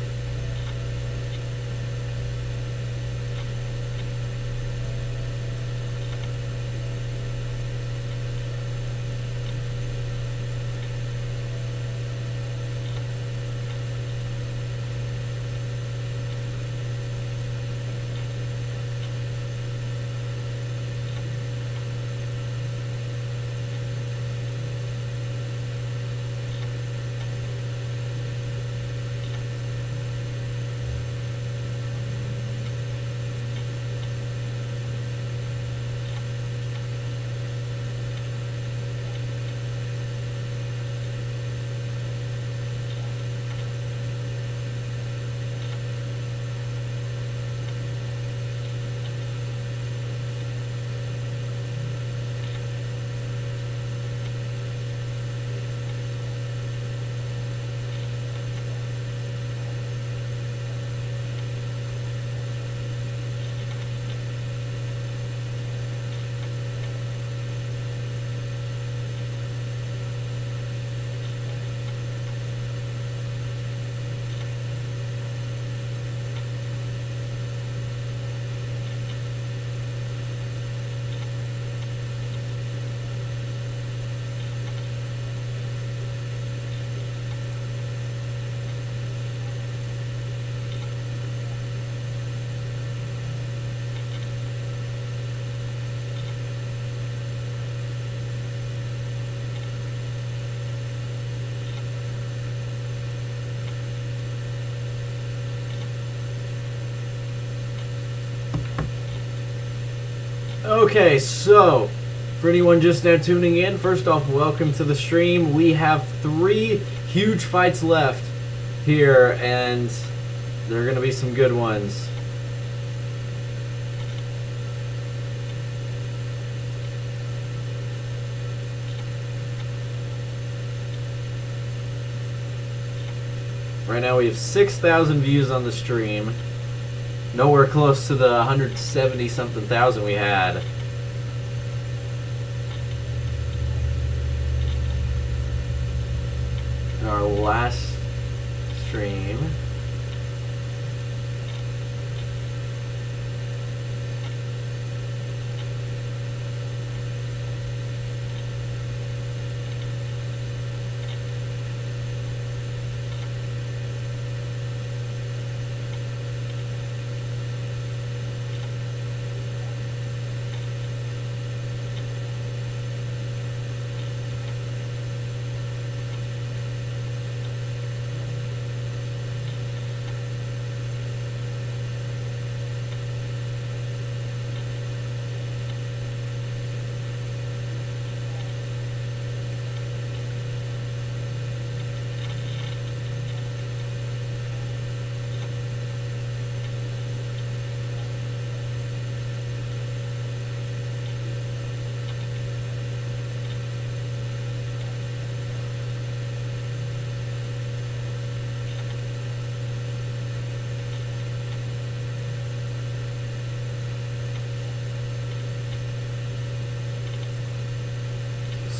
Okay, so for anyone just now tuning in, first off, welcome to the stream. We have 3 huge fights left here, and they're going to be some good ones. Right now we have 6,000 views on the stream. Nowhere close to the 170 something thousand we had. In our last stream.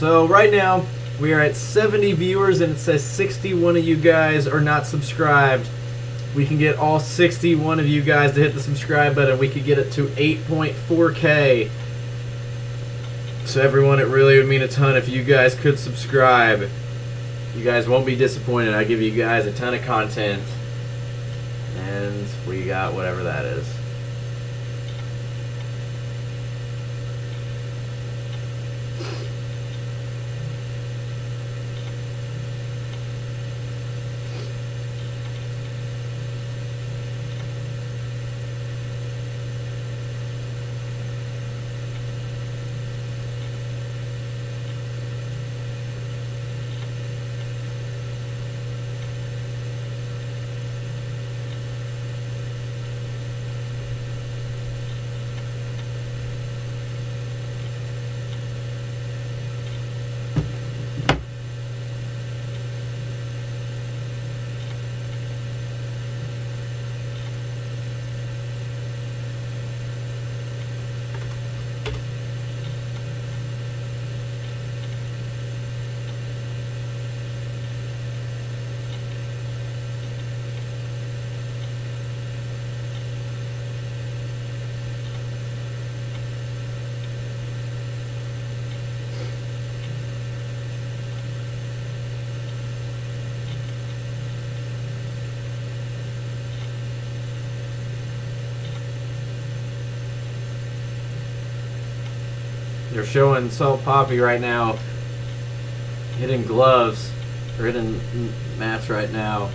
So right now we are at 70 viewers and it says 61 of you guys are not subscribed. We can get all 61 of you guys to hit the subscribe button. We could get it to 8.4K. So everyone, it really would mean a ton if you guys could subscribe. You guys won't be disappointed. I give you guys a ton of content. And we got whatever that is. They're showing Salt Papi right now hitting gloves, or hitting mats right now.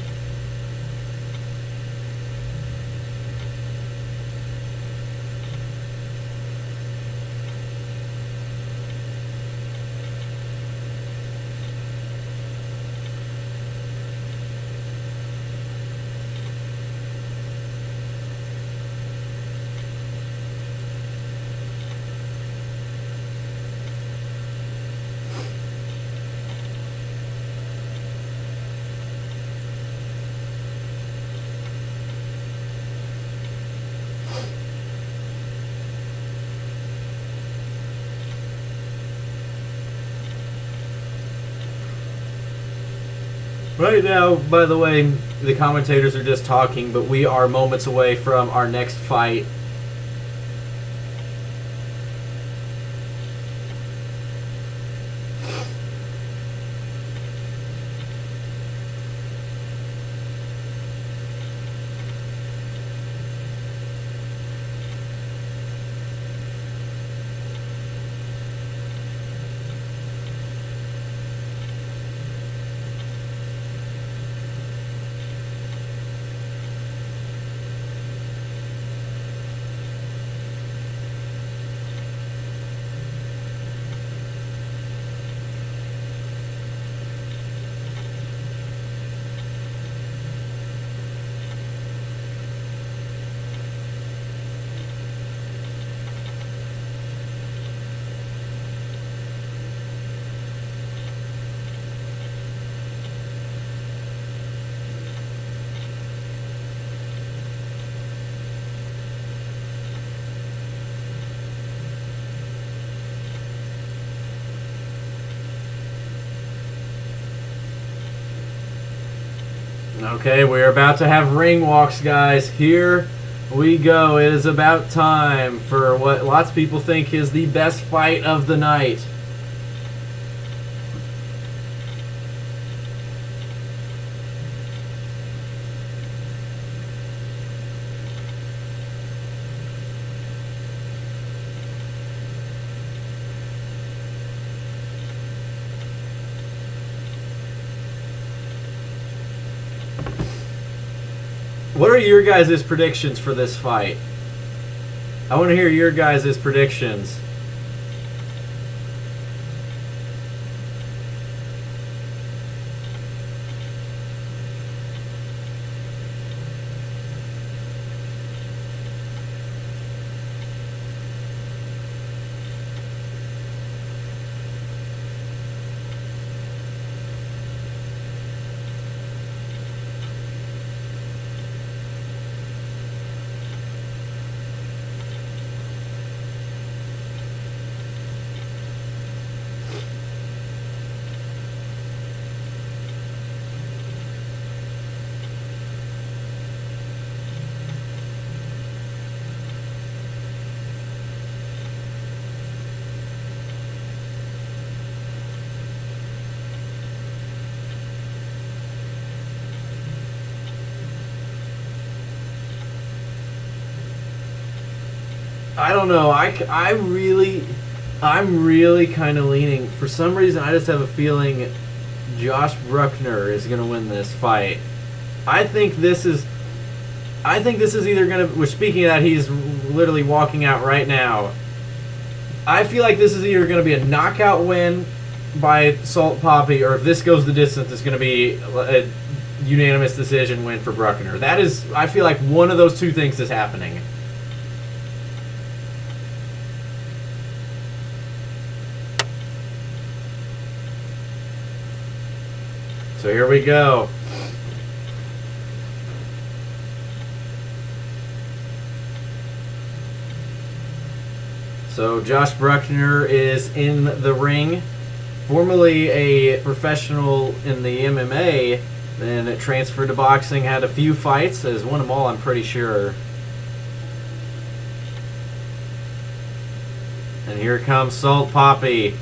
Right now, by the way, the commentators are just talking, but we are moments away from our next fight. Okay, we're about to have ring walks, guys. Here we go. It is about time for what lots of people think is the best fight of the night. What are your guys' predictions for this fight? I want to hear your guys' predictions. I don't know. I'm really kind of leaning. For some reason, I just have a feeling Josh Brueckner is going to win this fight. I think this is either going to. We're speaking of that, he's literally walking out right now. I feel like this is either going to be a knockout win by Salt Papi, or if this goes the distance, it's going to be a unanimous decision win for Brueckner. That is, I feel like one of those two things is happening. So here we go. So Josh Brueckner is in the ring. Formerly a professional in the MMA, then transferred to boxing, had a few fights, has won them all, I'm pretty sure. And here comes Salt Papi.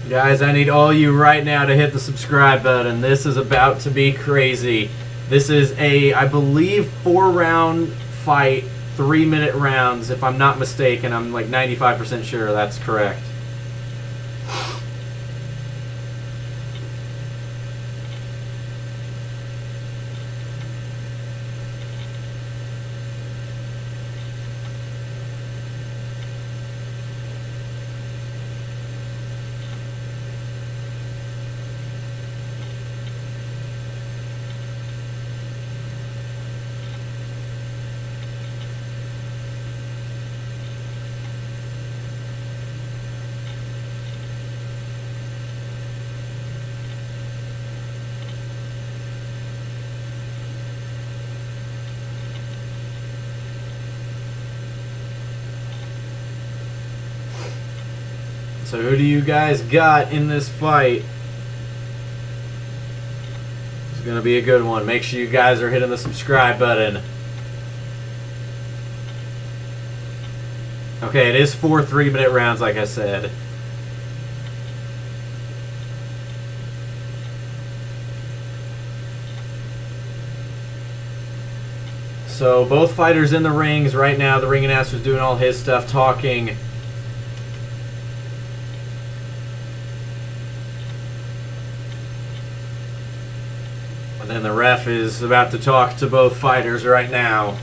Guys, I need all you right now to hit the subscribe button. This is about to be crazy. This is a, I believe, 4-round fight, 3-minute rounds, if I'm not mistaken. I'm like 95% sure that's correct. So who do you guys got in this fight? It's going to be a good one. Make sure you guys are hitting the subscribe button. Okay, it is 4 3-minute rounds, like I said. So both fighters in the rings right now. The ring announcer's doing all his stuff, talking. And then the ref is about to talk to both fighters right now.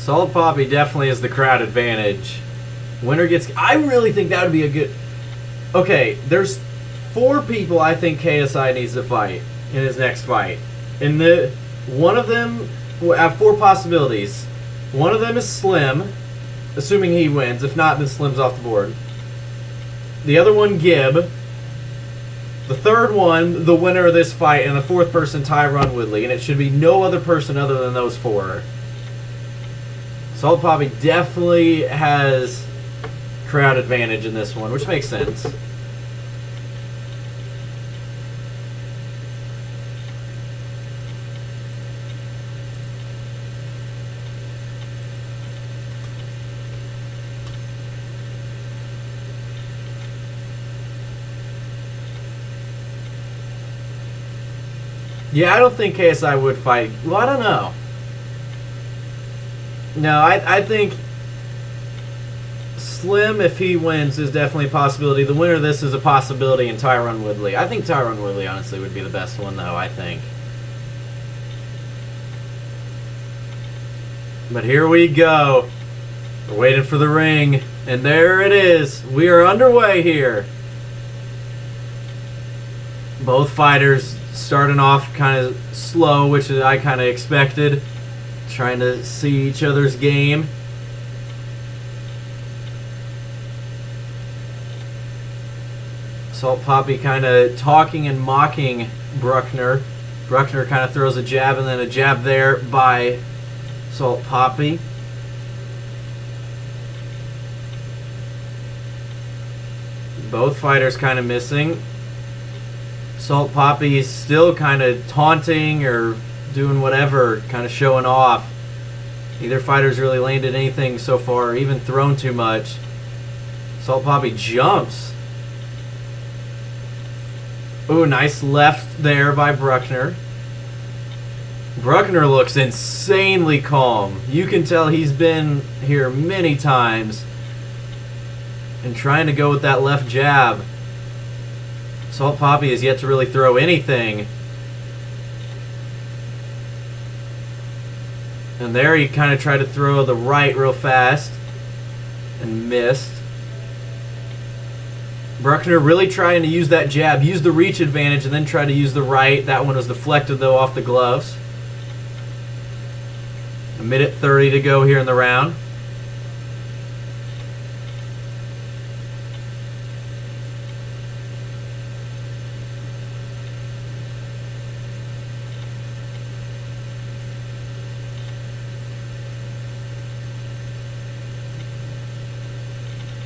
Salt Papi definitely is the crowd advantage. Winner gets... I really think that would be a good... Okay, there's 4 people I think KSI needs to fight in his next fight. And one of them... I have 4 possibilities. One of them is Slim, assuming he wins. If not, then Slim's off the board. The other one, Gib. The third one, the winner of this fight. And the 4th person, Tyron Woodley. And it should be no other person other than those 4. Salt Papi definitely has crowd advantage in this one, which makes sense. Yeah, I don't think KSI would fight. Well, I don't know. No, I think Slim, if he wins, is definitely a possibility. The winner of this is a possibility in Tyron Woodley. I think Tyron Woodley, honestly, would be the best one, though, I think. But here we go. We're waiting for the ring. And there it is. We are underway here. Both fighters starting off kind of slow, which I kind of expected. Trying to see each other's game. Salt Papi kind of talking and mocking Brueckner. Brueckner kind of throws a jab and then a jab there by Salt Papi. Both fighters kind of missing. Salt Papi is still kind of taunting or doing whatever, kind of showing off. Neither fighter's really landed anything so far, or even thrown too much. Salt Papi jumps. Ooh, nice left there by Brueckner. Brueckner looks insanely calm. You can tell he's been here many times and trying to go with that left jab. Salt Papi has yet to really throw anything. And there he kind of tried to throw the right real fast and missed. Brueckner really trying to use that jab, use the reach advantage, and then try to use the right. That one was deflected, though, off the gloves. 1:30 to go here in the round.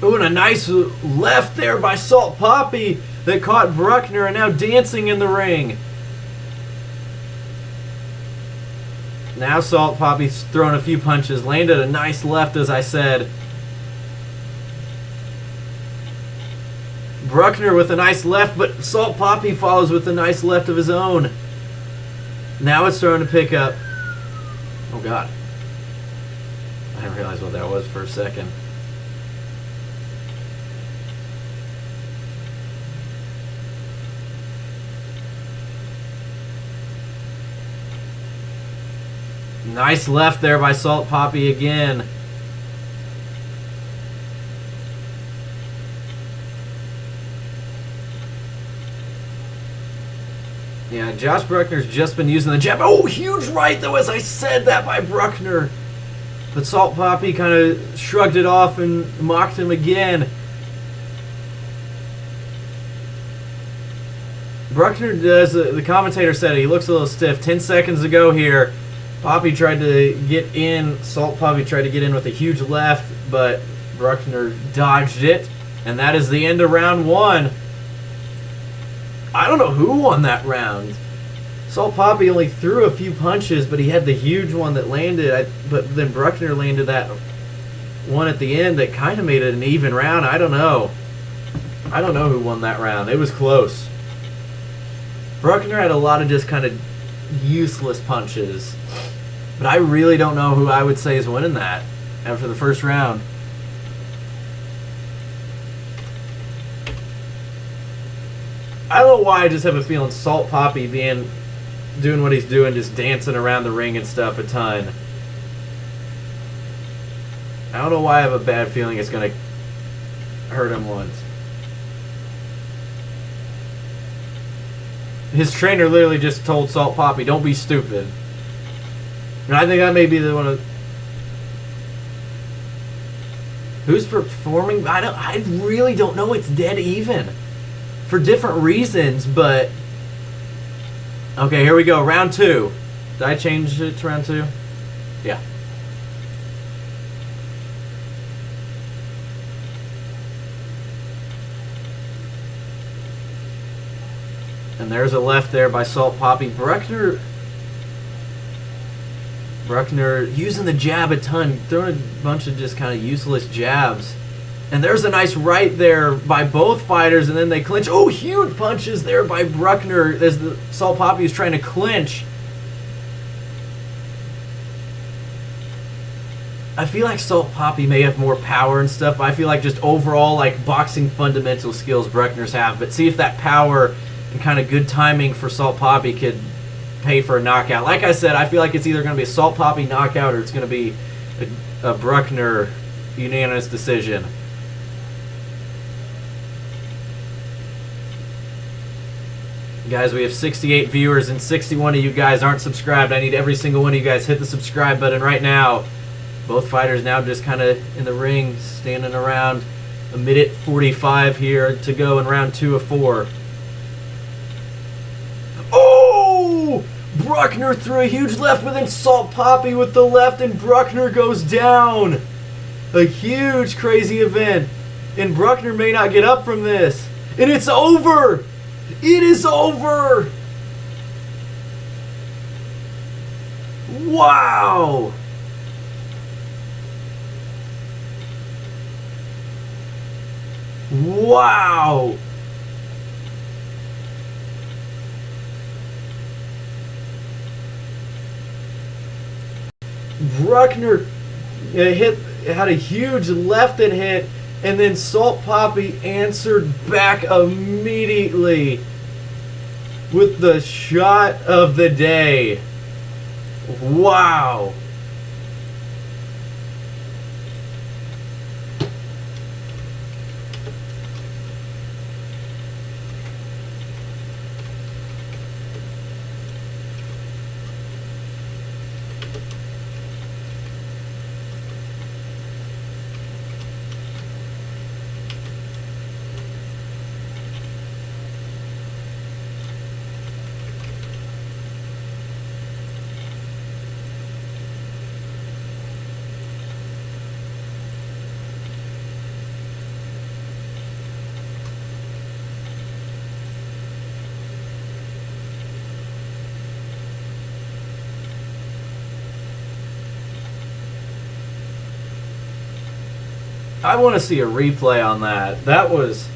Ooh, and a nice left there by Salt Papi that caught Brueckner and now dancing in the ring. Now Salt Papi's thrown a few punches, landed a nice left, as I said. Brueckner with a nice left, but Salt Papi follows with a nice left of his own. Now it's starting to pick up. Oh, God. I didn't realize what that was for a second. Nice left there by Salt Papi again. Yeah, Josh Brueckner's just been using the jab. Oh, huge right, though, as I said that by Brueckner. But Salt Papi kind of shrugged it off and mocked him again. Brueckner does, the commentator said he looks a little stiff. 10 seconds to go here. Papi tried to get in, Salt Papi tried to get in with a huge left, but Brueckner dodged it. And that is the end of round 1. I don't know who won that round. Salt Papi only threw a few punches, but he had the huge one that landed. But then Brueckner landed that one at the end that kind of made it an even round. I don't know. I don't know who won that round. It was close. Brueckner had a lot of just kind of useless punches. But I really don't know who I would say is winning that after the first round. I don't know why I just have a feeling Salt Papi doing what he's doing, just dancing around the ring and stuff a ton. I don't know why I have a bad feeling it's going to hurt him once. His trainer literally just told Salt Papi, don't be stupid. And I think that may be the one of... Who's performing? I really don't know. It's dead even. For different reasons, but... Okay, here we go. Round 2. Did I change it to round 2? Yeah. And there's a left there by Salt Papi. Brueckner using the jab a ton, throwing a bunch of just kind of useless jabs. And there's a nice right there by both fighters, and then they clinch. Oh, huge punches there by Brueckner as the Salt Papi is trying to clinch. I feel like Salt Papi may have more power and stuff, but I feel like just overall like boxing fundamental skills Brueckner's have. But see if that power and kind of good timing for Salt Papi could pay for a knockout. Like I said, I feel like it's either going to be a Salt Papi knockout or it's going to be a Brueckner unanimous decision. Guys, we have 68 viewers and 61 of you guys aren't subscribed. I need every single one of you guys hit the subscribe button right now. Both fighters now just kind of in the ring, standing around. A minute 45 here to go in round 2 of 4. Oh! Brueckner threw a huge left, but then Salt Papi with the left, and Brueckner goes down. A huge, crazy event. And Brueckner may not get up from this. And it's over! It is over! Wow! Wow! Brueckner had a huge left-hand hit, and then Salt Papi answered back immediately with the shot of the day. Wow! I want to see a replay on that. That was...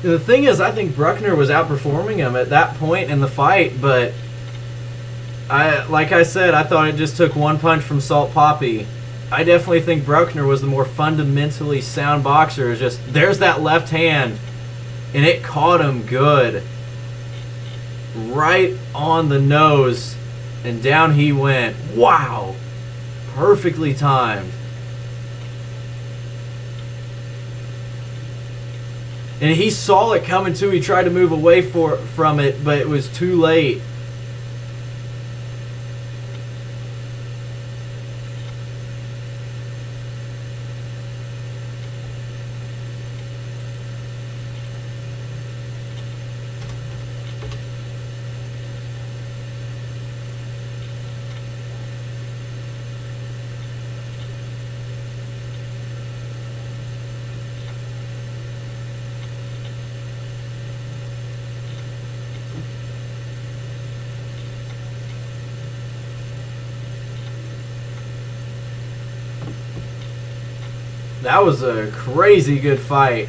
The thing is, I think Brueckner was outperforming him at that point in the fight, but like I said, I thought it just took one punch from Salt Papi. I definitely think Brueckner was the more fundamentally sound boxer. It's just, there's that left hand, and it caught him good. Right on the nose, and down he went. Wow! Perfectly timed. And he saw it coming too. He tried to move away from it, but it was too late. That was a crazy good fight.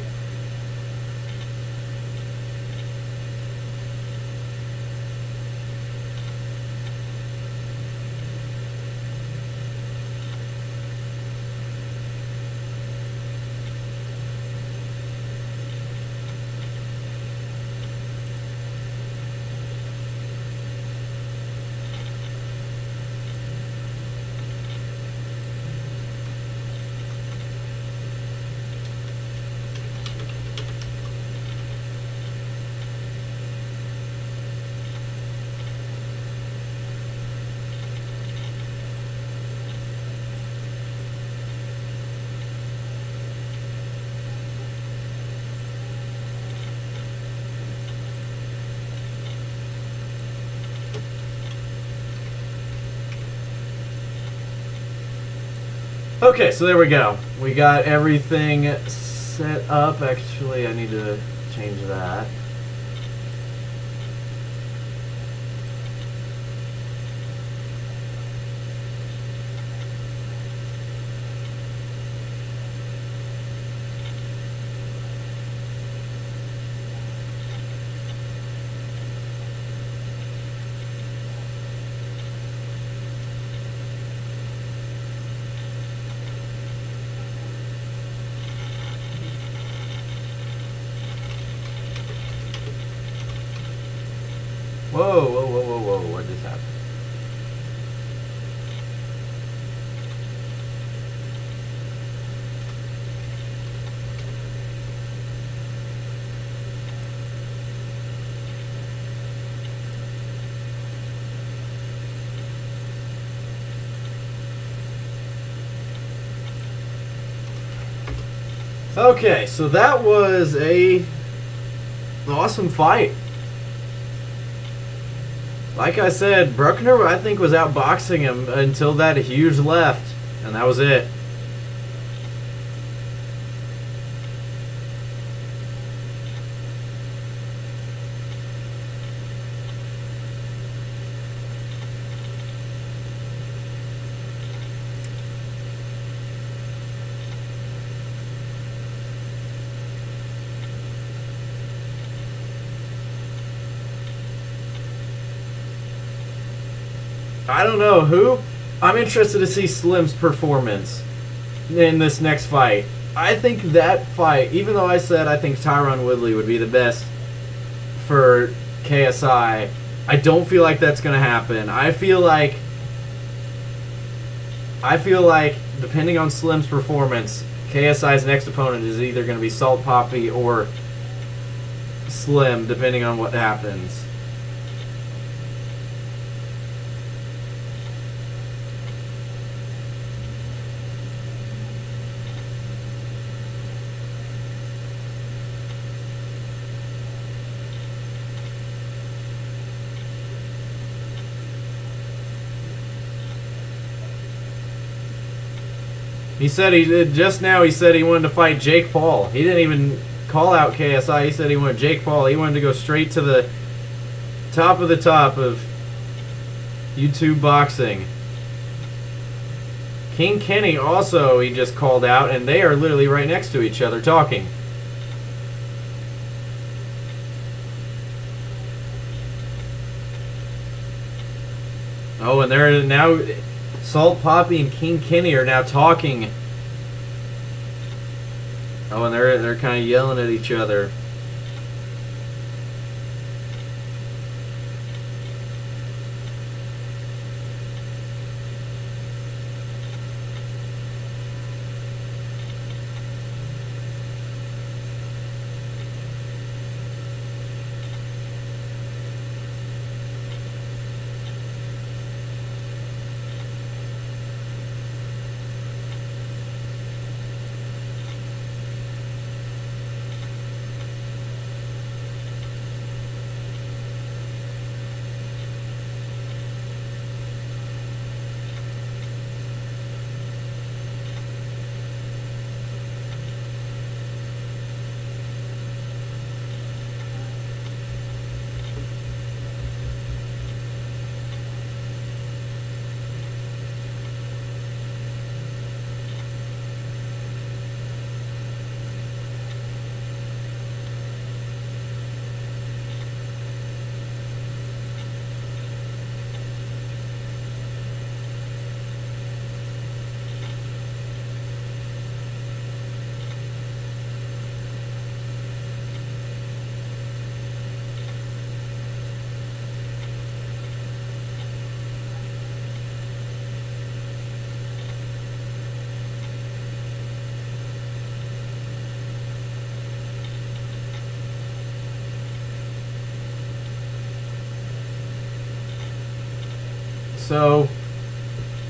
Okay, so there we go. We got everything set up. Actually, I need to change that. Whoa, whoa, whoa, whoa, whoa, what just happened? Okay, so that was an awesome fight. Like I said, Brueckner, I think, was outboxing him until that huge left, and that was it. I don't know who. I'm interested to see Slim's performance in this next fight. I think that fight, even though I said I think Tyron Woodley would be the best for KSI, I don't feel like that's going to happen. I feel like depending on Slim's performance, KSI's next opponent is either going to be Salt Papi or Slim, depending on what happens. He said he said he wanted to fight Jake Paul. He didn't even call out KSI. He said he wanted Jake Paul. He wanted to go straight to the top of YouTube boxing. King Kenny also he just called out, and they are literally right next to each other talking. Oh, and they're now... Salt Papi and King Kenny are now talking. Oh, and they're kind of yelling at each other.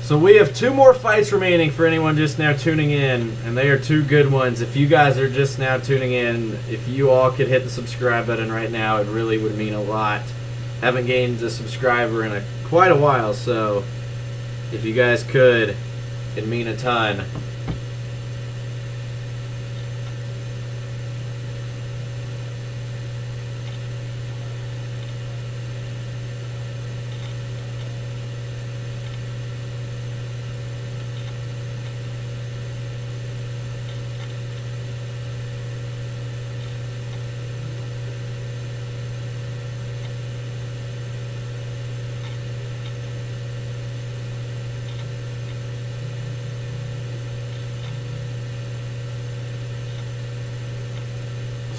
So we have 2 more fights remaining for anyone just now tuning in, and they are 2 good ones. If you guys are just now tuning in, if you all could hit the subscribe button right now, it really would mean a lot. Haven't gained a subscriber in quite a while, so if you guys could It'd mean a ton.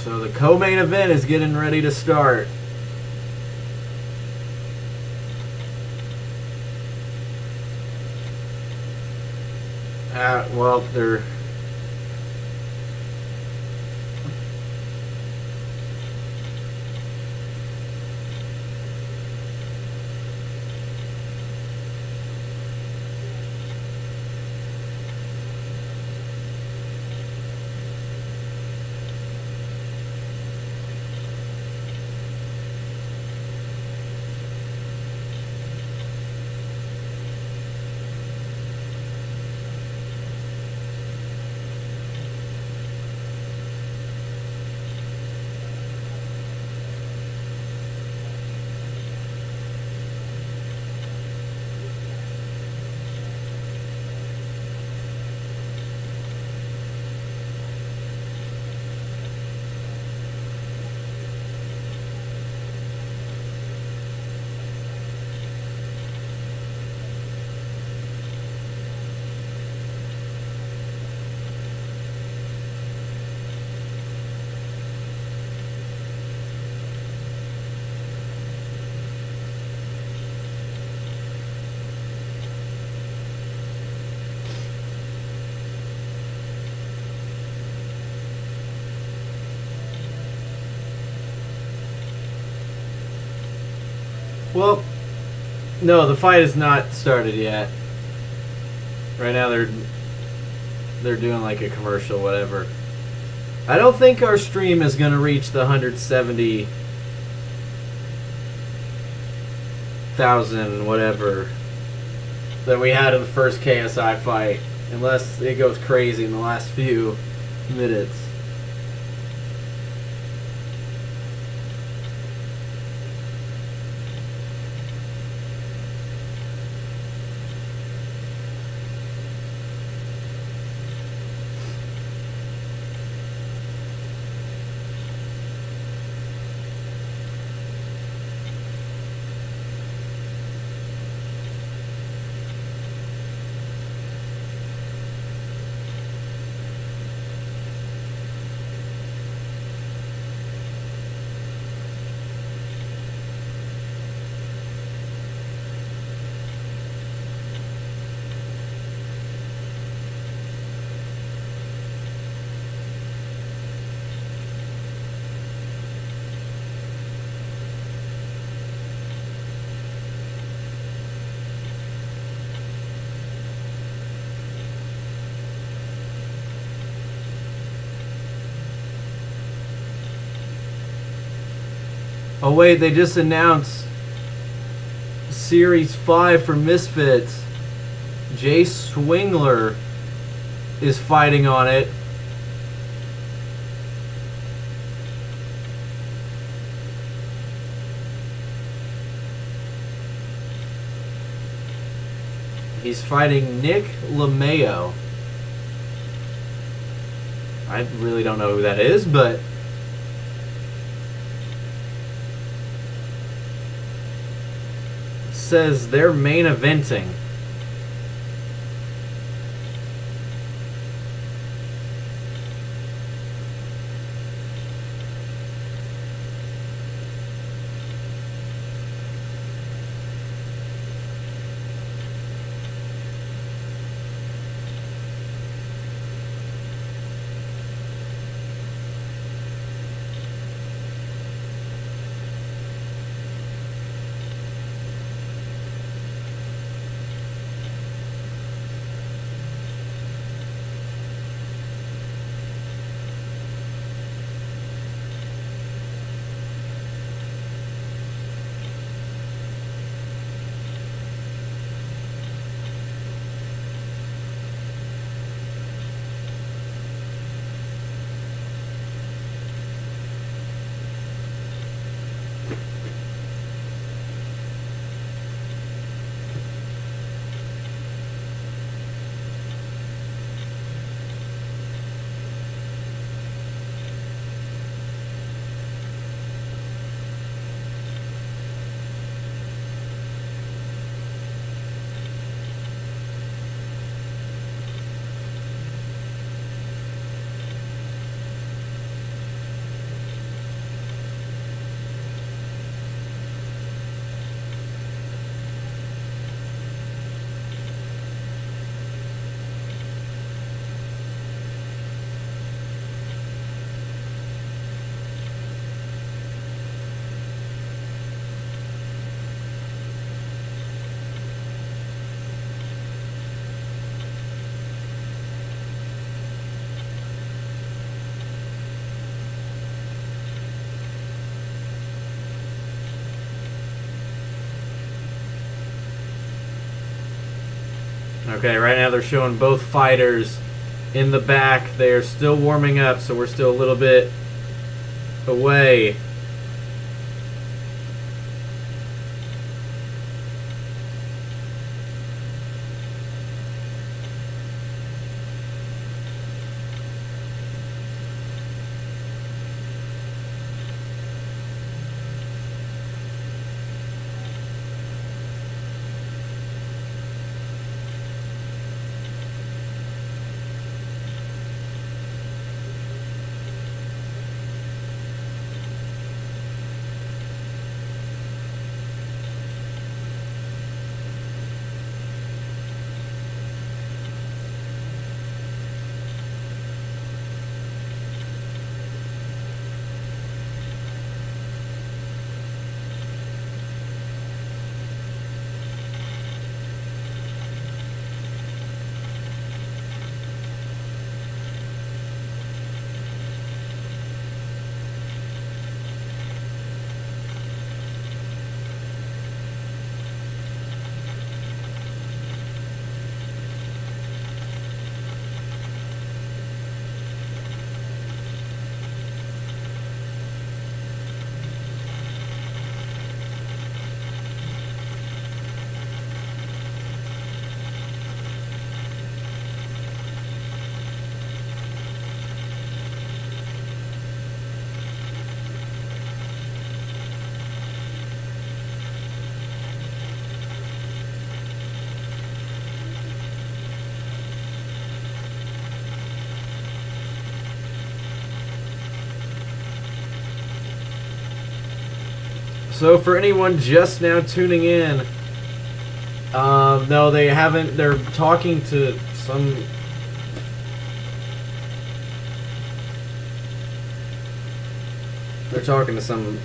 So the co-main event is getting ready to start. Well, they're... Well, no, the fight has not started yet. Right now they're doing like a commercial, whatever. I don't think our stream is going to reach the 170,000 whatever that we had in the first KSI fight, unless it goes crazy in the last few minutes. Oh wait, they just announced Series 5 for Misfits. Jay Swingler is fighting on it. He's fighting Nick LeMayo. I really don't know who that is, but says they're main eventing. Okay, right now they're showing both fighters in the back. They're still warming up, so we're still a little bit away. So for anyone just now tuning in, no, they haven't. They're talking to some. They're talking to some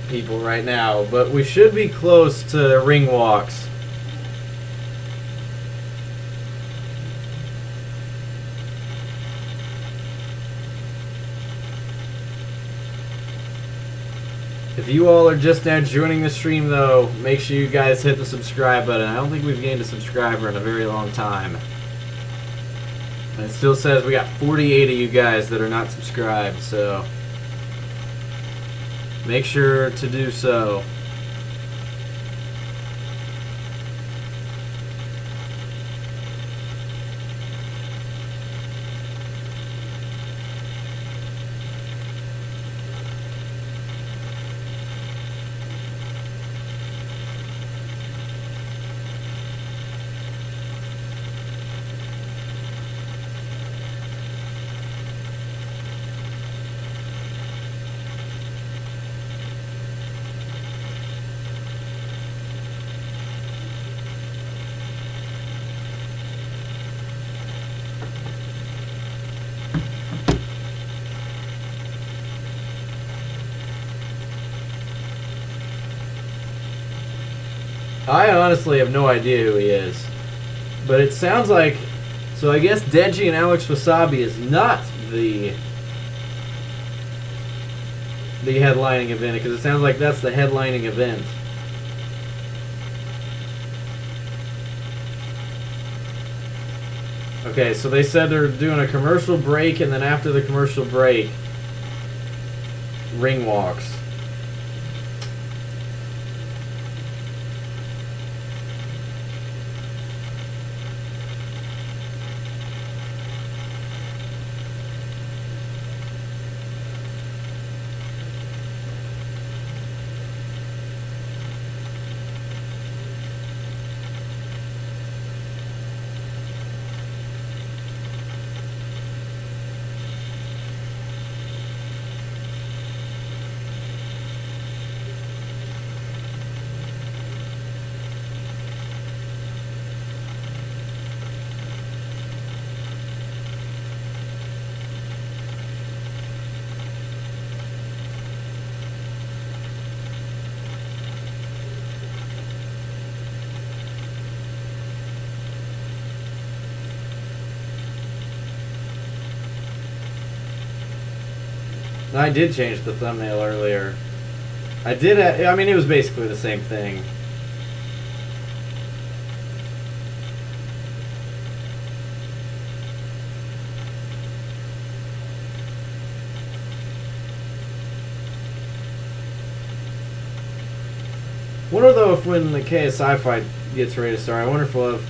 people right now, but we should be close to ring walks. If you all are just now joining the stream, though, make sure you guys hit the subscribe button. I don't think we've gained a subscriber in a very long time. And it still says we got 48 of you guys that are not subscribed, so make sure to do so. I honestly have no idea who he is. But it sounds like... So I guess Deji and Alex Wasabi is not the headlining event, because it sounds like that's the headlining event. Okay, so they said they're doing a commercial break, and then after the commercial break, ring walks. I did change the thumbnail earlier. I did. I mean, it was basically the same thing. Wonder though if when the KSI fight gets ready to start, I wonder if we'll have,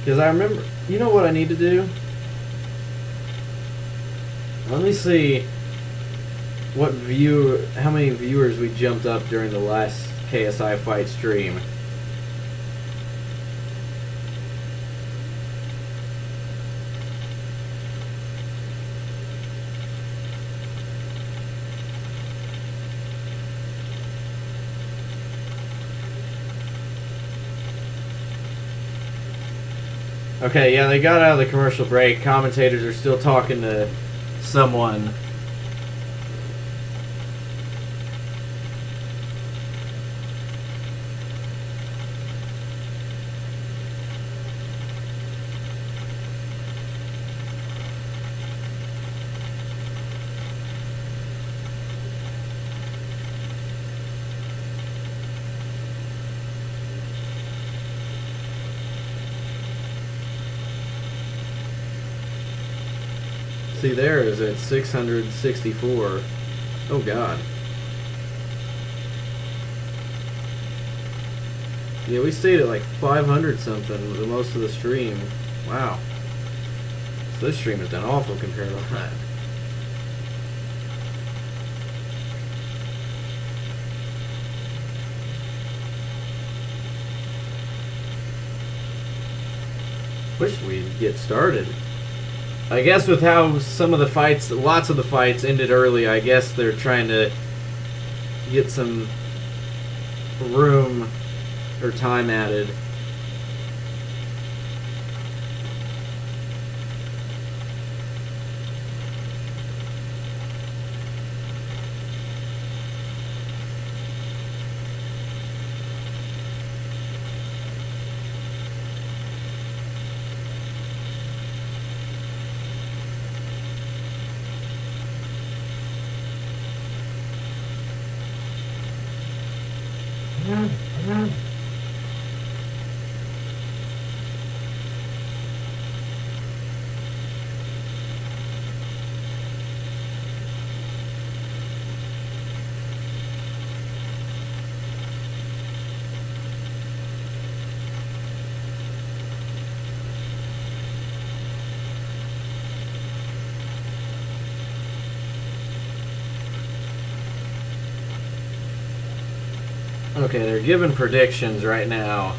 because I remember, you know what I need to do? Let me see how many viewers we jumped up during the last KSI fight stream. Okay, yeah, they got out of the commercial break. Commentators are still talking to someone. See, there is at 664. Oh, God. Yeah, we stayed at like 500 something the most of the stream. Wow. So this stream has done awful compared to that. Wish we'd get started. I guess with how some of the fights, lots of the fights ended early, I guess they're trying to get some room or time added. Okay, they're giving predictions right now.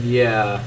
Yeah.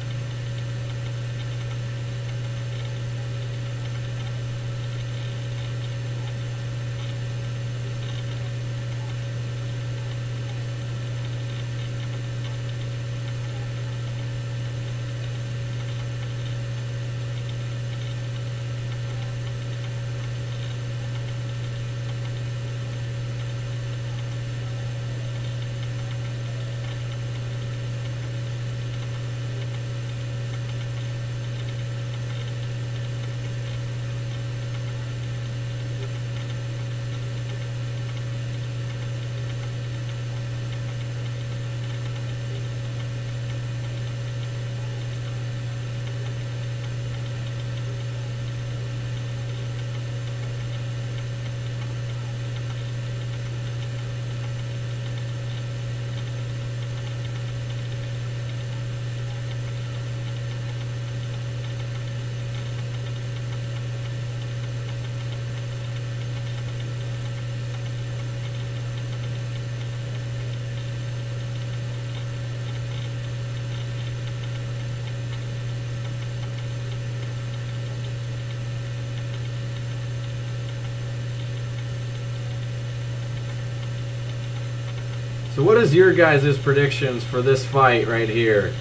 So what is your guys' predictions for this fight right here?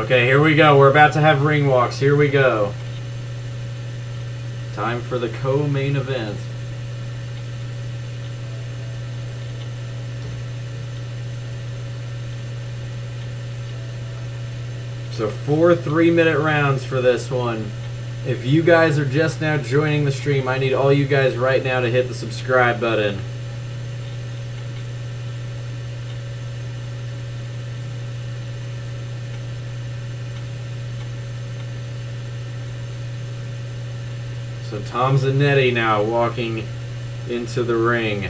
Okay, here we go. We're about to have ring walks. Here we go. Time for the co-main event. So 4 3-minute rounds for this one. If you guys are just now joining the stream, I need all you guys right now to hit the subscribe button. So Tom Zanetti now walking into the ring.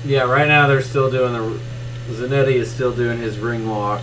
Yeah, right now they're still doing the... Zanetti is still doing his ring walk.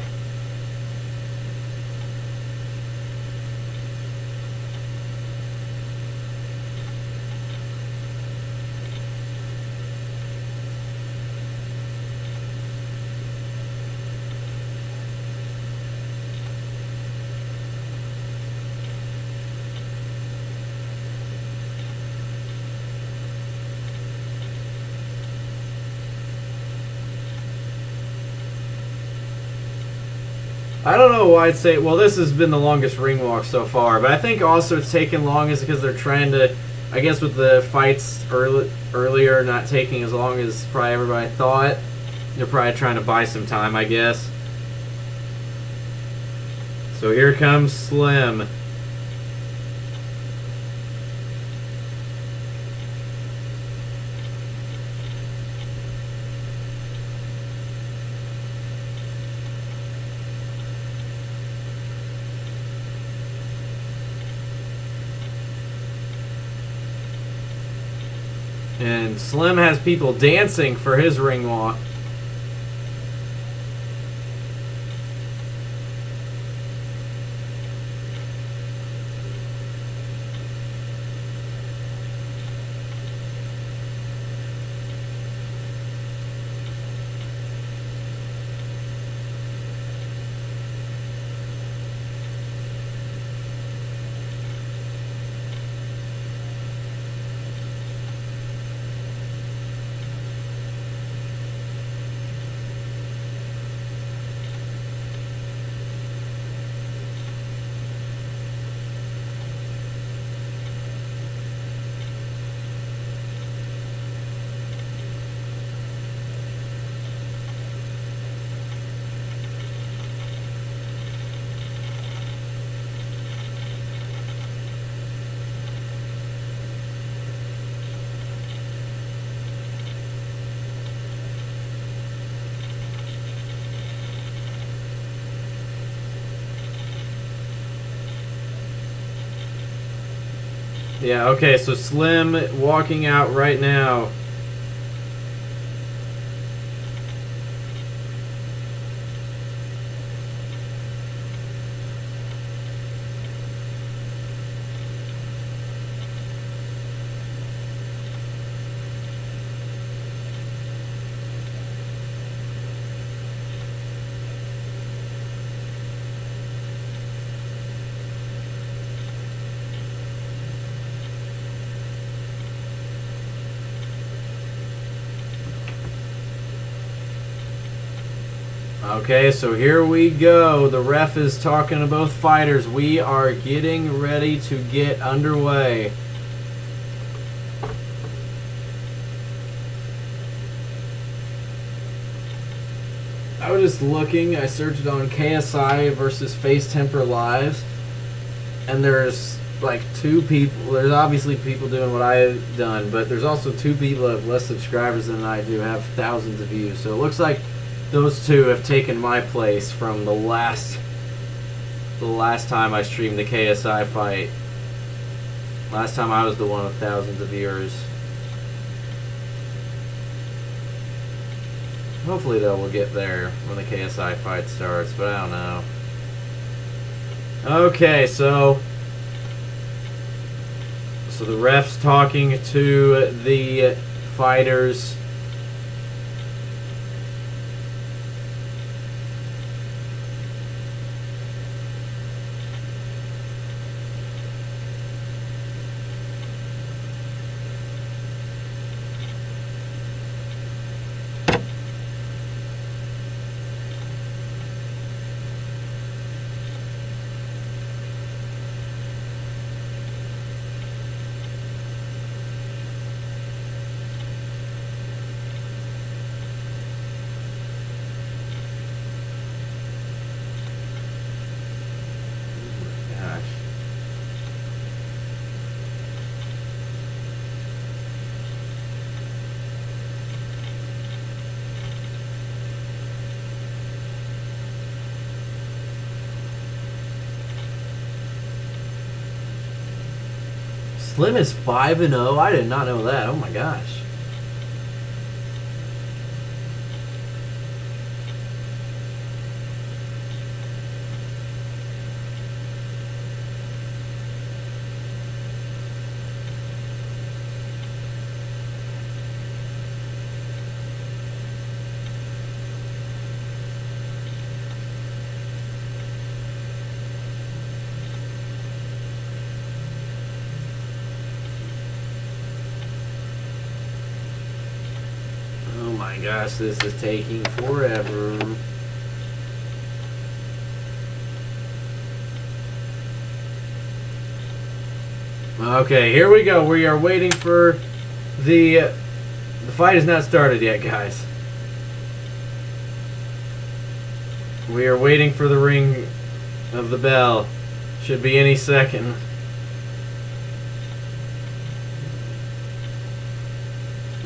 I don't know why I'd say... Well, this has been the longest ring walk so far, but I think also it's taken long is because they're trying to... I guess with the fights earlier not taking as long as probably everybody thought, they're probably trying to buy some time, I guess. So here comes Slim. And Slim has people dancing for his ring walk. Yeah, okay, so Slim walking out right now. Okay, so here we go. The ref is talking to both fighters. We are getting ready to get underway. I was just looking. I searched on KSI versus FaZe Temperrr lives, and there's like 2 people. There's obviously people doing what I've done, but there's also 2 people that have less subscribers than I do, have thousands of views. So it looks like those 2 have taken my place from the last time I streamed the KSI fight. Last time I was the one with thousands of viewers. Hopefully though we'll get there when the KSI fight starts, but I don't know. Okay, so the ref's talking to the fighters. Slim is 5-0. I did not know that. Oh my gosh. Oh my gosh, this is taking forever. Okay, here we go. We are waiting for the fight is not started yet, guys. We are waiting for the ring of the bell. Should be any second.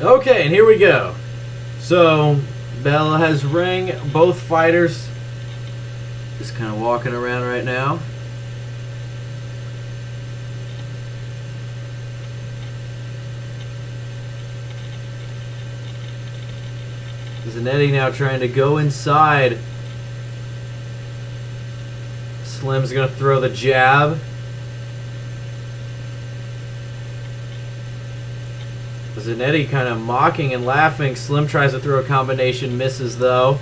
Okay, and here we go. So, bell has rang. Both fighters just kind of walking around right now. Zanetti now trying to go inside. Slim's going to throw the jab. Zanetti kind of mocking and laughing. Slim tries to throw a combination, misses though.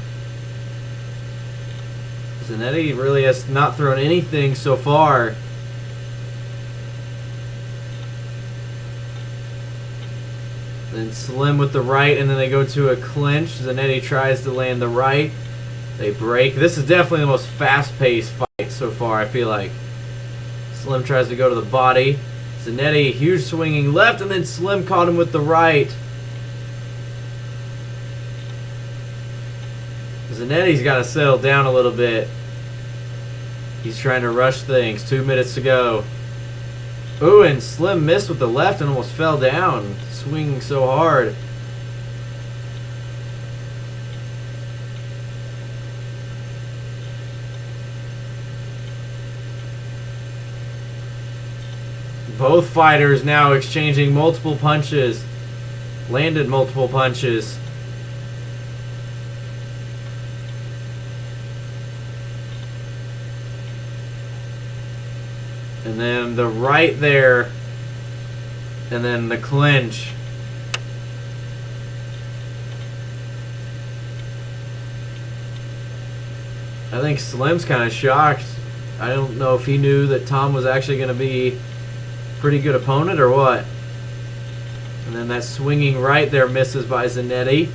Zanetti really has not thrown anything so far. Then Slim with the right, and then they go to a clinch. Zanetti tries to land the right. They break. This is definitely the most fast-paced fight so far, I feel like. Slim tries to go to the body. Zanetti, huge swinging left, and then Slim caught him with the right. Zanetti's got to settle down a little bit. He's trying to rush things. 2 minutes to go. Ooh, and Slim missed with the left and almost fell down. Swinging so hard. Both fighters now exchanging multiple punches. Landed multiple punches. And then the right there. And then the clinch. I think Slim's kind of shocked. I don't know if he knew that Tom was actually going to be pretty good opponent or what. And then that swinging right there misses by Zanetti.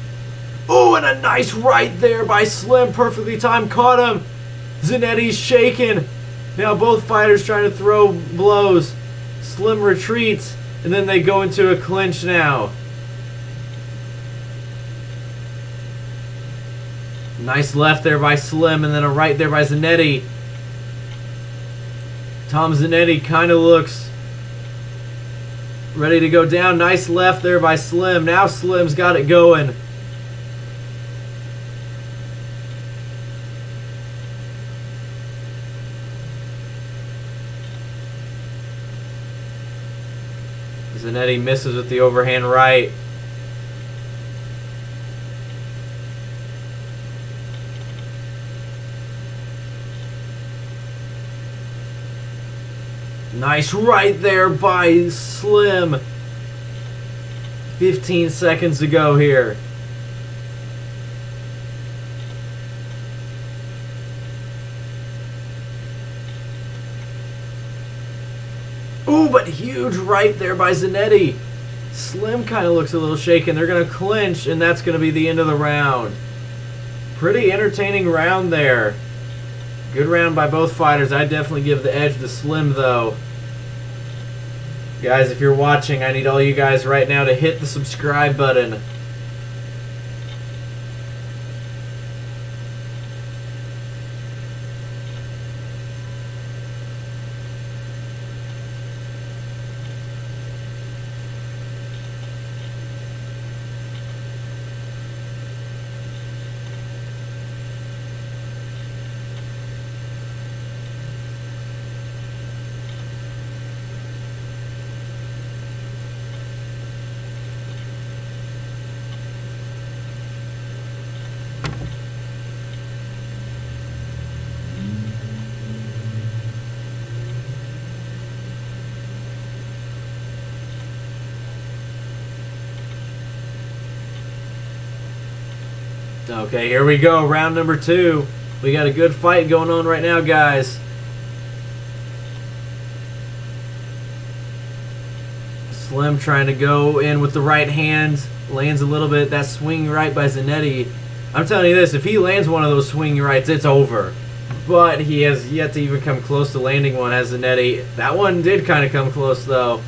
Oh, and a nice right there by Slim. Perfectly timed. Caught him. Zanetti's shaking. Now both fighters trying to throw blows. Slim retreats. And then they go into a clinch now. Nice left there by Slim, and then a right there by Zanetti. Tom Zanetti kind of looks ready to go down. Nice left there by Slim. Now Slim's got it going. Zanetti misses with the overhand right. Nice right there by Slim. 15 seconds to go here. Ooh, but huge right there by Zanetti. Slim kind of looks a little shaken. They're going to clinch, and that's going to be the end of the round. Pretty entertaining round there. Good round by both fighters. I'd definitely give the edge to Slim, though. Guys, if you're watching, I need all you guys right now to hit the subscribe button. Okay, here we go. Round number 2. We got a good fight going on right now, guys. Slim trying to go in with the right hand. Lands a little bit. That swing right by Zanetti. I'm telling you this, if he lands one of those swing rights, it's over. But he has yet to even come close to landing one, has Zanetti. That one did kind of come close, though.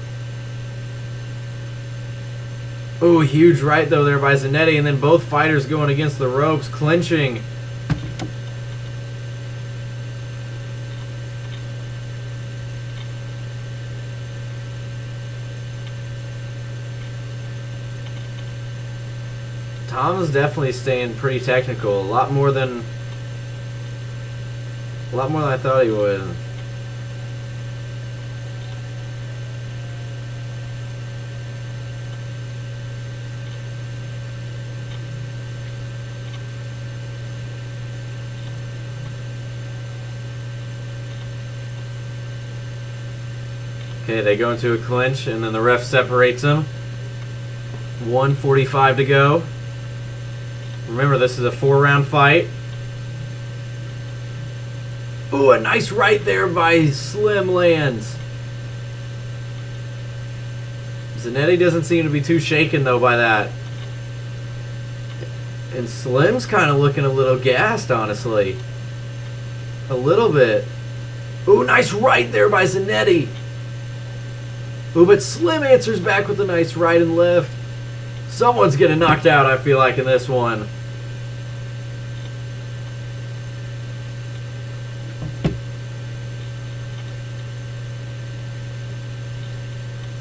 Ooh, huge right, though, there by Zanetti. And then both fighters going against the ropes, clinching. Tom is definitely staying pretty technical. A lot more than I thought he would. Okay, they go into a clinch, and then the ref separates them. 1:45 to go. Remember, this is a 4-round fight. Ooh, a nice right there by Slim lands. Zanetti doesn't seem to be too shaken, though, by that. And Slim's kind of looking a little gassed, honestly. A little bit. Ooh, nice right there by Zanetti. Ooh, but Slim answers back with a nice right and left. Someone's getting knocked out, I feel like, in this one.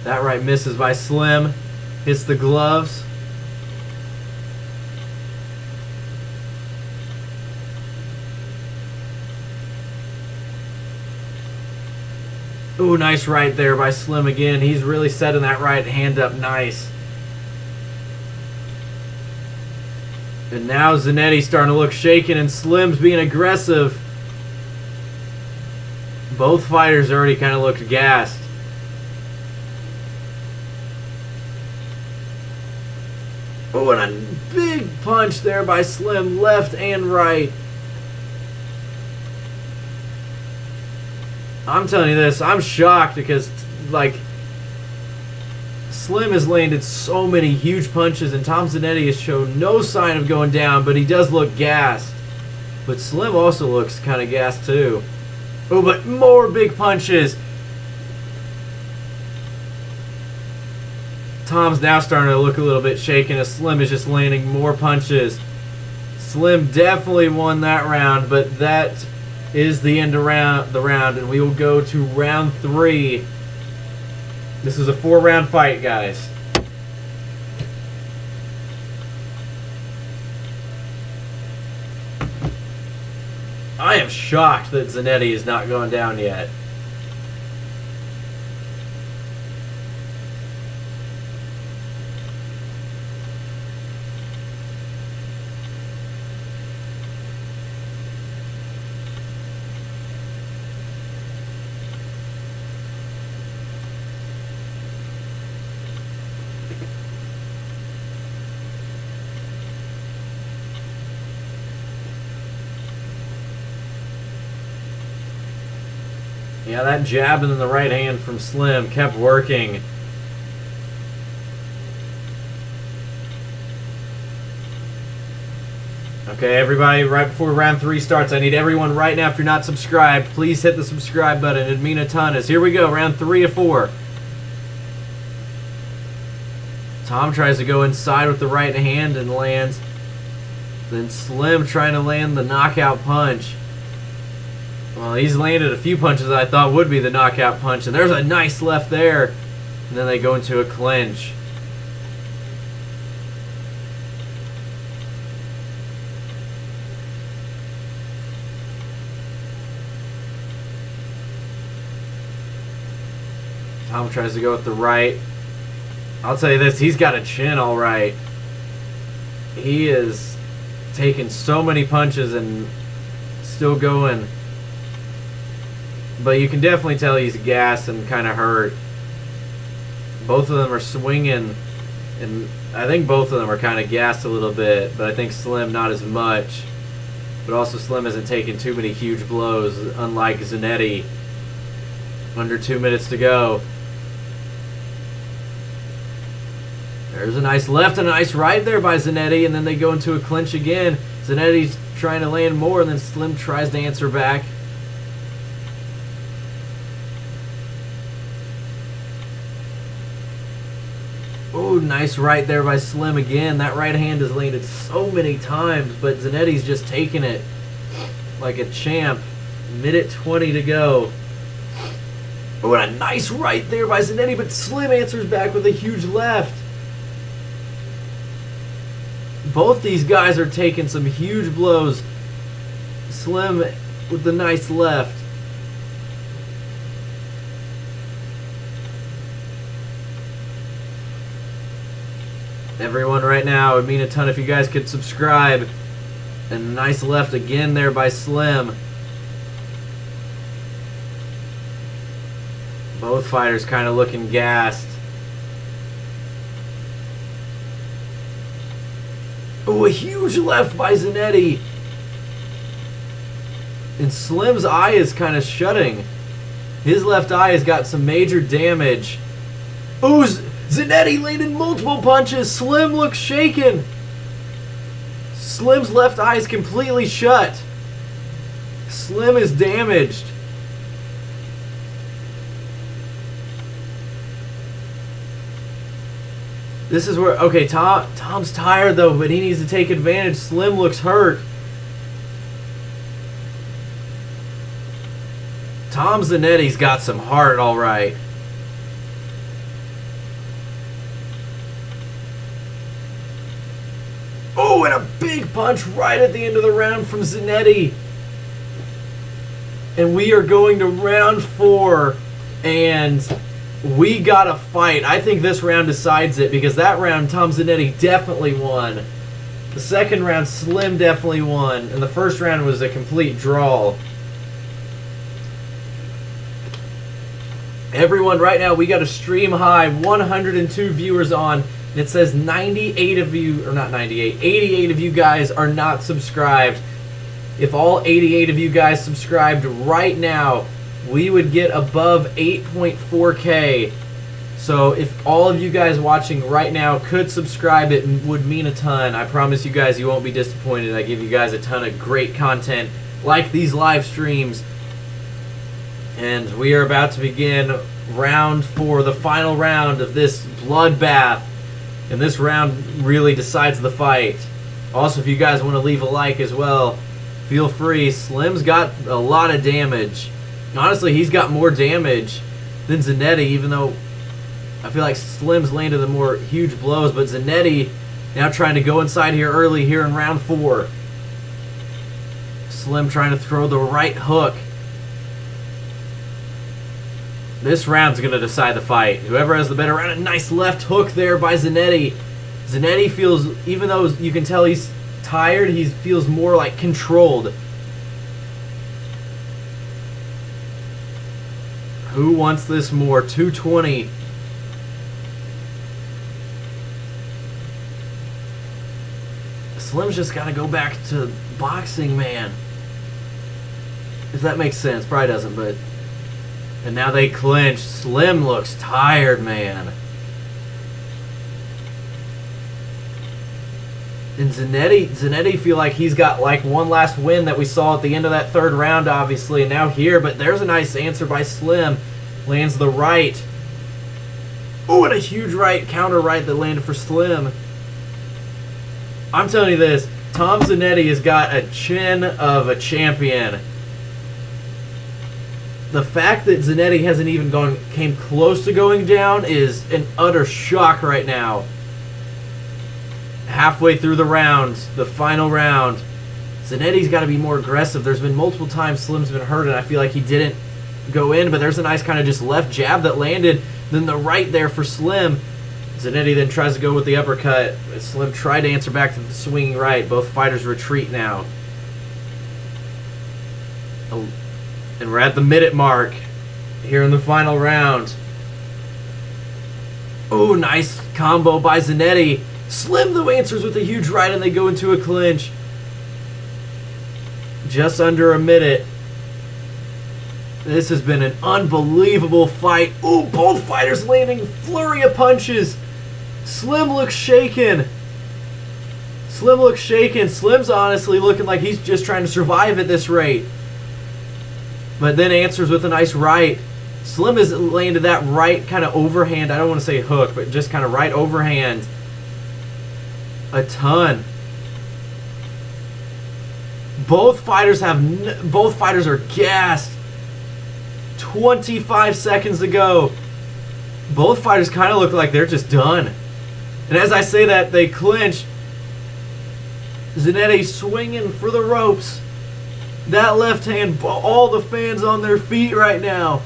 That right misses by Slim. Hits the gloves. Ooh, nice right there by Slim again. He's really setting that right hand up nice. And now Zanetti's starting to look shaken and Slim's being aggressive. Both fighters already kind of looked gassed. Oh, and a big punch there by Slim, left and right. I'm telling you this, I'm shocked because, like, Slim has landed so many huge punches and Tom Zanetti has shown no sign of going down, but he does look gassed. But Slim also looks kind of gassed too. Oh, but more big punches. Tom's now starting to look a little bit shaken as Slim is just landing more punches. Slim definitely won that round, but that is the end of the round, and we will go to round 3. This is a 4-round fight, guys. I am shocked that Zanetti is not going down yet. Yeah, that jab in the right hand from Slim kept working. Okay, everybody, right before round 3 starts, I need everyone right now, if you're not subscribed, please hit the subscribe button. It'd mean a ton. Here we go, round 3 of 4. Tom tries to go inside with the right hand and lands. Then Slim trying to land the knockout punch. Well, he's landed a few punches I thought would be the knockout punch, and there's a nice left there. And then they go into a clinch. Tom tries to go with the right. I'll tell you this, he's got a chin all right. He is taking so many punches and still going. But you can definitely tell he's gassed and kind of hurt. Both of them are swinging, and I think both of them are kind of gassed a little bit, but I think Slim not as much. But also Slim isn't taking too many huge blows, unlike Zanetti. Under 2 minutes to go. There's a nice left and a nice right there by Zanetti, and then they go into a clinch again. Zanetti's trying to land more, and then Slim tries to answer back. Oh, nice right there by Slim again. That right hand has landed so many times, but Zanetti's just taking it like a champ. Minute 20 to go. Oh, and a nice right there by Zanetti, but Slim answers back with a huge left. Both these guys are taking some huge blows. Slim with the nice left. Everyone right now, it would mean a ton if you guys could subscribe. And nice left again there by Slim. Both fighters kind of looking gassed. Oh, a huge left by Zanetti. And Slim's eye is kind of shutting. His left eye has got some major damage. Oh, Zanetti landed multiple punches. Slim looks shaken. Slim's left eye is completely shut. Slim is damaged. This is where, okay, Tom's tired though, but he needs to take advantage. Slim looks hurt. Tom Zanetti's got some heart, all right. Oh, and a big punch right at the end of the round from Zanetti. And we are going to round 4, and we got a fight. I think this round decides it, because that round Tom Zanetti definitely won. The second round Slim definitely won, and the first round was a complete draw. Everyone, right now we got a stream high 102 viewers on, and it says 98 of you, or not 98, 88 of you guys are not subscribed. If all 88 of you guys subscribed right now, we would get above 8.4K. So if all of you guys watching right now could subscribe, it would mean a ton. I promise you guys, you won't be disappointed. I give you guys a ton of great content like these live streams. And we are about to begin round 4, the final round of this bloodbath. And this round really decides the fight. Also, if you guys want to leave a like as well, feel free. Slim's got a lot of damage. Honestly, he's got more damage than Zanetti, even though I feel like Slim's landed the more huge blows. But Zanetti now trying to go inside here early here in round 4. Slim trying to throw the right hook. This round's going to decide the fight. Whoever has the better round. A nice left hook there by Zanetti. Zanetti feels, even though you can tell he's tired, he feels more like controlled. Who wants this more? 220. Slim's just got to go back to boxing, man. If that makes sense. Probably doesn't, but... And now they clinch. Slim looks tired, man. And Zanetti feel like he's got like one last win that we saw at the end of that 3rd round, obviously, and now here. But there's a nice answer by Slim. Lands the right. Oh, and a huge right, counter right that landed for Slim. I'm telling you this, Tom Zanetti has got a chin of a champion. The fact that Zanetti hasn't even came close to going down is an utter shock right now. Halfway through the round, the final round, Zanetti's got to be more aggressive. There's been multiple times Slim's been hurt, and I feel like he didn't go in, but there's a nice kind of just left jab that landed. Then the right there for Slim. Zanetti then tries to go with the uppercut. Slim tried to answer back to the swinging right. Both fighters retreat now. And we're at the minute mark here in the final round. Oh, nice combo by Zanetti. Slim, though, answers with a huge right, and they go into a clinch. Just under a minute. This has been an unbelievable fight. Ooh, both fighters landing flurry of punches. Slim looks shaken. Slim looks shaken. Slim's honestly looking like he's just trying to survive at this rate. But then answers with a nice right. Slim has landed that right kind of overhand. I don't want to say hook, but just kind of right overhand. A ton. Both fighters are gassed. 25 seconds to go. Both fighters kind of look like they're just done. And as I say that, they clinch. Zanetti swinging for the ropes. That left hand, all the fans on their feet right now.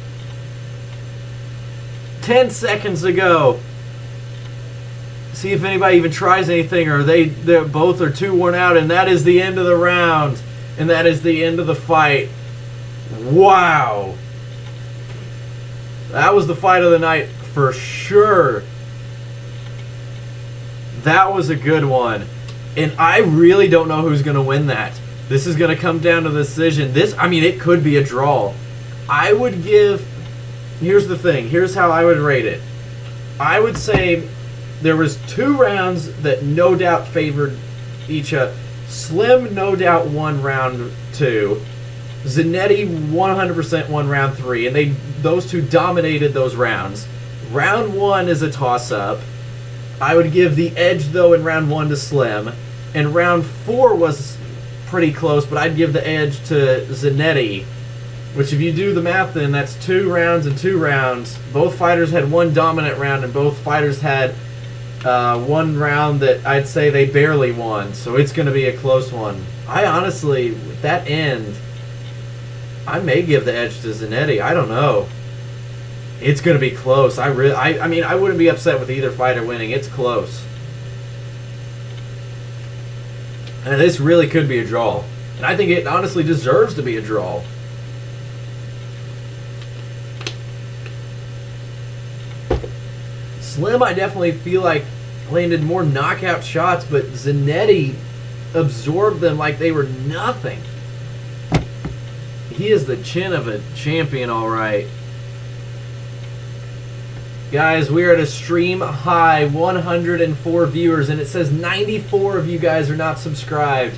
10 seconds to go. See if anybody even tries anything, or they're both are too worn out, and that is the end of the round. And that is the end of the fight. Wow. That was the fight of the night for sure. That was a good one. And I really don't know who's going to win that. This is going to come down to the decision. It could be a draw. I would give... Here's the thing. Here's how I would rate it. I would say there was 2 rounds that no doubt favored each other. Slim no doubt won round 2. Zanetti 100% won round 3. And those two dominated those rounds. Round 1 is a toss-up. I would give the edge, though, in round 1 to Slim. And round 4 was pretty close, but I'd give the edge to Zanetti. Which, if you do the math, then that's 2 rounds and 2 rounds. Both fighters had 1 dominant round, and both fighters had 1 round that I'd say they barely won. So it's going to be a close one. I honestly, with that end, I may give the edge to Zanetti. I don't know. It's going to be close. I wouldn't be upset with either fighter winning. It's close. And this really could be a draw. And I think it honestly deserves to be a draw. Slim, I definitely feel like landed more knockout shots, but Zanetti absorbed them like they were nothing. He is the chin of a champion, all right. Guys, we are at a stream high 104 viewers, and it says 94 of you guys are not subscribed.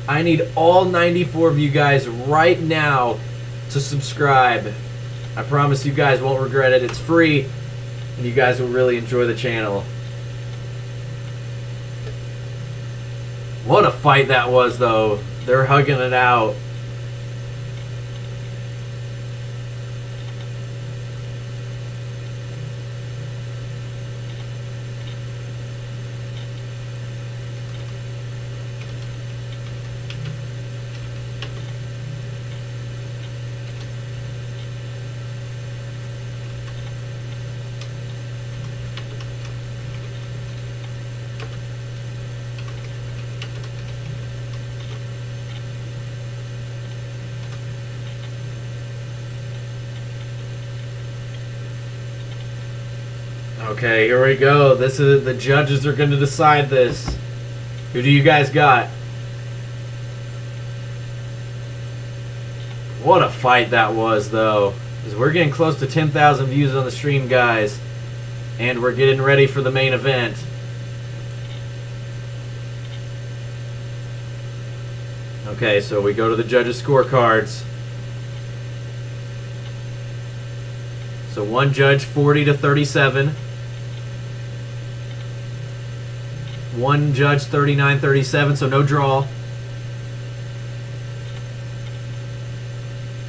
I need all 94 of you guys right now to subscribe. I promise you guys won't regret it. It's free, and you guys will really enjoy the channel. What a fight that was, though. They're hugging it out. Okay, here we go. This is the judges are going to decide this. Who do you guys got? What a fight that was, though. Because we're getting close to 10,000 views on the stream, guys. And we're getting ready for the main event. Okay, so we go to the judges' scorecards. So one judge 40 to 37. One judge 39-37, so no draw.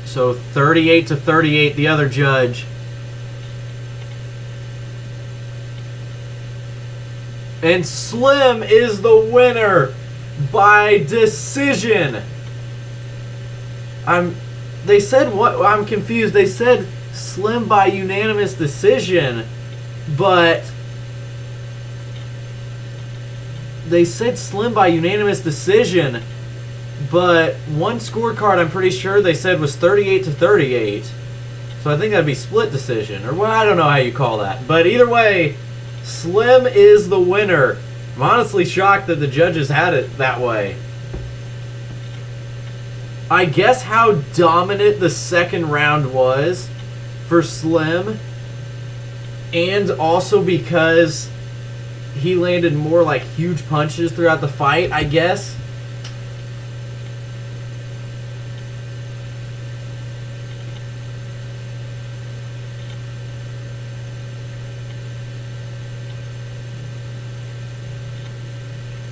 So 38 to 38, the other judge. And Slim is the winner by decision. They said what? I'm confused. They said Slim by unanimous decision, but they said Slim by unanimous decision, but one scorecard I'm pretty sure they said was 38 to 38. So I think that'd be split decision, or well, I don't know how you call that. But either way, Slim is the winner. I'm honestly shocked that the judges had it that way. I guess how dominant the second round was for Slim, and also because he landed more like huge punches throughout the fight, I guess.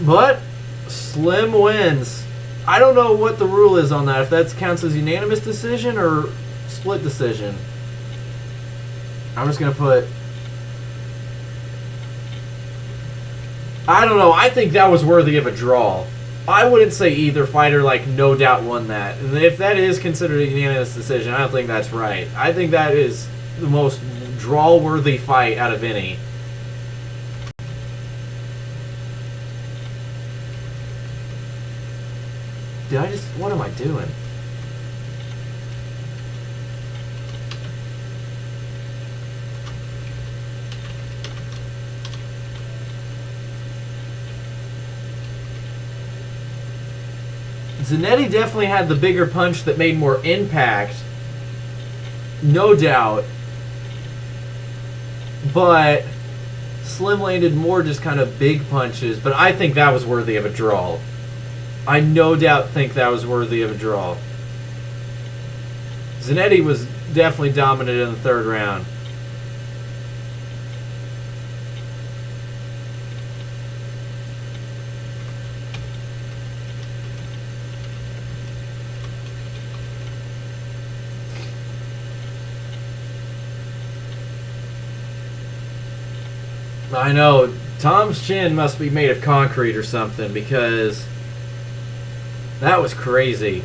But Slim wins. I don't know what the rule is on that, if that counts as unanimous decision or split decision. I'm just going to put... I don't know. I think that was worthy of a draw. I wouldn't say either fighter, like, no doubt won that. And if that is considered a unanimous decision, I don't think that's right. I think that is the most draw-worthy fight out of any. Did I just... What am I doing? Zanetti definitely had the bigger punch that made more impact. No doubt. But Slim landed more just kind of big punches. But I think that was worthy of a draw. I no doubt think that was worthy of a draw. Zanetti was definitely dominant in the third round. I know. Tom's chin must be made of concrete or something, because that was crazy.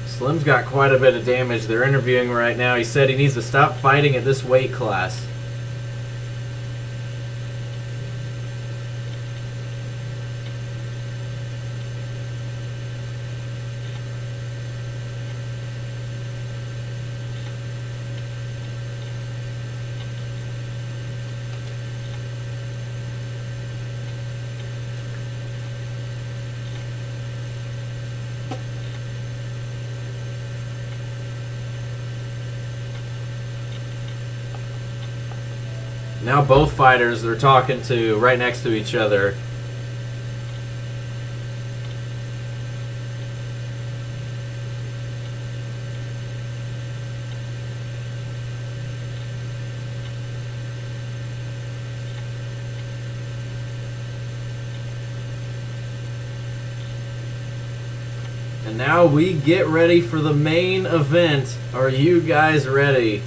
Slim's got quite a bit of damage. They're interviewing right now. He said he needs to stop fighting at this weight class. Now both fighters, they're talking to right next to each other. And now we get ready for the main event. Are you guys ready?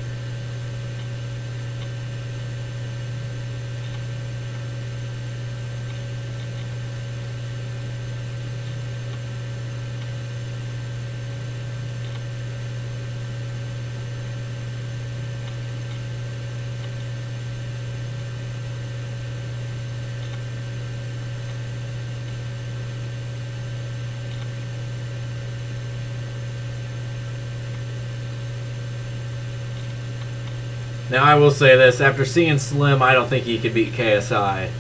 Now I will say this, after seeing Slim, I don't think he could beat KSI.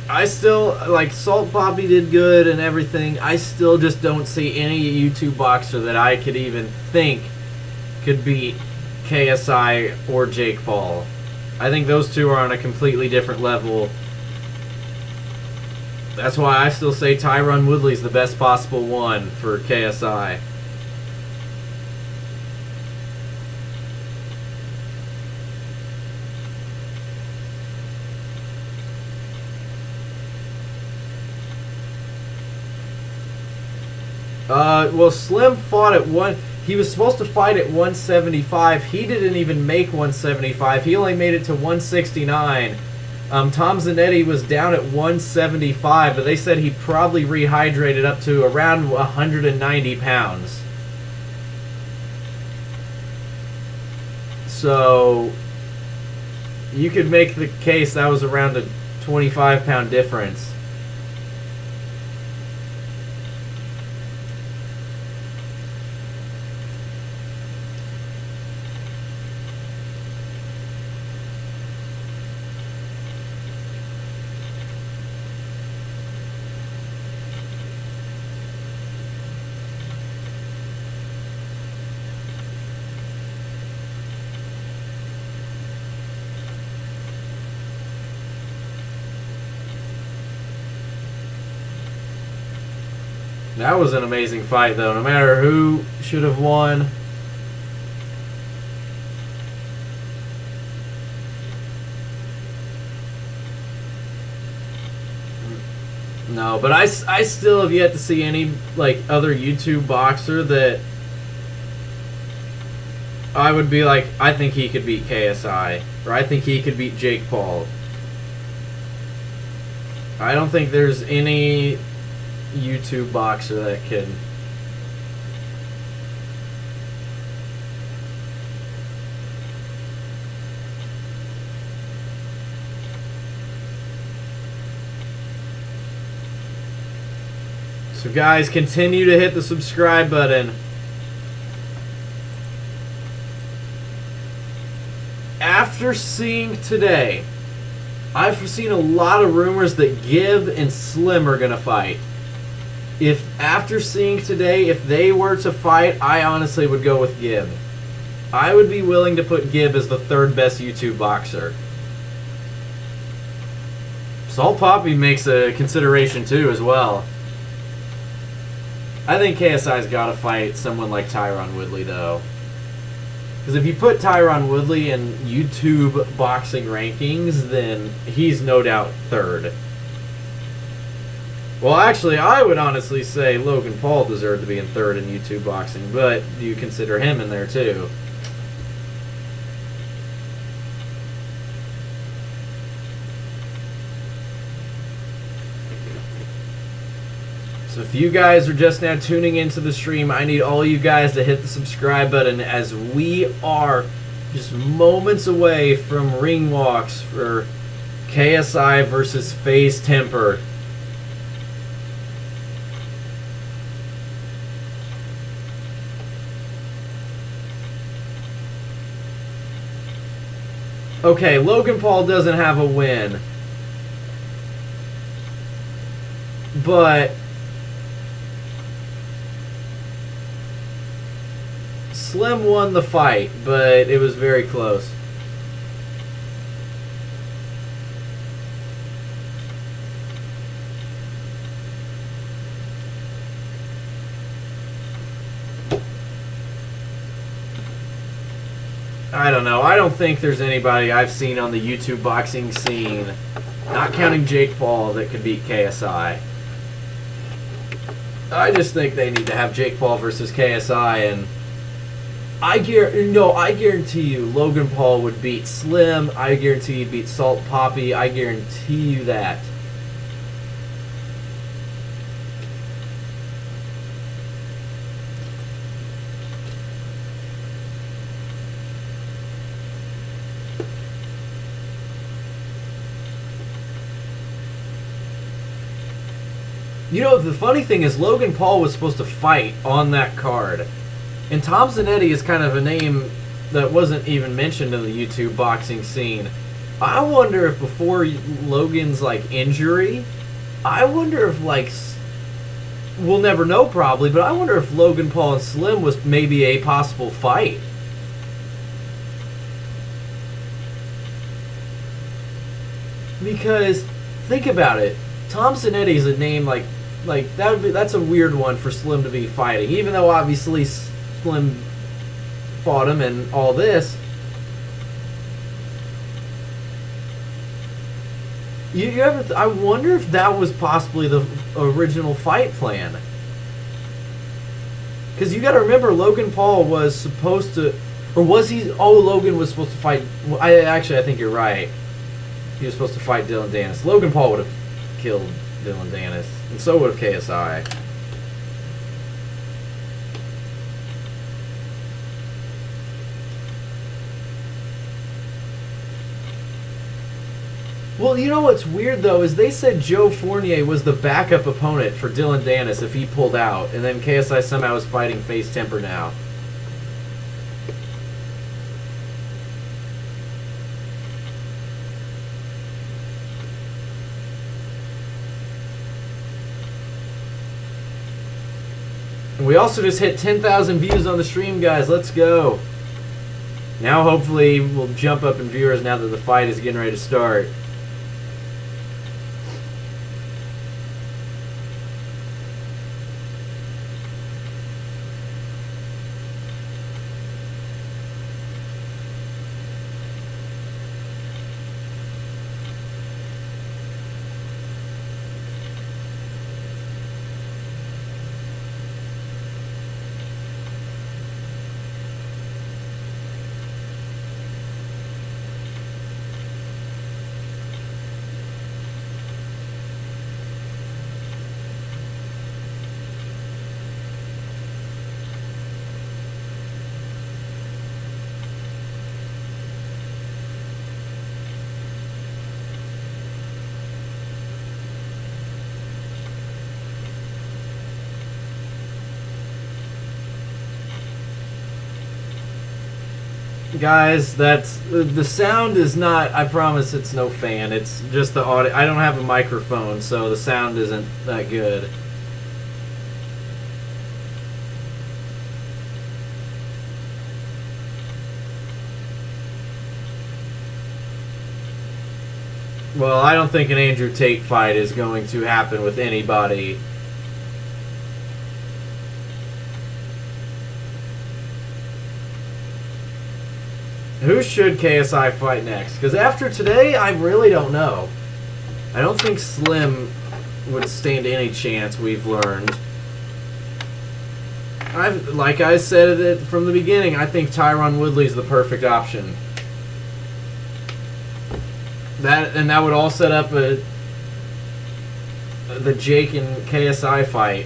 I still, like, Salt Papi did good and everything. I still just don't see any YouTube boxer that I could even think could beat KSI or Jake Paul. I think those two are on a completely different level. That's why I still say Tyron Woodley's the best possible one for KSI. Well, Slim fought at he was supposed to fight at 175. He didn't even make 175. He only made it to 169. Tom Zanetti was down at 175, but they said he probably rehydrated up to around 190 pounds. So, you could make the case that was around a 25-pound difference. That was an amazing fight, though. No matter who should have won. No, but I still have yet to see any, like, other YouTube boxer that I would be like, I think he could beat KSI. Or I think he could beat Jake Paul. I don't think there's any YouTube boxer that can. So guys, continue to hit the subscribe button. After seeing today, I've seen a lot of rumors that Gibb and Slim are going to fight. If after seeing today, if they were to fight, I honestly would go with Gibb. I would be willing to put Gibb as the third best YouTube boxer. Salt Papi makes a consideration too as well. I think KSI's got to fight someone like Tyron Woodley though. Because if you put Tyron Woodley in YouTube boxing rankings, then he's no doubt third. Well, actually, I would honestly say Logan Paul deserved to be in third in YouTube boxing, but do you consider him in there too? So if you guys are just now tuning into the stream, I need all you guys to hit the subscribe button as we are just moments away from ring walks for KSI versus FaZe Temperrr. Okay, Logan Paul doesn't have a win. But Slim won the fight, but it was very close. I don't know. I don't think there's anybody I've seen on the YouTube boxing scene, not counting Jake Paul, that could beat KSI. I just think they need to have Jake Paul versus KSI, and I guarantee you Logan Paul would beat Slim. I guarantee he'd beat Salt Papi. I guarantee you that. You know, the funny thing is Logan Paul was supposed to fight on that card. And Tom Zanetti is kind of a name that wasn't even mentioned in the YouTube boxing scene. I wonder if before Logan's, like, injury, I wonder if, like, we'll never know probably, but I wonder if Logan Paul and Slim was maybe a possible fight. Because, think about it. Tom Zanetti's a name like that's a weird one for Slim to be fighting. Even though obviously Slim fought him and all this. I wonder if that was possibly the original fight plan. Because you got to remember, Logan Paul was supposed to, or was he? Oh, Logan was supposed to fight. I think you're right. He was supposed to fight Dylan Dennis. Logan Paul would have killed Dylan Dennis, and so would have KSI. Well, you know what's weird though is they said Joe Fournier was the backup opponent for Dylan Dennis if he pulled out, and then KSI somehow is fighting FaZe Temperrr now. We also just hit 10,000 views on the stream, guys. Let's go. Now hopefully we'll jump up in viewers now that the fight is getting ready to start. Guys, that's the sound is not, I promise it's no fan, it's just the audio. I don't have a microphone, so the sound isn't that good. Well, I don't think an Andrew Tate fight is going to happen with anybody. Who should KSI fight next? Because after today, I really don't know. I don't think Slim would stand any chance, we've learned. Like I said it from the beginning, I think Tyron Woodley's the perfect option. That would all set up the Jake and KSI fight.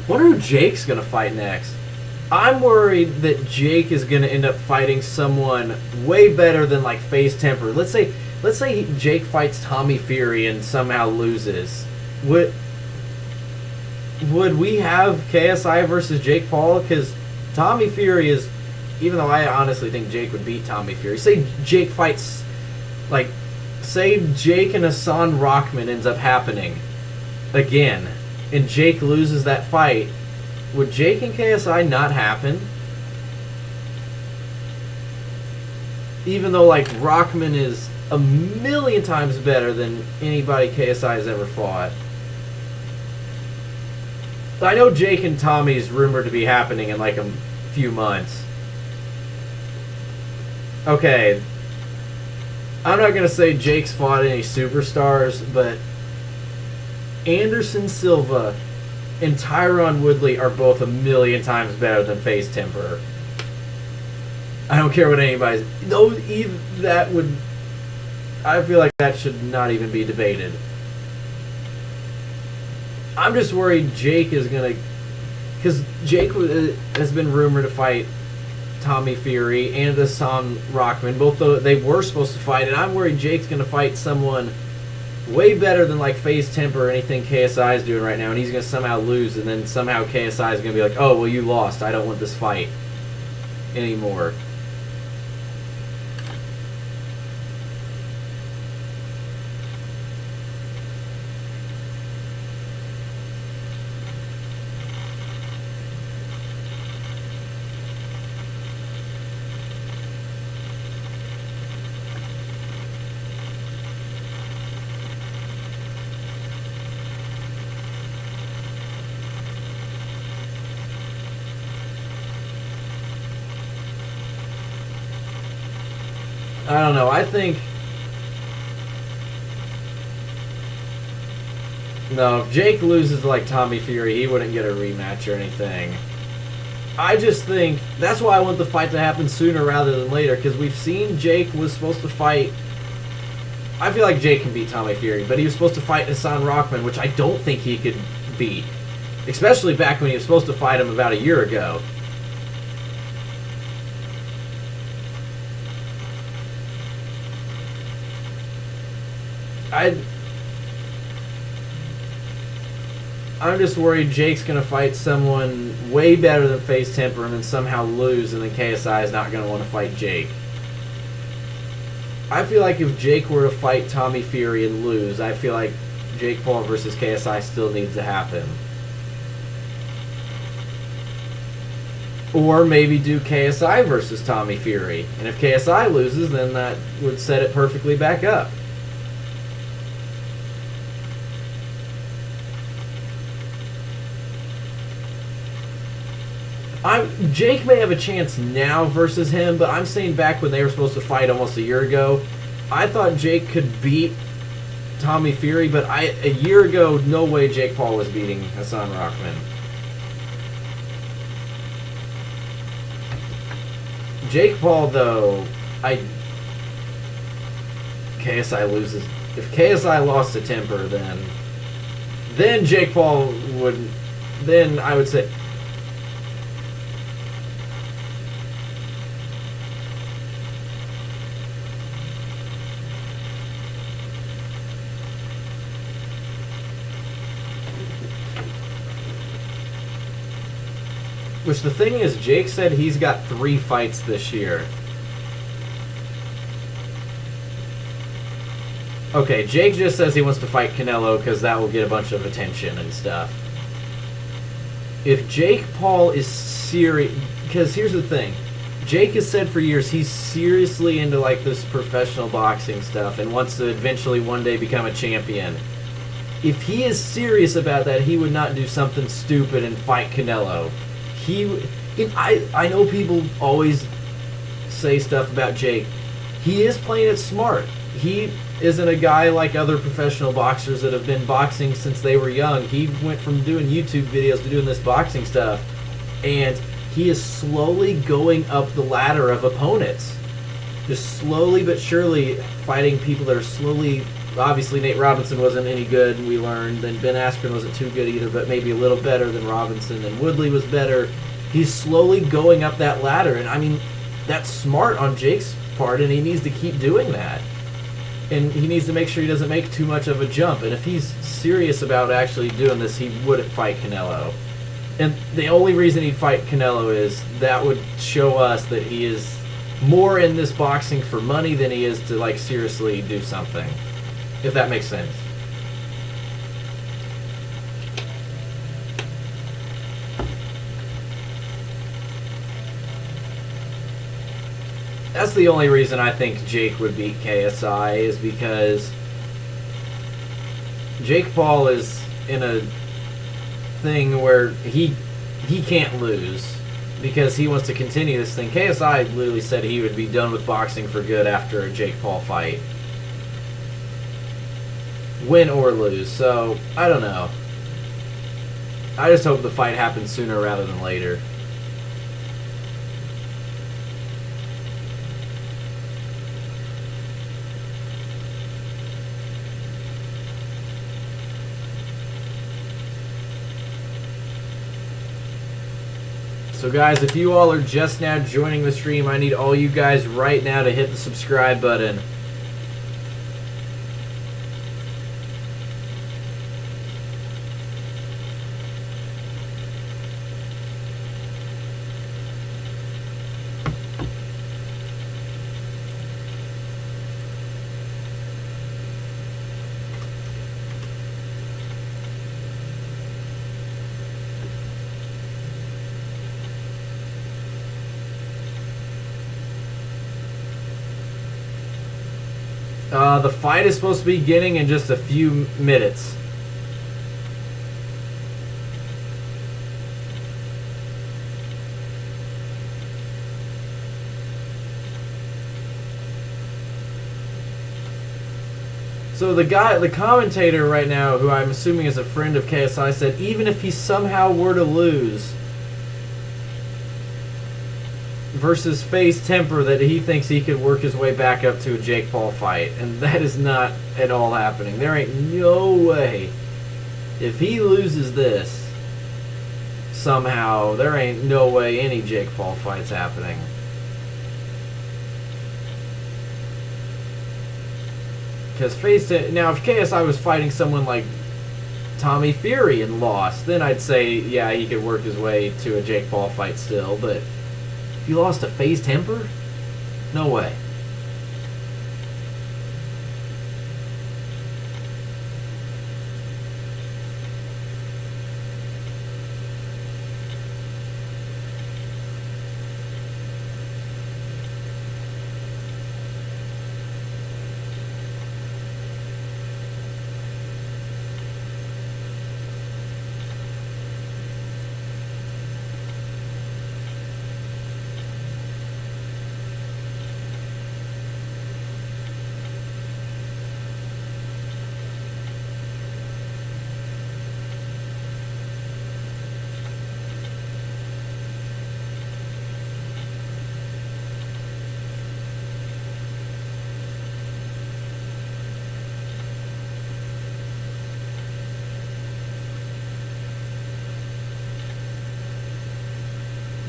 Wonder who Jake's gonna fight next. I'm worried that Jake is gonna end up fighting someone way better than like FaZe Temperrr. Let's say Jake fights Tommy Fury and somehow loses. Would we have KSI versus Jake Paul? Because Tommy Fury is, even though I honestly think Jake would beat Tommy Fury. Say Jake fights, like, say Jake and Hassan Rockman ends up happening again, and Jake loses that fight, would Jake and KSI not happen? Even though, like, Rockman is a million times better than anybody KSI has ever fought. I know Jake and Tommy's rumored to be happening in, like, a few months. Okay. I'm not going to say Jake's fought any superstars, but Anderson Silva and Tyron Woodley are both a million times better than FaZe Temperrr. I don't care what anybody's... that would... I feel like that should not even be debated. I'm just worried Jake is going to... Because Jake has been rumored to fight Tommy Fury and Hassan Rockman. Both though they were supposed to fight, and I'm worried Jake's going to fight someone way better than like FaZe Temperrr or anything KSI is doing right now, and he's going to somehow lose, and then somehow KSI is going to be like, oh, well, you lost. I don't want this fight anymore. I don't know. I think... No, if Jake loses to, like, Tommy Fury, he wouldn't get a rematch or anything. I just think... That's why I want the fight to happen sooner rather than later, because we've seen Jake was supposed to fight... I feel like Jake can beat Tommy Fury, but he was supposed to fight Hassan Rockman, which I don't think he could beat. Especially back when he was supposed to fight him about a year ago. I'm just worried Jake's going to fight someone way better than FaZe Temperrr and then somehow lose, and then KSI is not going to want to fight Jake. I feel like if Jake were to fight Tommy Fury and lose, I feel like Jake Paul versus KSI still needs to happen. Or maybe do KSI versus Tommy Fury. And if KSI loses, then that would set it perfectly back up. Jake may have a chance now versus him, but I'm saying back when they were supposed to fight almost a year ago, I thought Jake could beat Tommy Fury, but a year ago, no way Jake Paul was beating Hassan Rockman. Jake Paul, though, KSI loses. If KSI lost to Temperrr, then Jake Paul would, then I would say... Which the thing is, Jake said he's got 3 fights this year. Okay, Jake just says he wants to fight Canelo because that will get a bunch of attention and stuff. If Jake Paul is serious... Because here's the thing. Jake has said for years he's seriously into like this professional boxing stuff and wants to eventually one day become a champion. If he is serious about that, he would not do something stupid and fight Canelo. I know people always say stuff about Jake. He is playing it smart. He isn't a guy like other professional boxers that have been boxing since they were young. He went from doing YouTube videos to doing this boxing stuff, and he is slowly going up the ladder of opponents. Just slowly but surely fighting people that are slowly... Obviously, Nate Robinson wasn't any good, we learned. Then Ben Askren wasn't too good either, but maybe a little better than Robinson. And Woodley was better. He's slowly going up that ladder. And, I mean, that's smart on Jake's part, and he needs to keep doing that. And he needs to make sure he doesn't make too much of a jump. And if he's serious about actually doing this, he wouldn't fight Canelo. And the only reason he'd fight Canelo is that would show us that he is more in this boxing for money than he is to, like, seriously do something. If that makes sense. That's the only reason I think Jake would beat KSI, is because Jake Paul is in a thing where he can't lose because he wants to continue this thing. KSI literally said he would be done with boxing for good after a Jake Paul fight. Win or lose. So, I don't know. I just hope the fight happens sooner rather than later. So guys, if you all are just now joining the stream, I need all you guys right now to hit the subscribe button. The fight is supposed to be beginning in just a few minutes. So the commentator right now, who I'm assuming is a friend of KSI, said even if he somehow were to lose versus FaZe Temperrr, that he thinks he could work his way back up to a Jake Paul fight. And that is not at all happening. There ain't no way. If he loses this somehow, there ain't no way any Jake Paul fight's happening. Because now if KSI was fighting someone like Tommy Fury and lost, then I'd say, yeah, he could work his way to a Jake Paul fight still, but if you lost to FaZe Temperrr? No way.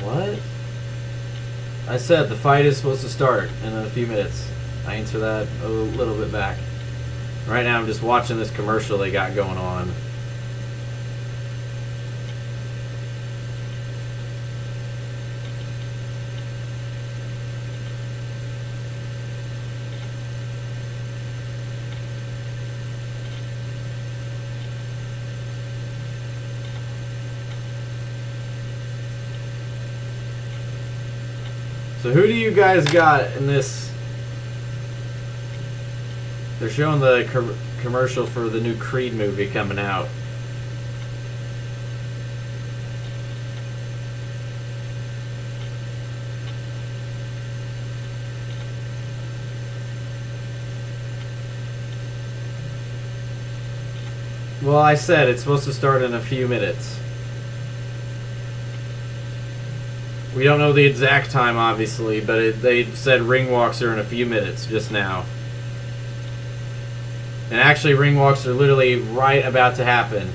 What? I said the fight is supposed to start in a few minutes. I answered that a little bit back. Right now I'm just watching this commercial they got going on. So who do you guys got in this? They're showing the commercial for the new Creed movie coming out. Well, I said it's supposed to start in a few minutes. We don't know the exact time, obviously, but they said ring walks are in a few minutes just now. And actually, ring walks are literally right about to happen.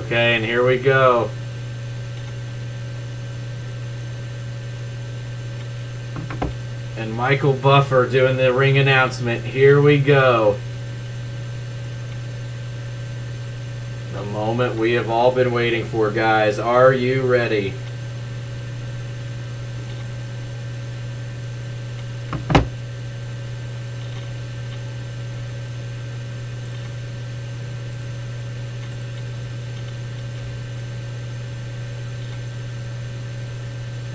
Okay, and here we go. And Michael Buffer doing the ring announcement. Here we go. The moment we have all been waiting for, guys. Are you ready?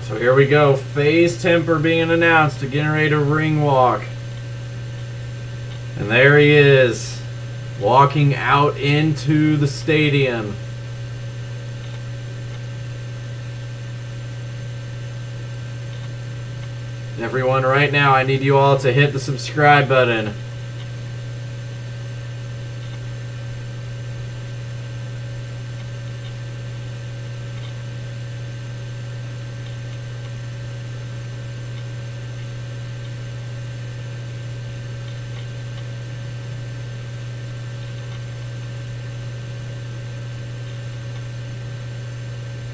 So here we go. FaZe Temperrr being announced to generate a ring walk. And there he is, walking out into the stadium. Everyone, right now, I need you all to hit the subscribe button.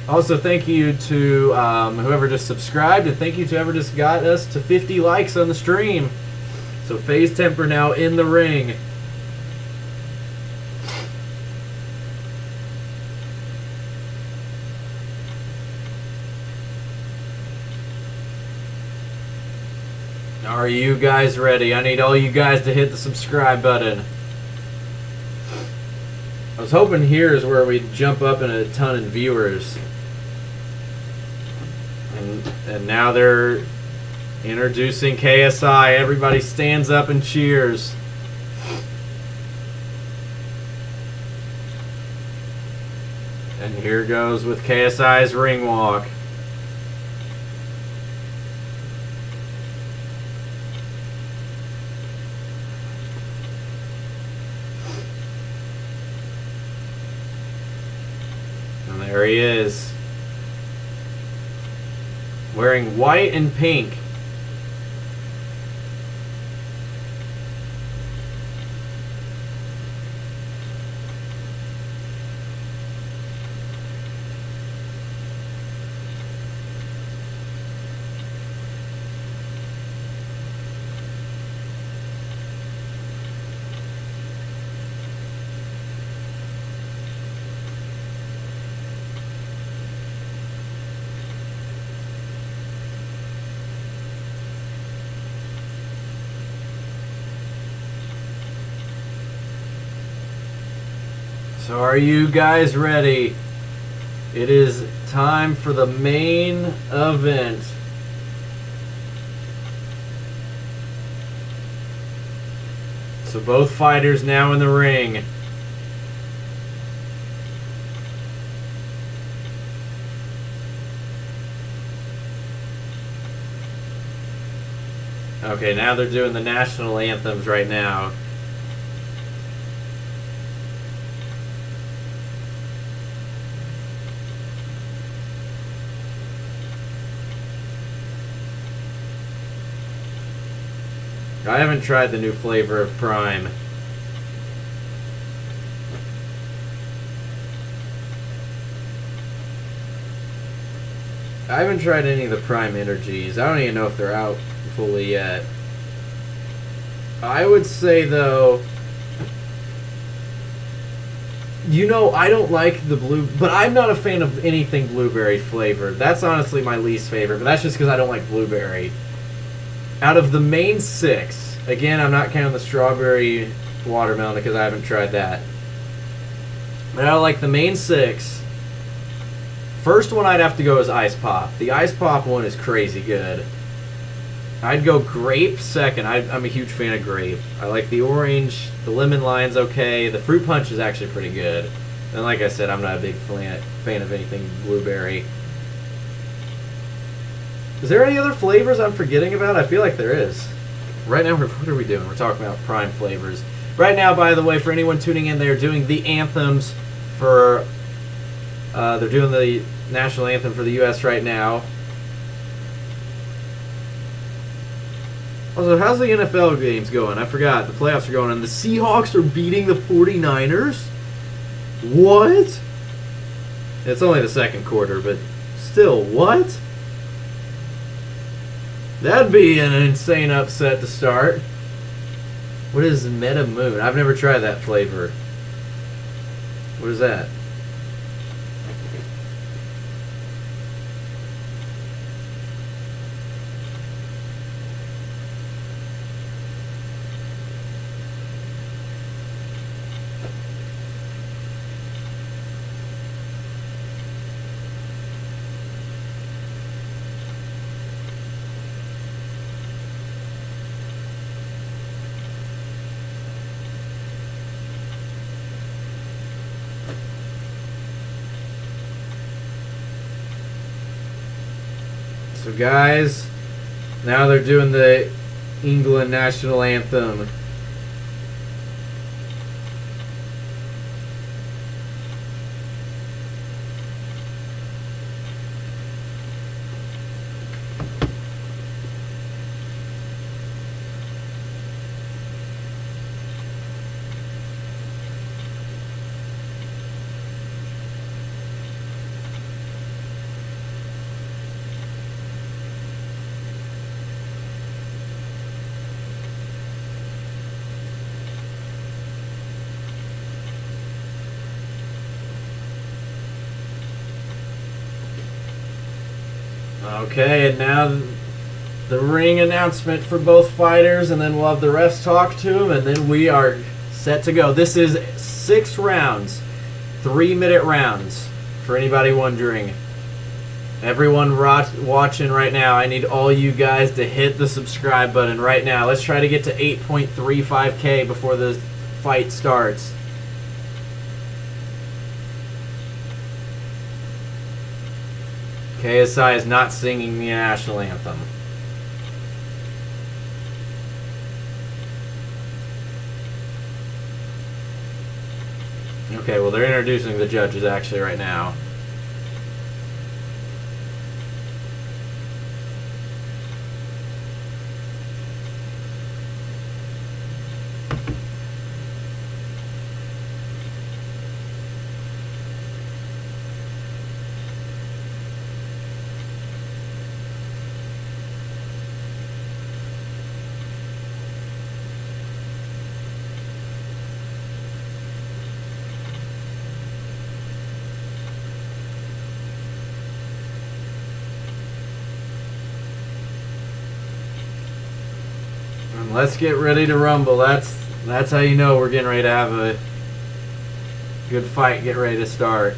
Also, thank you to whoever just subscribed, and thank you to whoever just got us to 50 likes on the stream. So FaZe Temperrr now in the ring. Are you guys ready? I need all you guys to hit the subscribe button. I was hoping here is where we'd jump up in a ton of viewers. And now they're introducing KSI. Everybody stands up and cheers. And here goes with KSI's ring walk. And there he is. Wearing white and pink. So are you guys ready? It is time for the main event. So both fighters now in the ring. Okay, now they're doing the national anthems right now. I haven't tried the new flavor of Prime. I haven't tried any of the Prime energies. I don't even know if they're out fully yet. I would say, though, you know, I don't like the blue, but I'm not a fan of anything blueberry flavored. That's honestly my least favorite, but that's just because I don't like blueberry. Out of the main 6, again, I'm not counting the strawberry watermelon because I haven't tried that. But out of like the main 6, first one I'd have to go is Ice Pop. The Ice Pop one is crazy good. I'd go grape second. I'm a huge fan of grape. I like the orange. The lemon lime's okay. The fruit punch is actually pretty good. And like I said, I'm not a big fan of anything blueberry. Is there any other flavors I'm forgetting about? I feel like there is. Right now, what are we doing? We're talking about Prime flavors. Right now, by the way, for anyone tuning in, they're doing the anthems for... they're doing the national anthem for the U.S. right now. Also, how's the NFL games going? I forgot. The playoffs are going on. The Seahawks are beating the 49ers? What? It's only the second quarter, but still, what? That'd be an insane upset to start. What is Meta Moon? I've never tried that flavor. What is that? So guys, now they're doing the England national anthem. Okay, and now the ring announcement for both fighters, and then we'll have the refs talk to them, and then we are set to go. This is 6 rounds, 3-minute rounds, for anybody wondering. Everyone watching right now, I need all you guys to hit the subscribe button right now. Let's try to get to 8.35K before the fight starts. KSI is not singing the national anthem. Okay, well, they're introducing the judges actually right now. Let's get ready to rumble. That's how you know we're getting ready to have a good fight. Get ready to start.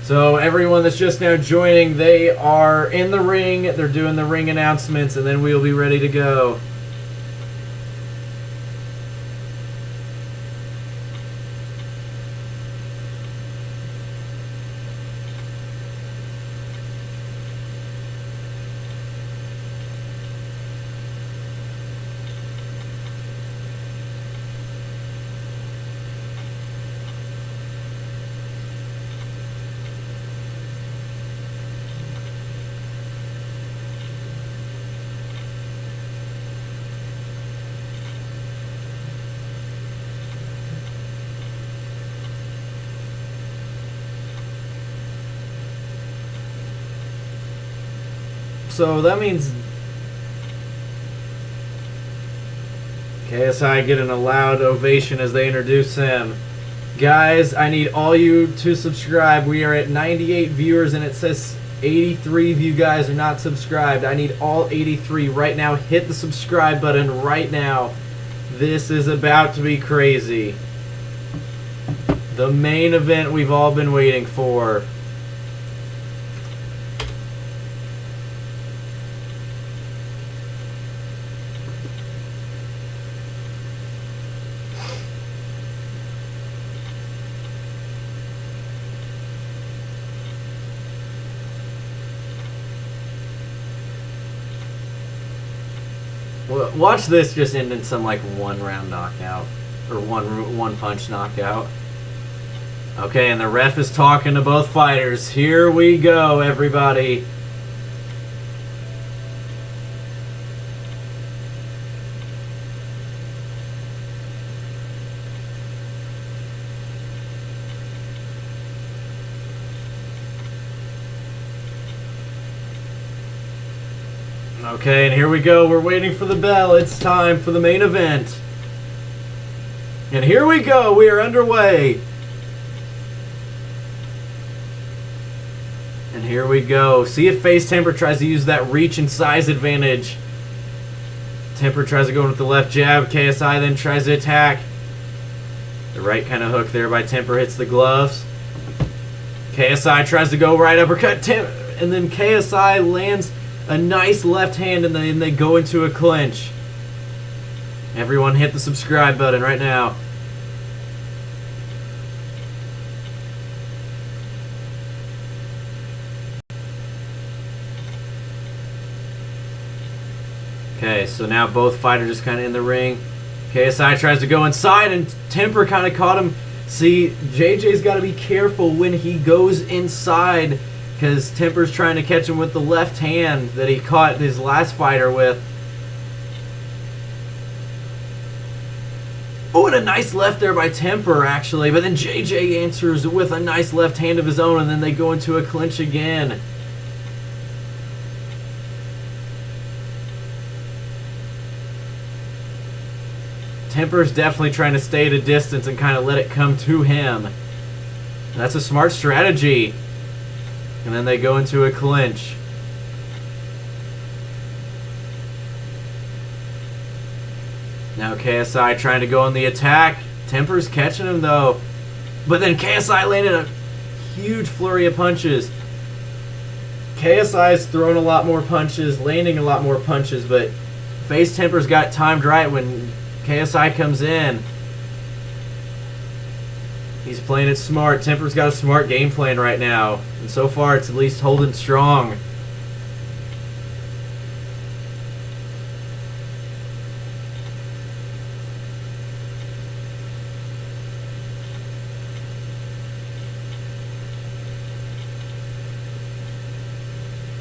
So everyone that's just now joining, they are in the ring. They're doing the ring announcements, and then we'll be ready to go. So that means KSI getting a loud ovation as they introduce him. Guys, I need all you to subscribe. We are at 98 viewers and it says 83 of you guys are not subscribed. I need all 83 right now. Hit the subscribe button right now. This is about to be crazy. The main event we've all been waiting for. Watch this just end in some like 1-round knockout or one punch knockout. Okay, and the ref is talking to both fighters. Here we go, everybody. Okay, and here we go. We're waiting for the bell. It's time for the main event. And here we go. We are underway. And here we go. See if FaZe Temperrr tries to use that reach and size advantage. Temperrr tries to go in with the left jab. KSI then tries to attack. The right kind of hook there by Temperrr hits the gloves. KSI tries to go right uppercut. And then KSI lands a nice left hand, and then they go into a clinch. Everyone hit the subscribe button right now. Okay, so now both fighters just kind of in the ring. KSI tries to go inside, and Temperrr kind of caught him. See, JJ's got to be careful when he goes inside, because Temperrr's trying to catch him with the left hand that he caught his last fighter with. Oh, and a nice left there by Temperrr, actually. But then JJ answers with a nice left hand of his own, and then they go into a clinch again. Temperrr's definitely trying to stay at a distance and kind of let it come to him. That's a smart strategy. And then they go into a clinch. Now KSI trying to go on the attack. Temperrr's catching him though. But then KSI landed a huge flurry of punches. KSI's throwing a lot more punches, landing a lot more punches, but FaZe Temperrr's got it timed right when KSI comes in. He's playing it smart. Temperrr's got a smart game plan right now. And so far, it's at least holding strong.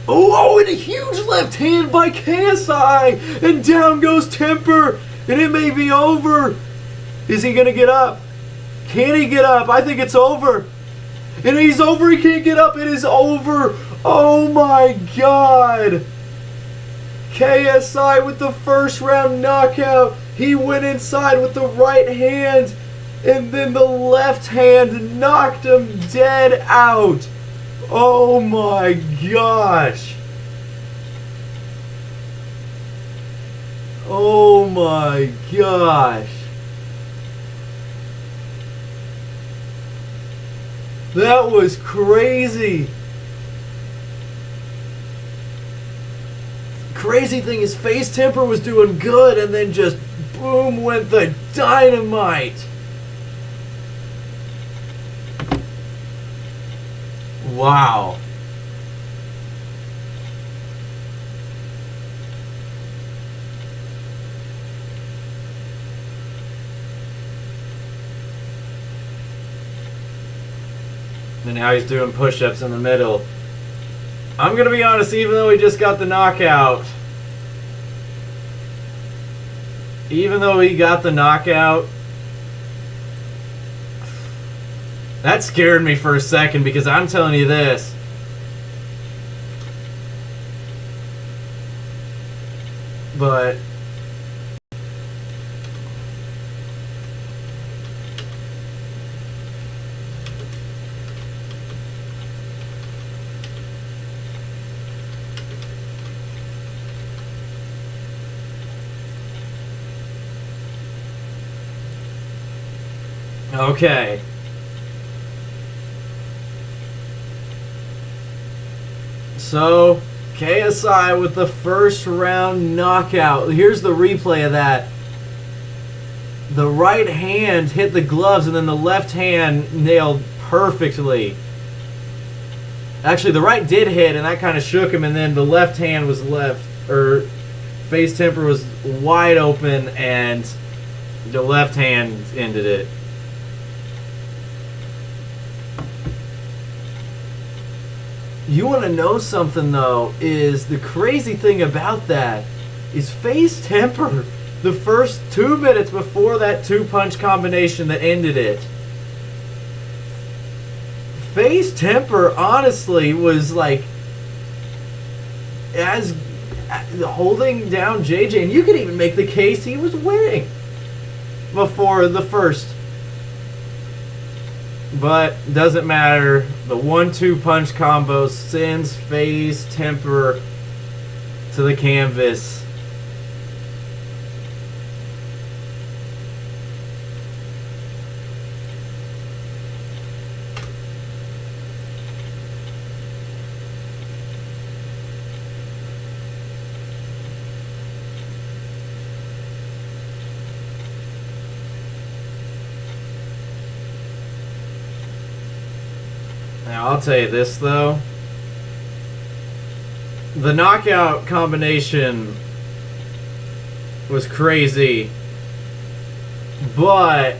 Oh, and a huge left hand by KSI. And down goes Temperrr. And it may be over. Is he going to get up? Can he get up? I think it's over. And he's over. He can't get up. It is over. Oh my God. KSI with the first round knockout. He went inside with the right hand. And then the left hand knocked him dead out. Oh my gosh. Oh my gosh. That was crazy. Crazy thing is FaZe Temperrr was doing good and then just boom went the dynamite. Wow. And now he's doing push-ups in the middle. I'm going to be honest, even though he just got the knockout, that scared me for a second, because I'm telling you this. But okay. So, KSI with the first round knockout. Here's the replay of that. The right hand hit the gloves and then the left hand nailed perfectly. Actually, the right did hit and that kind of shook him, and then the left hand was FaZe Temperrr was wide open and the left hand ended it. You want to know something though, is the crazy thing about that is FaZe Temperrr, the first 2 minutes before that 2-punch combination that ended it, FaZe Temperrr honestly was like as holding down JJ, and you could even make the case he was winning before the first. But doesn't matter. The 1-2 punch combo sends FaZe Temperrr to the canvas. Now, I'll tell you this, though. The knockout combination was crazy, but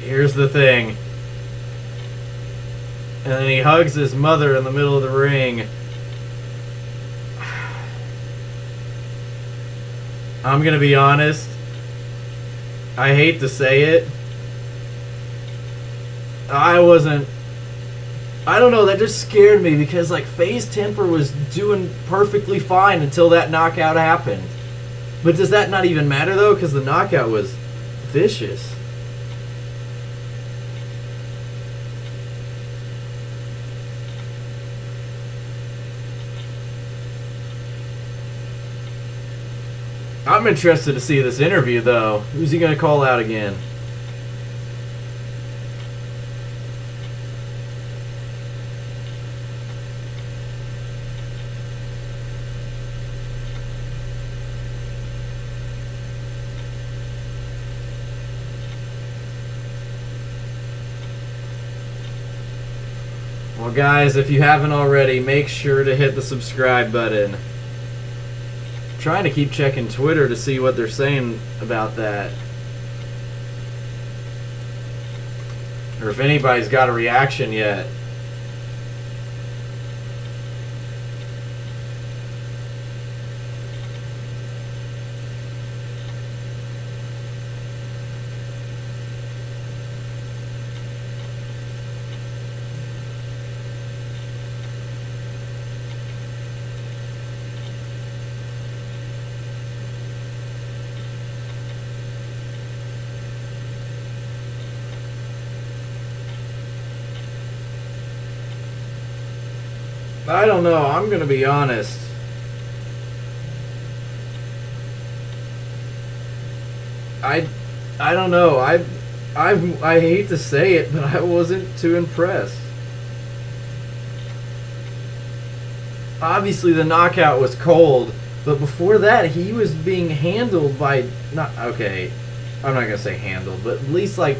here's the thing. And then he hugs his mother in the middle of the ring. I'm gonna be honest. I hate to say it. I don't know, that just scared me because like FaZe Temperrr was doing perfectly fine until that knockout happened. But does that not even matter though? Because the knockout was vicious. I'm interested to see this interview though. Who's he going to call out again? Well, guys, if you haven't already, make sure to hit the subscribe button. I'm trying to keep checking Twitter to see what they're saying about that. Or if anybody's got a reaction yet. I don't know. I'm gonna be honest. I don't know. I hate to say it, but I wasn't too impressed. Obviously, the knockout was cold, but before that, he was being handled by not okay. I'm not gonna say handled, but at least like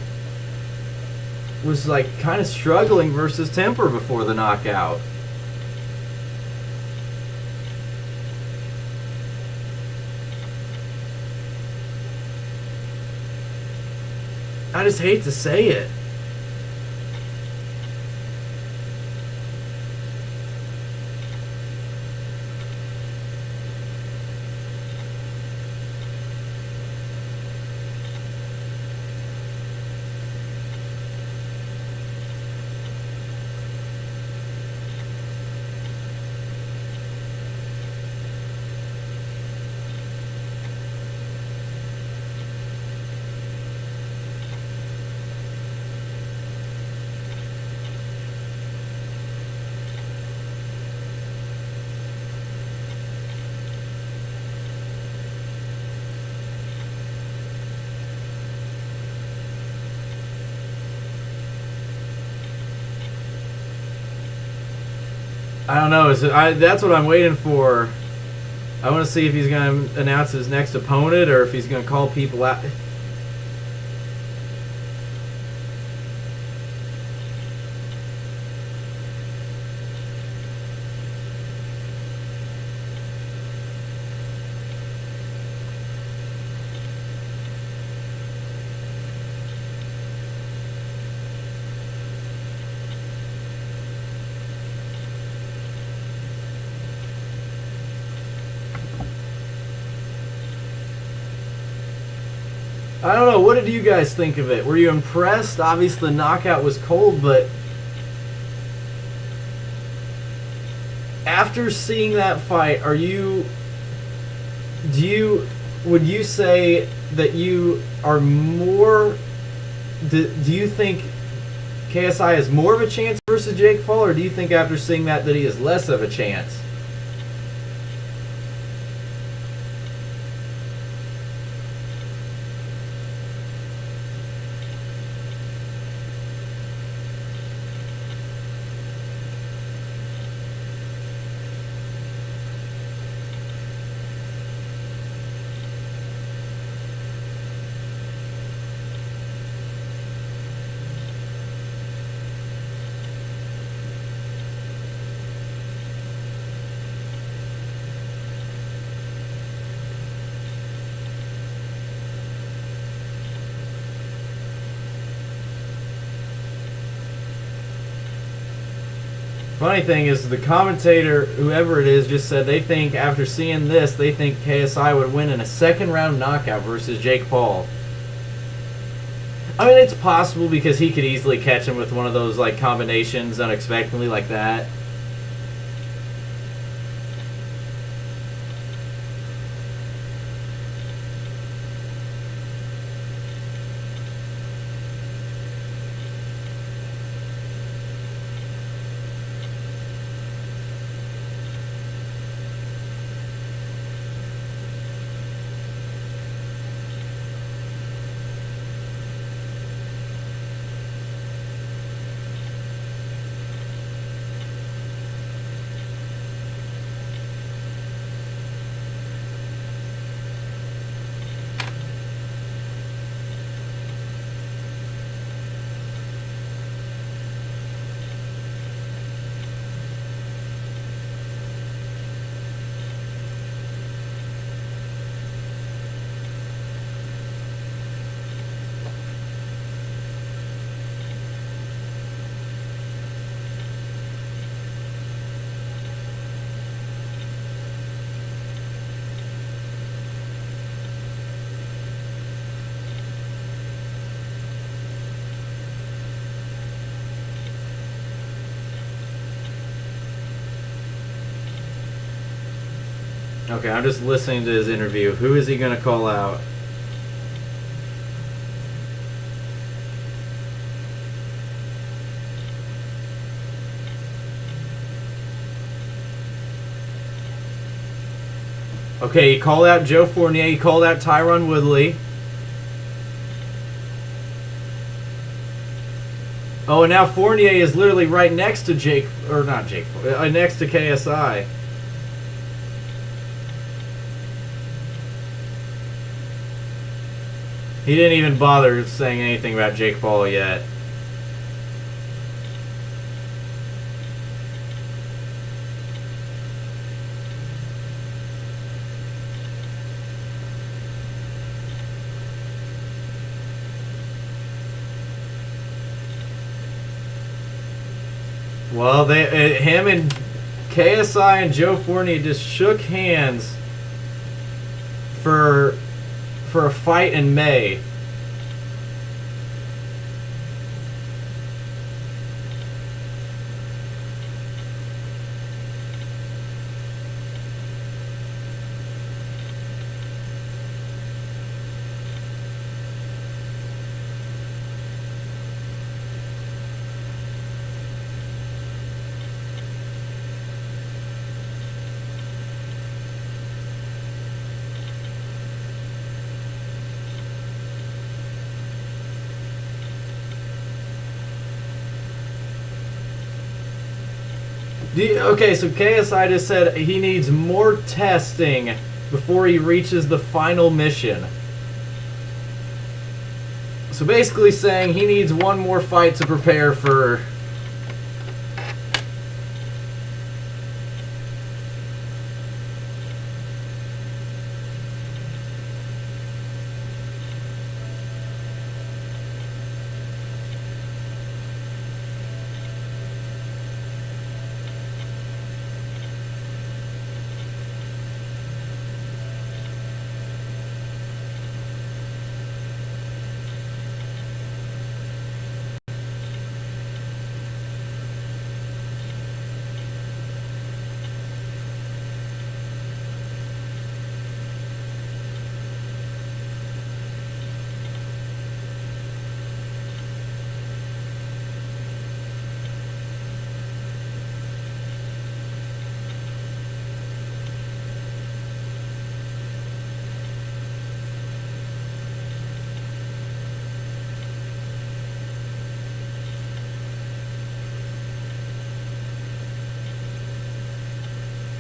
was like kind of struggling versus Temperrr before the knockout. I just hate to say it. I don't know. That's what I'm waiting for. I want to see if he's going to announce his next opponent or if he's going to call people out. I don't know. What did you guys think of it? Were you impressed? Obviously, the knockout was cold, but after seeing that fight, would you say that you are more, do you think KSI has more of a chance versus Jake Paul, or do you think after seeing that he has less of a chance? Funny thing is, the commentator, whoever it is, just said they think after seeing this, they think KSI would win in a second round knockout versus Jake Paul. I mean, it's possible because he could easily catch him with one of those like combinations unexpectedly like that. Okay, I'm just listening to his interview. Who is he going to call out? Okay, he called out Joe Fournier. He called out Tyron Woodley. Oh, and now Fournier is literally right next to next to KSI. He didn't even bother saying anything about Jake Paul yet. Well, him and KSI and Joe Fournier just shook hands for a fight in May. Okay, so KSI just said he needs more testing before he reaches the final mission. So basically saying he needs one more fight to prepare for...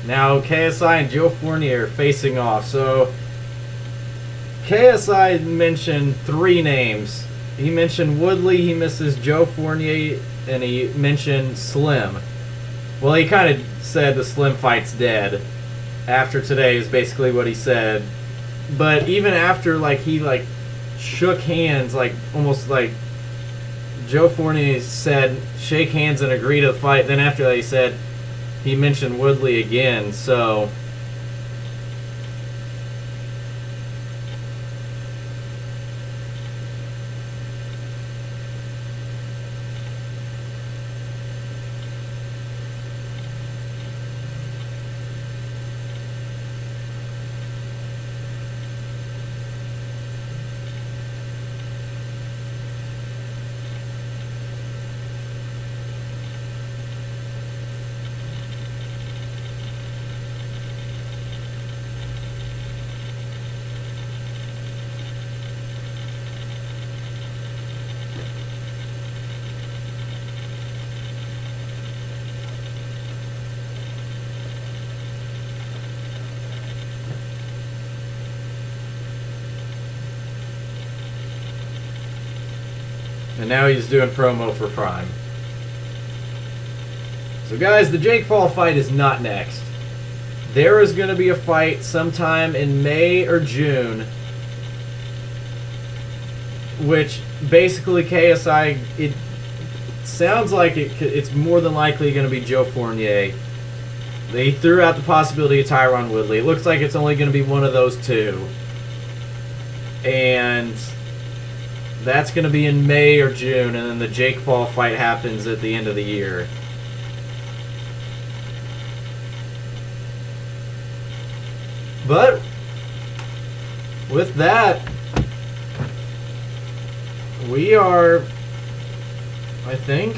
Now KSI and Joe Fournier are facing off. So KSI mentioned 3 names. He mentioned Woodley, he misses Joe Fournier, and he mentioned Slim. Well, he kind of said the Slim fight's dead. After today is basically what he said. But even after, like, he, like, shook hands, like, almost like Joe Fournier said, shake hands and agree to the fight. Then after that he said, he mentioned Woodley again, so... And now he's doing promo for Prime. So guys, the Jake Paul fight is not next. There is going to be a fight sometime in May or June, which basically KSI, it sounds like it's more than likely going to be Joe Fournier. They threw out the possibility of Tyron Woodley. It looks like it's only going to be one of those two. And that's going to be in May or June, and then the Jake Paul fight happens at the end of the year. But with that, we are, I think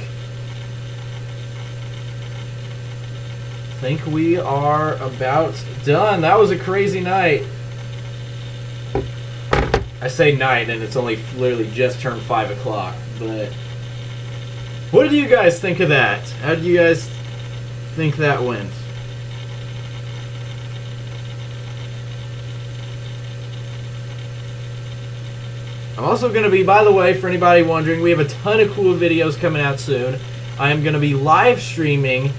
we are about done. That was a crazy night. I say night, and it's only literally just turned 5 o'clock, but what did you guys think of that? How did you guys think that went? I'm also going to be, by the way, for anybody wondering, we have a ton of cool videos coming out soon. I am going to be live streaming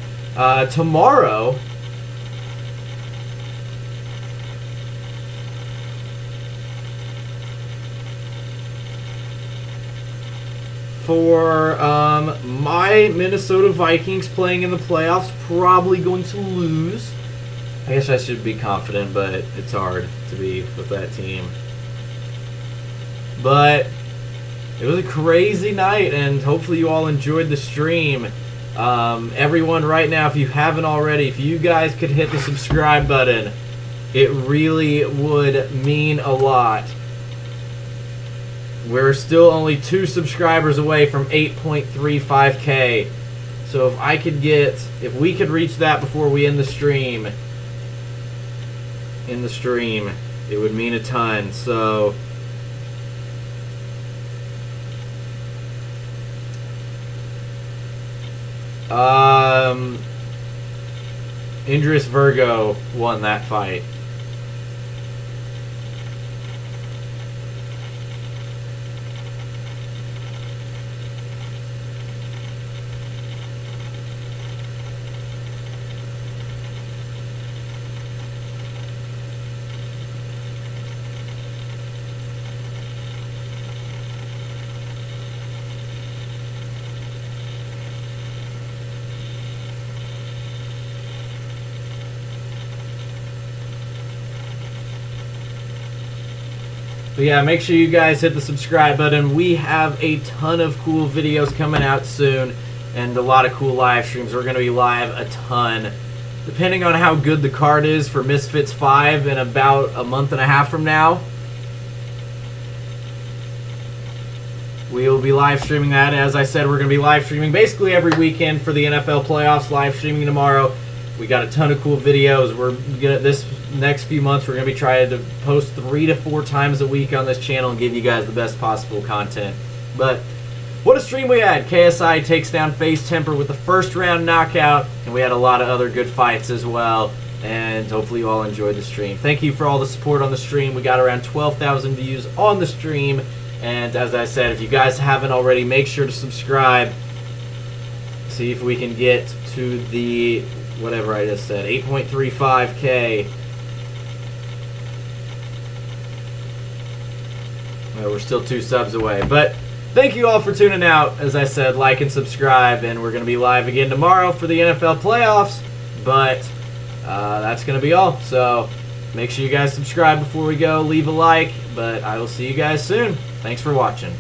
tomorrow. For my Minnesota Vikings playing in the playoffs, probably going to lose. I guess I should be confident, but it's hard to be with that team. But it was a crazy night, and hopefully you all enjoyed the stream. Everyone right now, if you haven't already, if you guys could hit the subscribe button, it really would mean a lot. We're still only 2 subscribers away from 8.35K. So if we could reach that before we end the stream, it would mean a ton. So Idris Virgo won that fight. But yeah, make sure you guys hit the subscribe button. We have a ton of cool videos coming out soon, and a lot of cool live streams. We're going to be live a ton. Depending on how good the card is for Misfits 5 in about a month and a half from now, we will be live streaming that. As I said, we're going to be live streaming basically every weekend for the NFL playoffs, live streaming tomorrow. We got a ton of cool videos. We're gonna, this next few months, we're going to be trying to post 3 to 4 times a week on this channel and give you guys the best possible content. But what a stream we had. KSI takes down FaZe Temperrr with the first round knockout, and we had a lot of other good fights as well. and hopefully you all enjoyed the stream. Thank you for all the support on the stream. We got around 12,000 views on the stream, and as I said, if you guys haven't already, make sure to subscribe. See if we can get to the, whatever I just said, 8.35K. Well, we're still 2 subs away, but thank you all for tuning out. As I said, like and subscribe, and we're going to be live again tomorrow for the NFL playoffs, but that's going to be all. So make sure you guys subscribe before we go, leave a like, but I will see you guys soon. Thanks for watching.